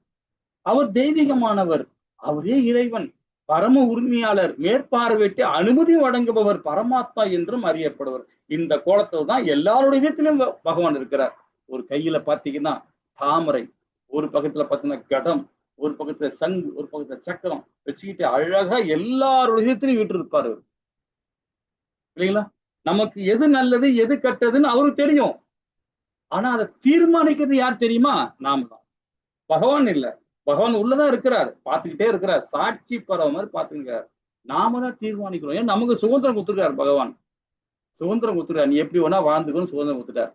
A: அவர் தெய்வீகமானவர், அவரே இறைவன், பரம உரிமையாளர், மேற்பார்வையிட்டு அனுமதி வழங்குபவர், பரமாத்மா என்றும் அறியப்படுவர். இந்த கோலத்தில் தான் எல்லாருடைய இதயத்திலும் பகவான் இருக்கிறார். ஒரு கையில பாத்தீங்கன்னா தாமரை, ஒரு பக்கத்துல பாத்தீங்கன்னா கடம், ஒரு பக்கத்துல சங்கு, ஒரு பக்கத்துல சக்கரம் வச்சுக்கிட்டு அழகா எல்லாருடைய இதயத்திலையும் வீட்டு இருப்பாரு இல்லைங்களா? நமக்கு எது நல்லது எது கெட்டதுன்னு அவருக்கு தெரியும். ஆனா அதை தீர்மானிக்கிறது யார் தெரியுமா? நாம தான், பகவான் இல்ல. பகவான் உள்ளதான் இருக்கிறார், பார்த்துக்கிட்டே இருக்கிறார், சாட்சி பரவ மாதிரி பார்த்துக்கிறார். நாம தான் தீர்மானிக்கிறோம். ஏன் நமக்கு சுதந்திரம் கொடுத்துருக்காரு பகவான், சுதந்திரம் கொடுத்துருக்காரு. நீ எப்படி வேணா வாழ்ந்துக்கணும் சுதந்திரம் கொடுத்துட்டார்.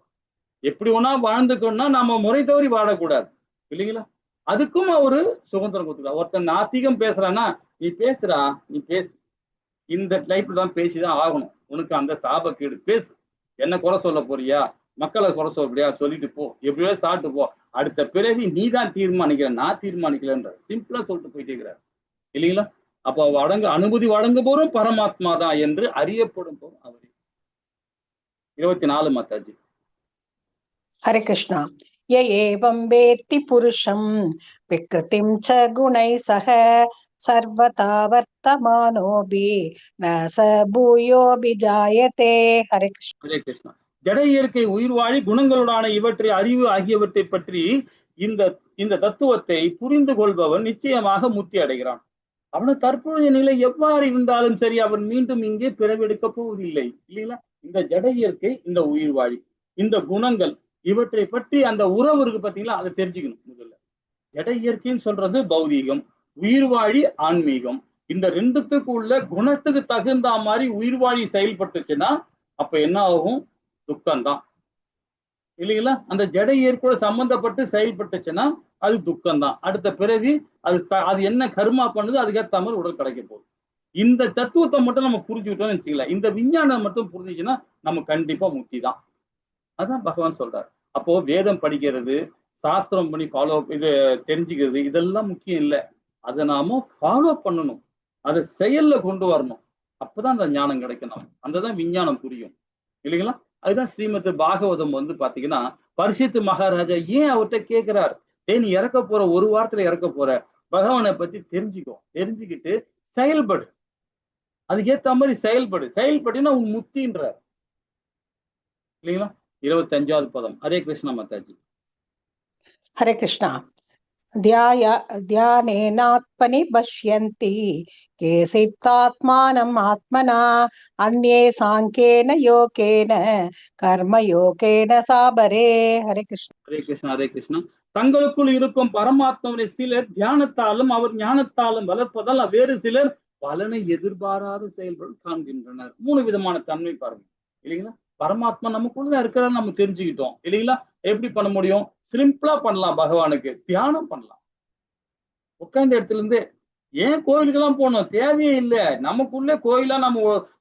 A: எப்படி வேணா வாழ்ந்துக்கணும்னா நம்ம முறை தவறி வாழக்கூடாது இல்லைங்களா? அதுக்கும் அவரு சுதந்திரம் கொடுத்துருக்காரு. ஒருத்தன் நாத்திகம் பேசுறான்னா, நீ பேசுறா, நீ பேசு, இந்த லைஃப்ல தான் பேசிதான் ஆகணும், உனக்கு அந்த சாபக்கேடு, பேசு. என்ன குறை சொல்ல போறியா, மக்களை குறை சொல்ல போறியா, சொல்லிட்டு போ, எப்படியோ சாப்பிட்டு போ, அடுத்த பிறவி நீ தான் தீர்மானிக்கிற, நான் தீர்மானிக்கலன்ற சிம்பிளா சொல்லிட்டு போயிட்டே இருக்கிறார் இல்லைங்களா? அப்போ அனுமதி வழங்குபவரும் பரமாத்மா தான் என்று அறியப்படும் போதும் அவரே. 24 மாதாஜி.
B: हरे कृष्णा। य एवं वेत्ति पुरुषं विकृतिं च गुणैः सह सर्वथा वर्तमानोऽपि न स भूयोऽभिजायते। हरे कृष्ण।
A: ஹரே கிருஷ்ணா. ஜட இயற்கை உயிர் வாழி குணங்களுடான இவற்றை அறிவு ஆகியவற்றை பற்றி இந்த இந்த தத்துவத்தை புரிந்து கொள்பவன் நிச்சயமாக முக்தி அடைகிறான். அவனது தற்போதைய நிலை எவ்வாறு இருந்தாலும் சரி, அவன் மீண்டும் இங்கே பிறவெடுக்க போவதில்லை இல்லைங்களா? இந்த ஜட இயற்கை, இந்த உயிர் வாழி, இந்த குணங்கள், இவற்றை பற்றி அந்த உறவு இருக்கு பார்த்தீங்களா, அதை தெரிஞ்சுக்கணும். முதல்ல ஜட இயற்கைன்னு சொல்றது பௌதீகம், உயிர் வாழி ஆன்மீகம். இந்த ரெண்டுத்துக்கு உள்ள குணத்துக்கு தகுந்த மாதிரி உயிர் வாழி செயல்பட்டுச்சுன்னா அப்ப என்ன ஆகும்? துக்கம்தான் இல்லைங்களா? அந்த ஜட இயற்கையோட சம்பந்தப்பட்டு செயல்பட்டுச்சுன்னா அது துக்கம்தான். அடுத்த பிறவி அது என்ன கர்மா பண்ணுது, அதுக்கேற்ற மாதிரி உடல் கிடைக்க போகுது. இந்த தத்துவத்தை மட்டும் நம்ம புரிஞ்சுக்கிட்டோம்னு வச்சுக்கலாம், இந்த விஞ்ஞானம் மட்டும் புரிஞ்சுச்சுன்னா நம்ம கண்டிப்பா முக்தி தான். அதான் பகவான் சொல்றாரு. அப்போ வேதம் படிக்கிறது, சாஸ்திரம் பண்ணி இது தெரிஞ்சுக்கிறது, இதெல்லாம் முக்கியம் இல்லை. அதை நாம ஃபாலோ பண்ணணும், அதை செயல்ல கொண்டு வரணும். அப்பதான் அந்த ஞானம் கிடைக்கணும், அந்ததான் விஞ்ஞானம் புரியும் இல்லைங்களா? அதுதான் ஸ்ரீமத் பாகவதம் பாத்தீங்கன்னா, பரிசுத்த மகாராஜா ஏன் அவர்கிட்ட கேட்கிறார், நீ இறக்க போற, ஒரு வாரத்துல இறக்க போற, பகவானை பத்தி தெரிஞ்சுக்கோ, தெரிஞ்சுக்கிட்டு செயல்படு, அதுக்கேத்த மாதிரி செயல்படுனா உன் முக்தின்ற இல்லைங்களா? 25வது பதம். ஹரே கிருஷ்ணா மாதாஜி.
B: हरे कृष्णा। ध्यानेनात्मनि पश्यन्ति केचिदात्मानम् आत्मना अन्ये सांख्येन योगेन कर्मयोगेन साबरे। हरे कृष्ण।
A: ஹரே கிருஷ்ணா. ஹரே கிருஷ்ணா. தங்களுக்குள் இருக்கும் பரமாத்மாவை சிலர் தியானத்தாலும் அவர் ஞானத்தாலும் வளர்ப்பதால் வேறு சிலர் பலனை எதிர்பாராத செயல்கள் காண்கின்றனர். 3 விதமான தன்மை பாருங்க இல்லைங்களா? பரமாத்மா நமக்குள்ளதான் இருக்கிறான்னு நம்ம தெரிஞ்சுக்கிட்டோம் இல்லைங்களா? எப்படி பண்ண முடியும்? சிம்பிளா பண்ணலாம். பகவானுக்கு தியானம் பண்ணலாம் உட்கார்ந்த இடத்துல இருந்தே. ஏன் கோயிலுக்கெல்லாம் போகணும்? தேவையே இல்லை. நமக்குள்ளே கோயிலா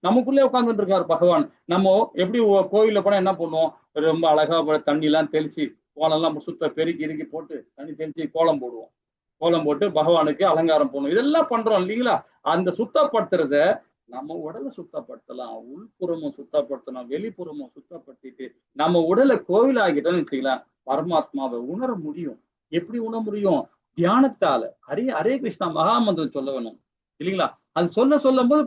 A: நமக்குள்ளே உட்கார்ந்துட்டு இருக்காரு பகவான். நம்ம எப்படி கோயில போனா என்ன பண்ணுவோம்? ரொம்ப அழகா தண்ணி எல்லாம் தெளிச்சு, கோலம்லாம் சுத்த பெருக்கி இறுக்கி போட்டு தண்ணி தெளிச்சு கோலம் போடுவோம். கோலம் போட்டு பகவானுக்கு அலங்காரம் போடணும், இதெல்லாம் பண்றோம் இல்லைங்களா? அந்த சுத்தப்படுத்துறத நம்ம உடலை சுத்தப்படுத்தலாம், உள்புறமும் சுத்தப்படுத்தலாம், வெளிப்புறமும் சுத்தப்படுத்திட்டு நம்ம உடலை கோவில் ஆகிட்டோம்னு வச்சுக்கலாம், பரமாத்மாவை உணர முடியும். எப்படி உணர முடியும்? தியானத்தால. ஹரே கிருஷ்ணா மகாமந்திரம் சொல்ல வேணும் இல்லைங்களா? அது சொல்லும் போது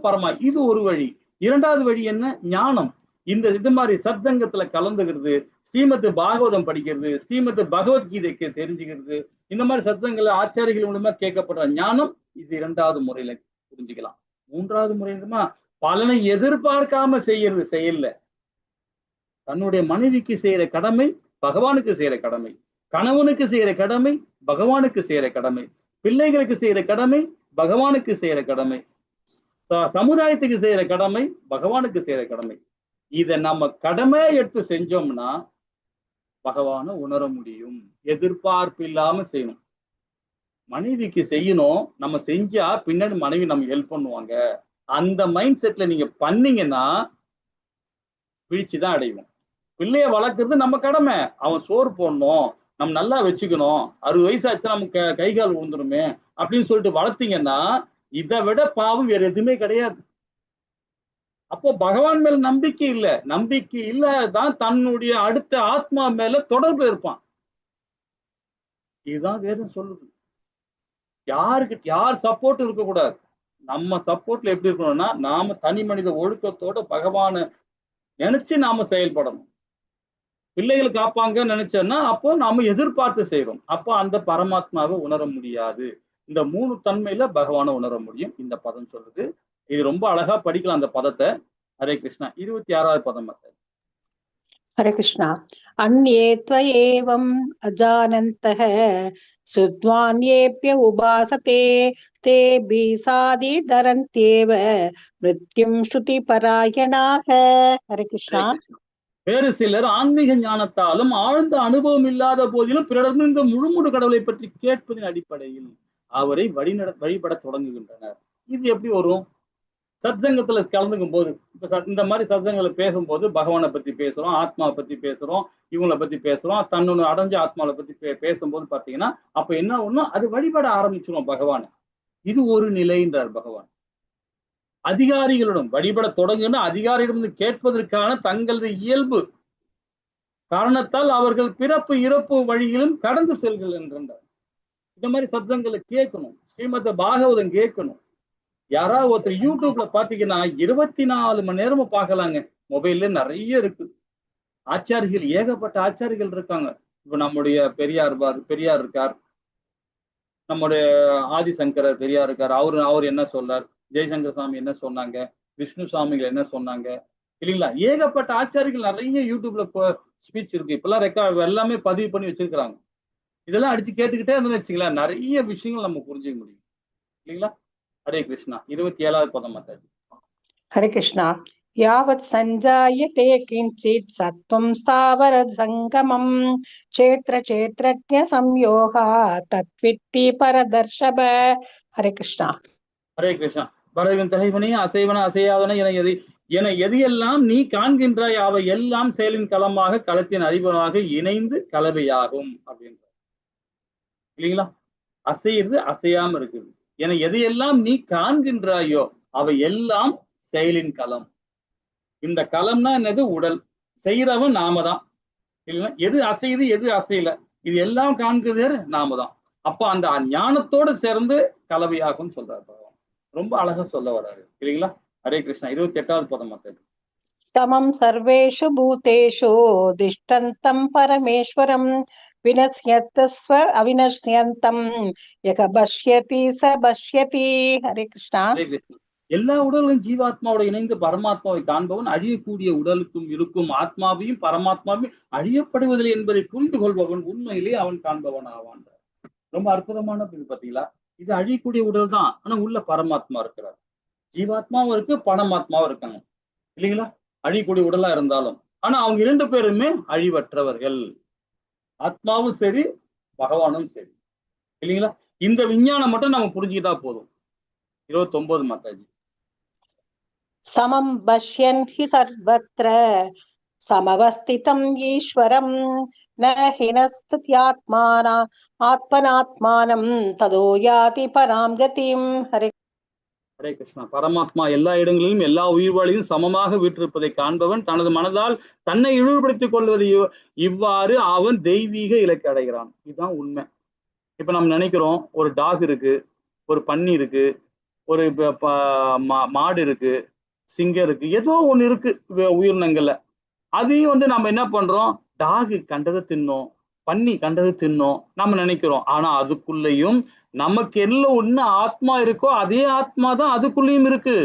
A: இது ஒரு வழி. 2வது வழி என்ன? ஞானம். இது மாதிரி சத்சங்கத்துல கலந்துக்கிறது, ஸ்ரீமத் பாகவதம் படிக்கிறது, ஸ்ரீமத் பகவத்கீதைக்கு தெரிஞ்சுக்கிறது, இந்த மாதிரி சத்சங்கங்கள் ஆச்சாரிகள் மூலமா கேட்கப்படுற ஞானம். இது 2வது முறையில புரிஞ்சுக்கலாம். 3வது முறை பலனை எதிர்பார்க்காம செய்யறது செயல்ல. தன்னுடைய மனைவிக்கு செய்யற கடமை பகவானுக்கு செய்யற கடமை, கணவனுக்கு செய்யற கடமை பகவானுக்கு செய்யற கடமை, பிள்ளைகளுக்கு செய்யற கடமை பகவானுக்கு செய்யற கடமை, சமுதாயத்துக்கு செய்யற கடமை பகவானுக்கு செய்யற கடமை. இதை நம்ம கடமையா எடுத்து செஞ்சோம்னா பகவானை உணர முடியும். எதிர்பார்ப்பு இல்லாம செய்யணும். மனைவிக்கு செய்யணும், நம்ம செஞ்சா பின்னாடி மனைவி நம்ம ஹெல்ப் பண்ணுவாங்க, அந்த மைண்ட் செட்ல நீங்க பண்ணீங்கன்னா வீழ்ச்சிதான் அடைவோம். பிள்ளைய வளர்க்கறது நம்ம கடமை. அவன் சோறு போடணும், நம்ம நல்லா வச்சுக்கணும், 60 வயசு ஆச்சுன்னா நமக்கு கை கால் விழுந்துருமே அப்படின்னு சொல்லிட்டு வளர்த்தீங்கன்னா இதை விட பாவம் வேற எதுவுமே கிடையாது. அப்போ பகவான் மேல நம்பிக்கை இல்லை. நம்பிக்கை இல்லாதான் தன்னுடைய அடுத்த ஆத்மா மேல தொடர்பு இருப்பான். இதுதான் வேதம் சொல்லுது. யார் சப்போர்ட் இருக்கக்கூடாது. நம்ம சப்போர்ட்ல எப்படி இருக்கணும்னா, நாம தனி மனித ஒழுக்கத்தோட பகவானை நினைச்சு நாம செயல்படணும். பிள்ளைகள் காப்பாங்கன்னு நினைச்சோம்னா அப்போ நாம எதிர்பார்த்து செய்யறோம். அப்போ அந்த பரமாத்மாவை உணர முடியாது. இந்த 3 தன்மையில பகவானை உணர முடியும் இந்த பதம் சொல்லுது. இது ரொம்ப அழகா படிக்கலாம் அந்த பதத்தை. ஹரே கிருஷ்ணா. 26வது பதம்.
B: हरे कृष्णा। अन्ये त्वयेवम् अजानन्तः श्रुत्वान्येभ्य उपासते तेभिः साधिधरन्त्येव मृत्युं श्रुतिपरायणाः। हरे
A: ஹரே
B: कृष्णा।
A: கிருஷ்ணா. வேறு சிலர் ஆன்மீக ஞானத்தாலும் ஆழ்ந்த அனுபவம் இல்லாத போதிலும் பிறரிடம் இந்த முழுமுழு கடவுளை பற்றி கேட்பதின் அடிப்படையில் அவரை வழிபட தொடங்குகின்றனர். இது எப்படி வரும்? சத்சங்கத்துல கலந்துக்கும் போது இப்ப இந்த மாதிரி சத்சங்கங்களை பேசும்போது பகவானை பத்தி பேசுறோம், ஆத்மாவை பத்தி பேசுறோம், இவங்களை பத்தி பேசுறோம், தன்னொன்னு அடைஞ்ச ஆத்மாவை பத்தி பேசும்போது பாத்தீங்கன்னா அப்ப என்ன ஒண்ணும் அது வழிபட ஆரம்பிச்சிடும் பகவான். இது ஒரு நிலைன்றார் பகவான். அதிகாரிகளிடம் வழிபட தொடங்குன்னா அதிகாரியிடம் கேட்பதற்கான தங்களது இயல்பு காரணத்தால் அவர்கள் பிறப்பு இறப்பு வழியிலும் கடந்து செல்கின்றனர். இந்த மாதிரி சத்சங்களை கேட்கணும், ஸ்ரீமத் பாகவதம் கேட்கணும். யாராவது ஒருத்தர் யூடியூப்ல பாத்தீங்கன்னா 24 மணி நேரமும் பார்க்கலாங்க. மொபைல்ல நிறைய இருக்கு. ஆச்சாரிகள் ஏகப்பட்ட ஆச்சாரிகள் இருக்காங்க. இப்ப நம்முடைய பெரியார் இருக்கார், நம்முடைய ஆதிசங்கரர் பெரியார் இருக்கார். அவர் என்ன சொல்றார், ஜெய்சங்கர் சாமி என்ன சொன்னாங்க, விஷ்ணு சாமிகள் என்ன சொன்னாங்க இல்லைங்களா? ஏகப்பட்ட ஆச்சாரிகள் நிறைய யூடியூப்ல ஸ்பீச் இருக்கு. இப்பெல்லாம் எல்லாமே பதிவு பண்ணி வச்சிருக்கிறாங்க. இதெல்லாம் அடிச்சு கேட்டுக்கிட்டே இருந்தோம்னு வச்சுங்களேன், நிறைய விஷயங்கள் நம்ம புரிஞ்சுக்க முடியும் இல்லைங்களா? हरे कृष्णा 27வது பதம் மாதாஜி.
B: हरे कृष्णा। यावत् सञ्जायते किञ्चित् सत्त्वं स्थावर संगमं क्षेत्र क्षेत्रज्ञ संयोगा तत्वित्ति परदर्शभ। हरे कृष्णा।
A: हरे कृष्णा. பரதவன் தலைவனே, அசைவன அசையாதன என எது எல்லாம் நீ காண்கின்றாய் அவை எல்லாம் செயலின் களமாக களத்தின் அறிவனாக இணைந்து கலவையாகும் அப்படின்ற இல்லைங்களா? அசையிறது அசையாம இருக்குது. என எது எல்லாம் நீ காண்கின்றாயோ அவை எல்லாம் செயலின் களம். இந்த களம்னா என்னது? உடல். செய்யறவன் நாம தான் இல்லைன்னா, எது அசையுது எது அசையல இது எல்லாம் காண்கிறது நாம தான். அப்ப அந்த ஞானத்தோடு சேர்ந்து கலவையாகும் சொல்றாரு பகவான். ரொம்ப அழகா சொல்ல வர்றாரு இல்லைங்களா? ஹரே கிருஷ்ணா 28வது பதம் மாத்தாது.
B: तमं सर्वेषु भूतेषु तिष्ठन्तं परमेश्वरं विनश्यतस्व अविनश्यन्तं यः पश्यति स पश्यति। हरे कृष्णा।
A: ஹரே கிருஷ்ணா. எல்லா உடலும் ஜீவாத்மாவோட இணைந்து பரமாத்மாவை காண்பவன் அழியக்கூடிய உடலுக்கும் இருக்கும் ஆத்மாவையும் பரமாத்மாவையும் அழியப்படுவதில்லை என்பதை புரிந்து கொள்பவன் உண்மையிலே அவன் காண்பவன் ஆவான். ரொம்ப அற்புதமான இது பாத்தீங்களா? இது அழியக்கூடிய உடல் தான், ஆனா உள்ள பரமாத்மா இருக்கிறார். ஜீவாத்மாவும் இருக்கு, பரமாத்மாவும் இருக்காங்க இல்லைங்களா? அழியக்கூடிய உடலா இருந்தாலும் ஆனா அவங்க 2 பேருமே அழிவற்றவர்கள். ஆத்மாவும் சரி, பகவானும் சரி இல்லைங்களா? இந்த விஞ்ஞானம் மட்டும் நம்ம புரிஞ்சுக்கிட்டா போதும். 29 மாதாஜி.
B: समं पश्यन् हि सर्वत्र समवस्थितम् ईश्वरं न हिनस्त्यात्माना आत्मनात्मानं तदो याति परां गतिं। हरे
A: ஹரே கிருஷ்ணா. பரமாத்மா எல்லா இடங்களிலும் எல்லா உயிர்வாளியும் சமமாக வீற்றிருப்பதை காண்பவன் தனது மனதால் தன்னை இழிவுபடுத்திக் கொள்வது இவ்வாறு அவன் தெய்வீக இலக்கை அடைகிறான். இதுதான் உண்மை. இப்ப நம்ம நினைக்கிறோம் ஒரு டாக் இருக்கு, ஒரு பன்னி இருக்கு, ஒரு மாடு இருக்கு, சிங்கம் இருக்கு, ஏதோ ஒண்ணு இருக்கு உயிரினங்கள்ல. அதையும் நம்ம என்ன பண்றோம், டாகு கண்டதை தின்னோம், பன்னி கண்டதை தின்னோம் நம்ம நினைக்கிறோம். ஆனா அதுக்குள்ளேயும் நமக்கு என்ன ஒண்ணு ஆத்மா இருக்கோ அதே ஆத்மா தான் அதுக்குள்ளேயும் இருக்கு.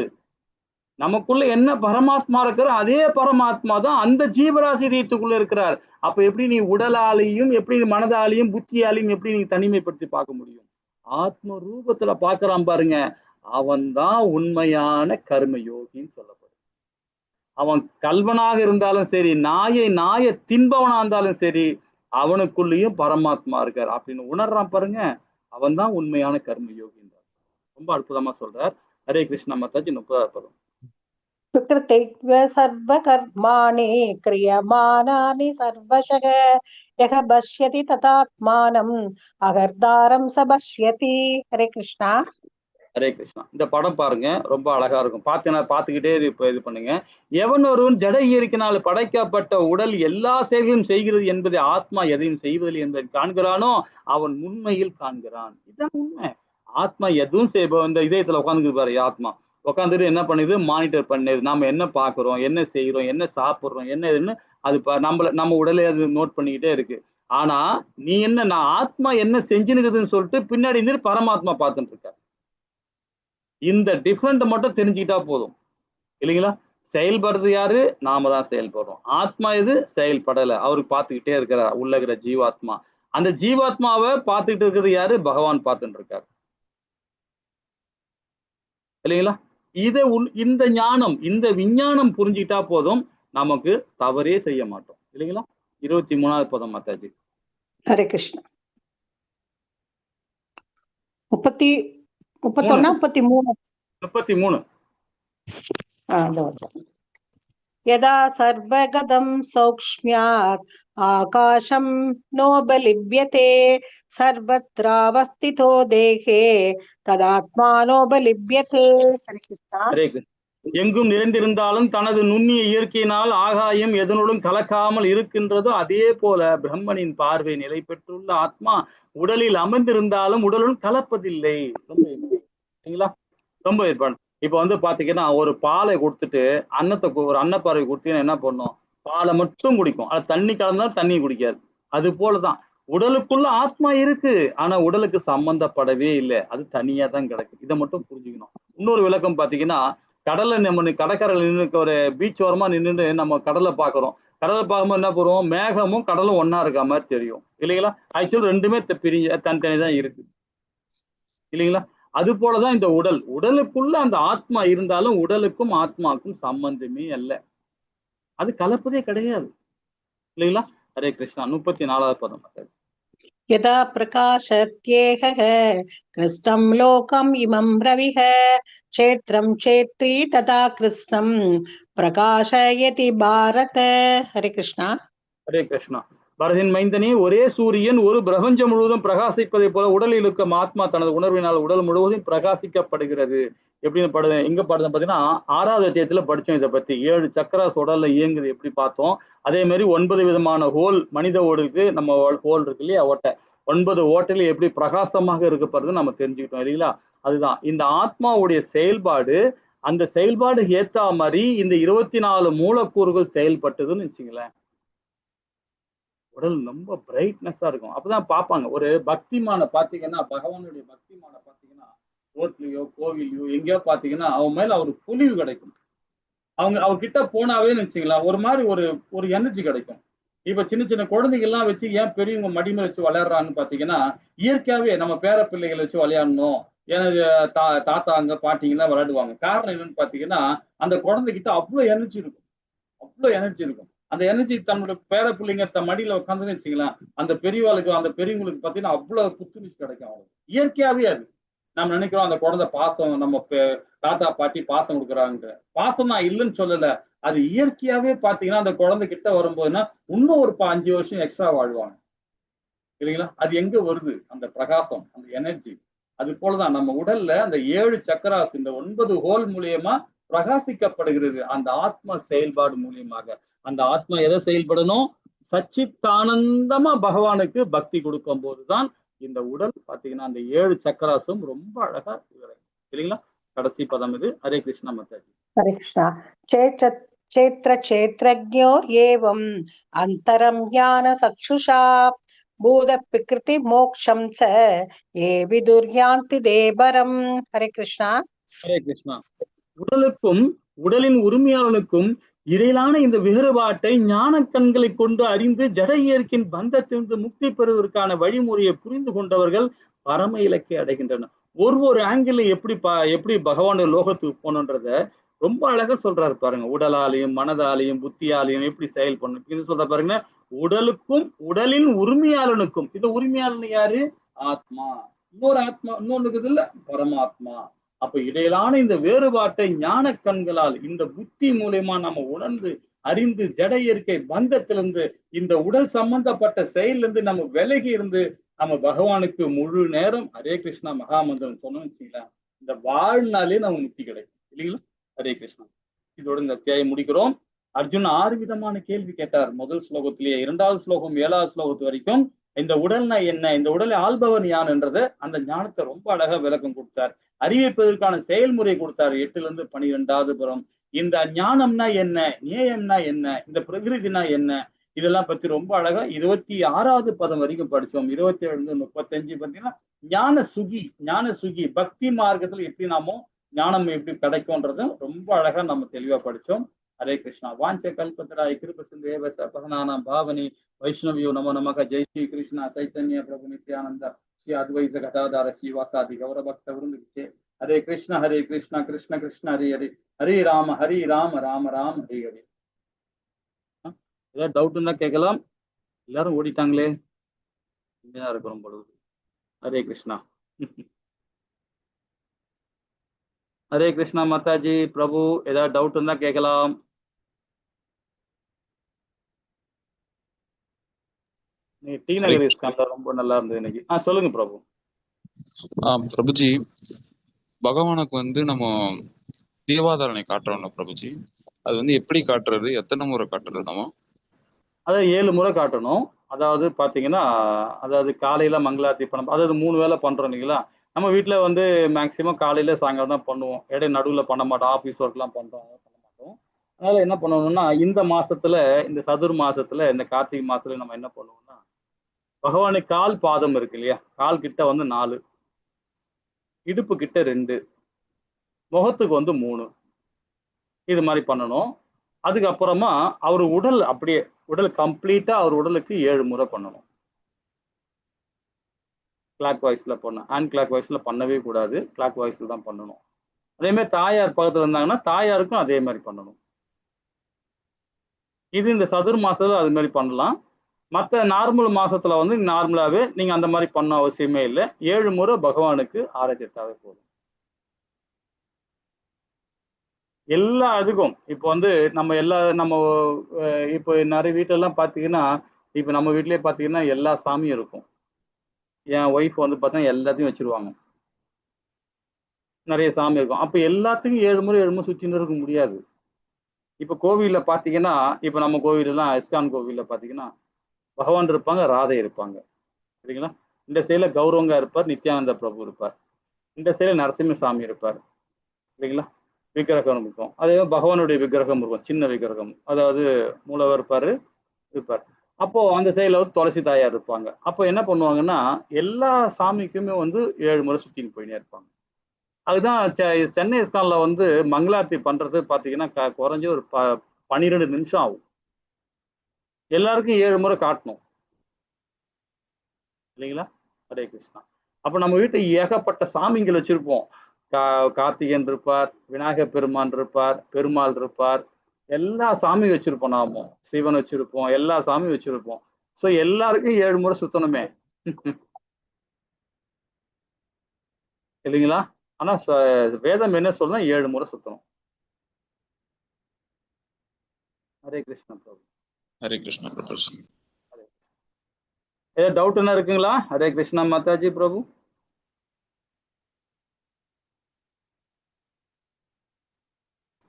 A: நமக்குள்ள என்ன பரமாத்மா இருக்கிறோ அதே பரமாத்மா தான் அந்த ஜீவராசி இதயத்துக்குள்ள இருக்கிறார். அப்ப எப்படி நீ உடலாலையும் எப்படி மனதாலையும் புத்தியாலையும் எப்படி நீ தனிமைப்படுத்தி பார்க்க முடியும்? ஆத்ம ரூபத்துல பாக்குறான் பாருங்க, அவன் தான் உண்மையான கர்மயோகின்னு சொல்லப்படும். அவன் கல்வனாக இருந்தாலும் சரி, நாய தின்பவனா இருந்தாலும் சரி, அவனுக்குள்ளேயும் பரமாத்மா இருக்கார் அப்படின்னு உணர்றான் பாருங்க, அவன் தான் உண்மையான கர்மயோகி. ரொம்ப அற்புதமா சொல்றார். ஹரே கிருஷ்ணா மாதாஜி 30வது பதம்.
B: सुकृतित्व सर्वकर्माणि क्रियमाणानि सर्वशः यः पश्यति तथात्मानम् अहर्तारं स पश्यति। हरे कृष्णा।
A: ஹரே கிருஷ்ணா. இந்த படம் பாருங்க, ரொம்ப அழகா இருக்கும். பார்த்துக்கிட்டே இது பண்ணுங்க. எவன் ஒருவன் ஜட இயற்கையினால் படைக்கப்பட்ட உடல் எல்லா செயல்களும் செய்கிறது என்பதை ஆத்மா எதையும் செய்வதில்லை என்பதை காண்கிறானோ அவன் உண்மையில் காண்கிறான். இதுதான் உண்மை. ஆத்மா எதுவும் இந்த இதயத்துல உட்காந்துக்கு பாரு, ஆத்மா உட்காந்துட்டு என்ன பண்ணுது, மானிட்டர் பண்ணுது. நாம என்ன பாக்குறோம், என்ன செய்யறோம், என்ன சாப்பிடுறோம், என்ன இதுன்னு அது நம்ம உடலே அது நோட் பண்ணிக்கிட்டே இருக்கு. ஆனா நீ என்ன, நான் ஆத்மா என்ன செஞ்சுனுக்குதுன்னு சொல்லிட்டு பின்னாடி இருந்து பரமாத்மா பார்த்துட்டு இருக்க. இந்த டிஃபரெண்ட் மட்டும் தெரிஞ்சுக்கிட்டா போதும் இல்லைங்களா? செயல்படுறது யாரு? நாம தான் செயல்படுறோம். ஆத்மா எது? செயல்படல. அவரு பார்த்துக்கிட்டே இருக்கிறார், உள்ள இருக்கிற ஜீவாத்மா. அந்த ஜீவாத்மாவை பார்த்துக்கிட்டு இருக்கிறது யாரு? பகவான் பார்த்துட்டு இருக்காரு இல்லைங்களா? இந்த ஞானம், இந்த விஞ்ஞானம் புரிஞ்சுக்கிட்டா போதும், நமக்கு தவறே செய்ய மாட்டோம் இல்லைங்களா? 23வது பதம் மாதாஜி.
B: ஹரே கிருஷ்ணா. 31 33
A: 33.
B: यदा सर्वगतं सौक्ष्म्यात् आकाशं नोपलिप्यते सर्वत्रावस्थितो देहे तदात्मानोपलिप्यते. हरे कृष्णा.
A: ஹரே கிருஷ்ணா. எங்கும் நிறைந்திருந்தாலும் தனது நுண்ணிய இயற்கையினால் ஆகாயம் எதனுடன் கலக்காமல் இருக்கின்றதோ அதே போல பிரம்மனின் பார்வை நிலை பெற்றுள்ள ஆத்மா உடலில் அமர்ந்திருந்தாலும் உடலுடன் கலப்பதில்லை. ரொம்ப ஏற்பாடு. இப்ப வந்து பாத்தீங்கன்னா ஒரு பாலை கொடுத்துட்டு ஒரு அன்னப்பறவை கொடுத்தீங்கன்னா என்ன பண்ணும்? பாலை மட்டும் குடிக்கும். அது தண்ணி கலந்தா தண்ணி குடிக்காது. அது போலதான் உடலுக்குள்ள ஆத்மா இருக்கு, ஆனா உடலுக்கு சம்பந்தப்படவே இல்லை, அது தனியா தான் கிடக்கு. இதை மட்டும் புரிஞ்சுக்கணும். இன்னொரு விளக்கம் பாத்தீங்கன்னா, கடலை நம்ம கடற்கரையில் நின்று ஒரு பீச் ஓரமா நின்றுட்டு நம்ம கடலை பாக்குறோம். கடலை பார்க்கும்போது என்ன பண்ணுவோம்? மேகமும் கடலும் ஒன்னா இருக்க மாதிரி தெரியும் இல்லைங்களா? ஆக்சுவலி ரெண்டுமே தனித்தனி தான் இருக்கு இல்லைங்களா? அது போலதான் இந்த உடலுக்குள்ள அந்த ஆத்மா இருந்தாலும் உடலுக்கும் ஆத்மாக்கும் சம்பந்தமே அல்ல, அது கலப்பதே கிடையாது இல்லைங்களா? ஹரே கிருஷ்ணா. 34வது பதம்.
B: यदा प्रकाशत्येकः कृष्णं लोकम् इमं रविः क्षेत्रं क्षेत्री तथा कृष्णं प्रकाशयति भारत. हरे कृष्णा.
A: ஹரே கிருஷ்ணா. பரதின் மைந்தனே, ஒரே சூரியன் ஒரு பிரபஞ்சம் முழுவதும் பிரகாசிப்பதை போல உடலில் இருக்கும் ஆத்மா தனது உணர்வினால் உடல் முழுவதும் பிரகாசிக்கப்படுகிறது. எப்படின்னு எங்க பாடுறது பாத்தீங்கன்னா 6வது அத்தியாயத்துல படிச்சோம் இதை பத்தி. 7 சக்கராஸ் உடல்ல இயங்குது எப்படி பார்த்தோம். அதே மாதிரி 9 விதமான ஹோல் மனித ஓடுக்கு நம்ம ஹோல் இருக்கு இல்லையா, ஓட்டை. 9 ஓட்டையில எப்படி பிரகாசமாக இருக்கப்படுறது நம்ம தெரிஞ்சுக்கிட்டோம் இல்லைங்களா? அதுதான் இந்த ஆத்மாவுடைய செயல்பாடு. அந்த செயல்பாடு ஏத்தா மாதிரி இந்த 24 மூலக்கூறுகள் செயல்பட்டதுன்னு வச்சுங்களேன், உடல் ரொம்ப பிரைட்னஸா இருக்கும். அப்பதான் பார்ப்பாங்க. ஒரு பக்திமான பாத்தீங்கன்னா, பகவானுடைய பக்திமான பாத்தீங்கன்னா ரோட்லயோ கோவிலையோ எங்கேயோ பாத்தீங்கன்னா அவன் மேல அவருக்கு பொலிவு கிடைக்கும். அவர்கிட்ட போனாவே வச்சுக்கலாம் ஒரு மாதிரி ஒரு எனர்ஜி கிடைக்கும். இப்ப சின்ன சின்ன குழந்தைகள் எல்லாம் வச்சு ஏன் பெரியவங்க மடிமை வச்சு விளையாடுறான்னு பாத்தீங்கன்னா, இயற்கையாவே நம்ம பேர பிள்ளைகளை வச்சு விளையாடணும். ஏன்னா தாத்தாங்க பாட்டிங்கெல்லாம் விளையாடுவாங்க. காரணம் என்னன்னு பாத்தீங்கன்னா, அந்த குழந்தைகிட்ட அவ்வளவு எனர்ஜி இருக்கும், அவ்வளவு எனர்ஜி இருக்கும். அந்த எனர்ஜி தன்னோட பேர பிள்ளைங்க மடியில உட்காந்துன்னு வச்சுக்கலாம், அந்த பெரியவாளுக்கு அந்த பெரியவங்களுக்கு பாத்தீங்கன்னா அவ்வளவு புத்துணர்ச்சி கிடைக்கும். அவங்களுக்கு இயற்கையாவே அது. நம்ம நினைக்கிறோம் அந்த குழந்தை பாசம், நம்ம தாத்தா பாட்டி பாசம் கொடுக்குறாங்க. பாசம் நான் இல்லைன்னு சொல்லல, அது இயற்கையாவே பாத்தீங்கன்னா அந்த குழந்தை கிட்ட வரும்போதுன்னா இன்னும் ஒரு 5 வருஷம் எக்ஸ்ட்ரா வாழ்வாங்க இல்லைங்களா? அது எங்க வருது? அந்த பிரகாசம், அந்த எனர்ஜி. அது போலதான் நம்ம உடல்ல அந்த 7 சக்கராஸ் இந்த 9 ஹோல் மூலியமா பிரகாசிக்கப்படுகிறது அந்த ஆத்ம செயல்பாடு மூலியமாக. அந்த ஆத்மா எதை செயல்படணும்? சச்சித்தானந்தமா பகவானுக்கு பக்தி கொடுக்கும் போதுதான் இந்த உடல் பாத்தீங்கன்னா அந்த 7 சக்கராசும் ரொம்ப அழகா இல்லைங்களா? கடைசி பதம் இது. ஹரே கிருஷ்ணா மாதாஜி.
B: ஹரே கிருஷ்ணா. क्षेत्र क्षेत्रज्ञोर एवं अंतरम ज्ञान चक्षुषा भूत प्रकृति मोक्षम च ये विदुर्यान्ति देवरम. हरे कृष्णा.
A: ஹரே கிருஷ்ணா. உடலுக்கும் உடலின் உரிமையாளனுக்கும் இடையிலான இந்த வேறுபாட்டை ஞான கண்களை கொண்டு அறிந்து ஜட இயற்கையின் பந்தத்திலிருந்து முக்தி பெறுவதற்கான வழிமுறையை புரிந்து கொண்டவர்கள் பரம இலக்கை அடைகின்றனர். ஒரு ஆங்கிள் எப்படி பகவானுடைய லோகத்துக்கு போகணுன்றத ரொம்ப அழகா சொல்றாரு பாருங்க. உடலாலையும் மனதாலையும் புத்தியாலையும் எப்படி செயல் பண்ணணும் இது சொல்ற பாருங்க. உடலுக்கும் உடலின் உரிமையாளனுக்கும், இந்த உரிமையாளன் யாரு? ஆத்மா. இன்னொரு ஆத்மா இன்னொன்னு இல்ல, பரமாத்மா. அப்ப இடையிலான இந்த வேறுபாட்டை ஞான கண்களால் இந்த புத்தி மூலியமா நம்ம உணர்ந்து அறிந்து ஜட இயற்கை பந்தத்திலிருந்து இந்த உடல் சம்பந்தப்பட்ட செயலிருந்து நம்ம விலகி இருந்து நம்ம பகவானுக்கு முழு நேரம் ஹரே கிருஷ்ணா மகாமந்திரம் சொன்னோம்னு வச்சுக்கலாம், இந்த வாழ்நாளே நம்ம முக்தி கிடைக்கும் இல்லைங்களா? ஹரே கிருஷ்ணா. இதோட இந்த அத்தியாயம் முடிக்கிறோம். அர்ஜுன் 6 விதமான கேள்வி கேட்டார் முதல் ஸ்லோகத்திலேயே. 2வது ஸ்லோகம் 7வது ஸ்லோகத்து வரைக்கும் இந்த உடல்னா என்ன, இந்த உடலை ஆள்பவன் யான் என்றத அந்த ஞானத்தை ரொம்ப அழகா விளக்கம் கொடுத்தார். அறிவிப்பதற்கான செயல்முறை கொடுத்தார். 8லிருந்து 12வது புறம் இந்த ஞானம்னா என்ன, நேயம்னா என்ன, இந்த பிரகிருதினா என்ன, இதெல்லாம் பத்தி ரொம்ப அழகா 26வது பதம் வரைக்கும் படிச்சோம். 27 35 பார்த்தீங்கன்னா ஞான சுகி பக்தி மார்க்கத்துல எப்படி நாமோ ஞானம் எப்படி கிடைக்கும்ன்றதும் ரொம்ப அழகா நம்ம தெளிவா படிச்சோம். हरे कृष्णा वांच कल्पतराय कृप सिंधु पहनानां भावनी वैष्णवियो नमो नमः जय श्री कृष्ण चैतन्य प्रभु नित्यानंद श्री अद्वैत गदाधर श्रीवासादि गौर भक्त वृंद हरे कृष्ण कृष्ण कृष्ण हरे हरे हरे राम राम राम हरे हरे ஏதாவது டவுட் இருந்தா கேட்கலாம் எல்லாரும் ஓடிட்டாங்களே இங்கதான் இருக்கிறோம் பொழுது हरे कृष्णा हरे कृष्णा माता जी प्रभु ஏதாவது டவுட் இருந்தா கேட்கலாம் டி நகர் இஸ்கான்ல ரொம்ப நல்லா இருந்தது இன்னைக்கு சொல்லுங்க பிரபு
C: பிரபுஜி பகவானுக்கு வந்து நம்ம தீபாதாரணை காட்டுறோம்ல பிரபுஜி அது வந்து எப்படி காட்டுறது எத்தனை முறை காட்டுறது நம்ம
A: அதை 7 முறை காட்டணும் அதாவது பாத்தீங்கன்னா அதாவது காலையில மங்களாத்தி பண்ண அதாவது 3 வேளை பண்றோம் இல்லைங்களா நம்ம வீட்டுல வந்து மேக்சிமம் காலையில சாயங்காலம் தான் பண்ணுவோம் இடையே நடுவுல பண்ண மாட்டோம் ஆபீஸ் ஒர்க் எல்லாம் பண்றோம் பண்ண மாட்டோம் அதனால என்ன பண்ணணும்னா இந்த மாசத்துல இந்த சதுர் மாசத்துல இந்த கார்த்திகை மாசத்துல நம்ம என்ன பண்ணுவோம்னா பகவானுக்கு கால் பாதம் இருக்கு இல்லையா கால் கிட்ட வந்து 4 இடுப்பு கிட்ட 2 முகத்துக்கு வந்து 3 இது மாதிரி பண்ணணும் அதுக்கப்புறமா அவர் உடல் அப்படியே உடல் கம்ப்ளீட்டா அவர் உடலுக்கு 7 முறை பண்ணணும் கிளாக் வாய்ஸ்ல பண்ண ஹேண்ட் கிளாக் வாய்ஸ்ல பண்ணவே கூடாது கிளாக் வாய்ஸ்ல தான் பண்ணணும் அதே மாதிரி தாயார் பக்கத்துல இருந்தாங்கன்னா தாயாருக்கும் அதே மாதிரி பண்ணணும் இது இந்த சதுர் மாசத்துல அது மாதிரி பண்ணலாம் மற்ற நார்மல் மாசத்துல வந்து நார்மலாவே நீங்க அந்த மாதிரி பண்ண அவசியமே இல்லை 7 முறை பகவானுக்கு ஆராய்ச்சிட்டாவே போதும் எல்லா இதுக்கும் இப்போ வந்து நம்ம இப்போ நிறைய வீட்டெல்லாம் பார்த்தீங்கன்னா இப்போ நம்ம வீட்லயே பார்த்தீங்கன்னா எல்லா சாமியும் இருக்கும் என் ஒய்ஃப் வந்து பார்த்தா எல்லாத்தையும் வச்சிருவாங்க நிறைய சாமி இருக்கும் அப்போ எல்லாத்துக்கும் 7 முறை 7 முறை சுற்றின்னு இருக்க முடியாது இப்போ கோவில்ல பார்த்தீங்கன்னா இப்போ நம்ம கோவிலெல்லாம் இஸ்கான் கோவில்ல பார்த்தீங்கன்னா பகவான் இருப்பாங்க ராதை இருப்பாங்க சரிங்களா இந்த சைடில் கௌரவங்கா இருப்பார் நித்யானந்த பிரபு இருப்பார் இந்த சைடில் நரசிம்ம சாமி இருப்பார் சரிங்களா விக்கிரகம் இருக்கும் அதே பகவானுடைய விக்கிரகம் இருக்கும் சின்ன விக்கிரகம் அதாவது மூலவர் இருப்பார் அப்போ அந்த சைடில் வந்து துளசி தாயார் இருப்பாங்க அப்போ என்ன பண்ணுவாங்கன்னா எல்லா சாமிக்குமே வந்து 7 முறை சுற்றின்னு போயினே இருப்பாங்க அதுதான் சென்னை இஸ்கான்ல வந்து மங்களார்த்தி பண்றது பார்த்தீங்கன்னா குறைஞ்ச ஒரு 12 நிமிஷம் ஆகும் எல்லாருக்கும் 7 முறை காட்டணும் இல்லைங்களா ஹரே கிருஷ்ணா அப்ப நம்ம வீட்டு ஏகப்பட்ட சாமிங்கள் வச்சிருப்போம் கார்த்திகன் இருப்பார் விநாயகர் பெருமான் இருப்பார் பெருமாள் இருப்பார் எல்லா சாமியும் வச்சிருப்போம் நாம சிவன் வச்சிருப்போம் எல்லா சாமியும் வச்சிருப்போம் ஸோ எல்லாருக்கும் 7 முறை சுத்தணுமே இல்லைங்களா ஆனா வேதம் என்ன சொல்லுன்னா 7 முறை சுத்தணும் ஹரே கிருஷ்ணா பிரபு
C: ஹரே கிருஷ்ணா பிரபு
A: ஏதாவது டவுட் என்ன இருக்குங்களா ஹரே கிருஷ்ணா மாதாஜி பிரபு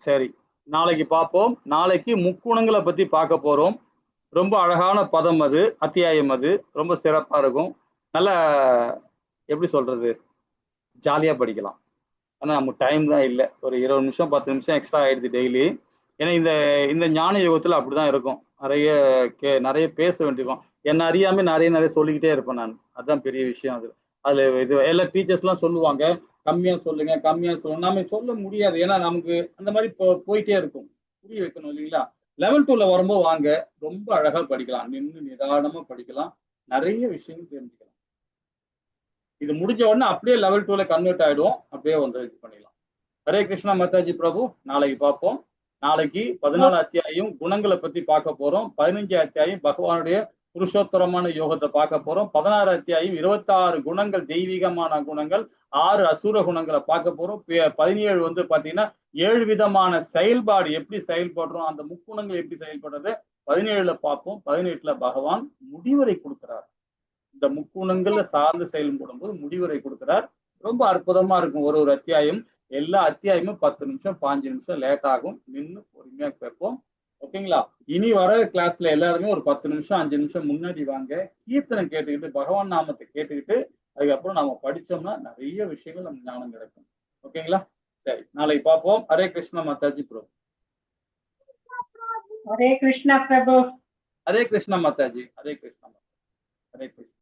A: சரி நாளைக்கு பார்ப்போம் நாளைக்கு முக்குணங்களை பத்தி பார்க்க போறோம் ரொம்ப அழகான பதம் அது அத்தியாயம் அது ரொம்ப சிறப்பா இருக்கும் நல்லா எப்படி சொல்றது ஜாலியா படிக்கலாம் ஆனா நமக்கு டைம் தான் இல்லை ஒரு 20 நிமிஷம் 10 நிமிஷம் எக்ஸ்ட்ரா ஆயிடுது டெய்லி ஏன்னா இந்த ஞான யுகத்துல அப்படிதான் இருக்கும் நிறைய பேச வேண்டியிருக்கும் என்ன அறியாம நிறைய சொல்லிக்கிட்டே இருப்பேன் நான் அதுதான் பெரிய விஷயம் அதுல இது எல்லா டீச்சர்ஸ் எல்லாம் சொல்லுவாங்க கம்மியா சொல்லுங்க நாம சொல்ல முடியாது ஏன்னா நமக்கு அந்த மாதிரி போயிட்டே இருக்கும் புரிய வைக்கணும் இல்லைங்களா லெவல் 2ல வரும்போது வாங்க ரொம்ப அழகா படிக்கலாம் நின்று நிதானமா படிக்கலாம் நிறைய விஷயங்கள் தெரிஞ்சுக்கலாம் இது முடிஞ்ச உடனே அப்படியே லெவல் 2ல கன்வெர்ட் ஆயிடுவோம் அப்படியே வந்து இது பண்ணிடலாம் ஹரே கிருஷ்ணா மாதாஜி பிரபு நாளைக்கு பார்ப்போம் நாளைக்கு 14 அத்தியாயம் குணங்களை பத்தி பார்க்க போறோம் 15 அத்தியாயம் பகவானுடைய புருஷோத்தரமான யோகத்தை பார்க்க போறோம் 16 அத்தியாயம் 26 குணங்கள் தெய்வீகமான குணங்கள் 6 அசுர குணங்களை பார்க்க போறோம் 17 வந்து பாத்தீங்கன்னா 7 விதமான செயல்பாடு எப்படி செயல்படுறோம் அந்த முக்குணங்கள் எப்படி செயல்படுறது 17ல பார்ப்போம் 18ல பகவான் முடிவுரை கொடுக்கிறார் இந்த முக்குணங்கள்ல சார்ந்து செயல்படும் போது முடிவுரை கொடுக்கிறார் ரொம்ப அற்புதமா இருக்கும் ஒரு அத்தியாயம் எல்லா அத்தியாயமும் 10 நிமிஷம் 5 நிமிஷம் லேட் ஆகும் நின்று பொறுமையா கேட்போம் ஓகேங்களா இனி வர கிளாஸ்ல எல்லாருமே ஒரு 10 நிமிஷம் 5 நிமிஷம் முன்னாடி வாங்க கீர்த்தனம் கேட்டுக்கிட்டு பகவான் நாமத்தை கேட்டுக்கிட்டு அதுக்கப்புறம் நாம படிச்சோம்னா நிறைய விஷயங்கள் நம்ம ஞானம் கிடைக்கும் ஓகேங்களா சரி நாளைக்கு பார்ப்போம் ஹரே கிருஷ்ணா மாதாஜி பிரபு
B: ஹரே கிருஷ்ணா பிரபு
A: ஹரே கிருஷ்ணா மாதாஜி ஹரே கிருஷ்ணா ஹரே கிருஷ்ணா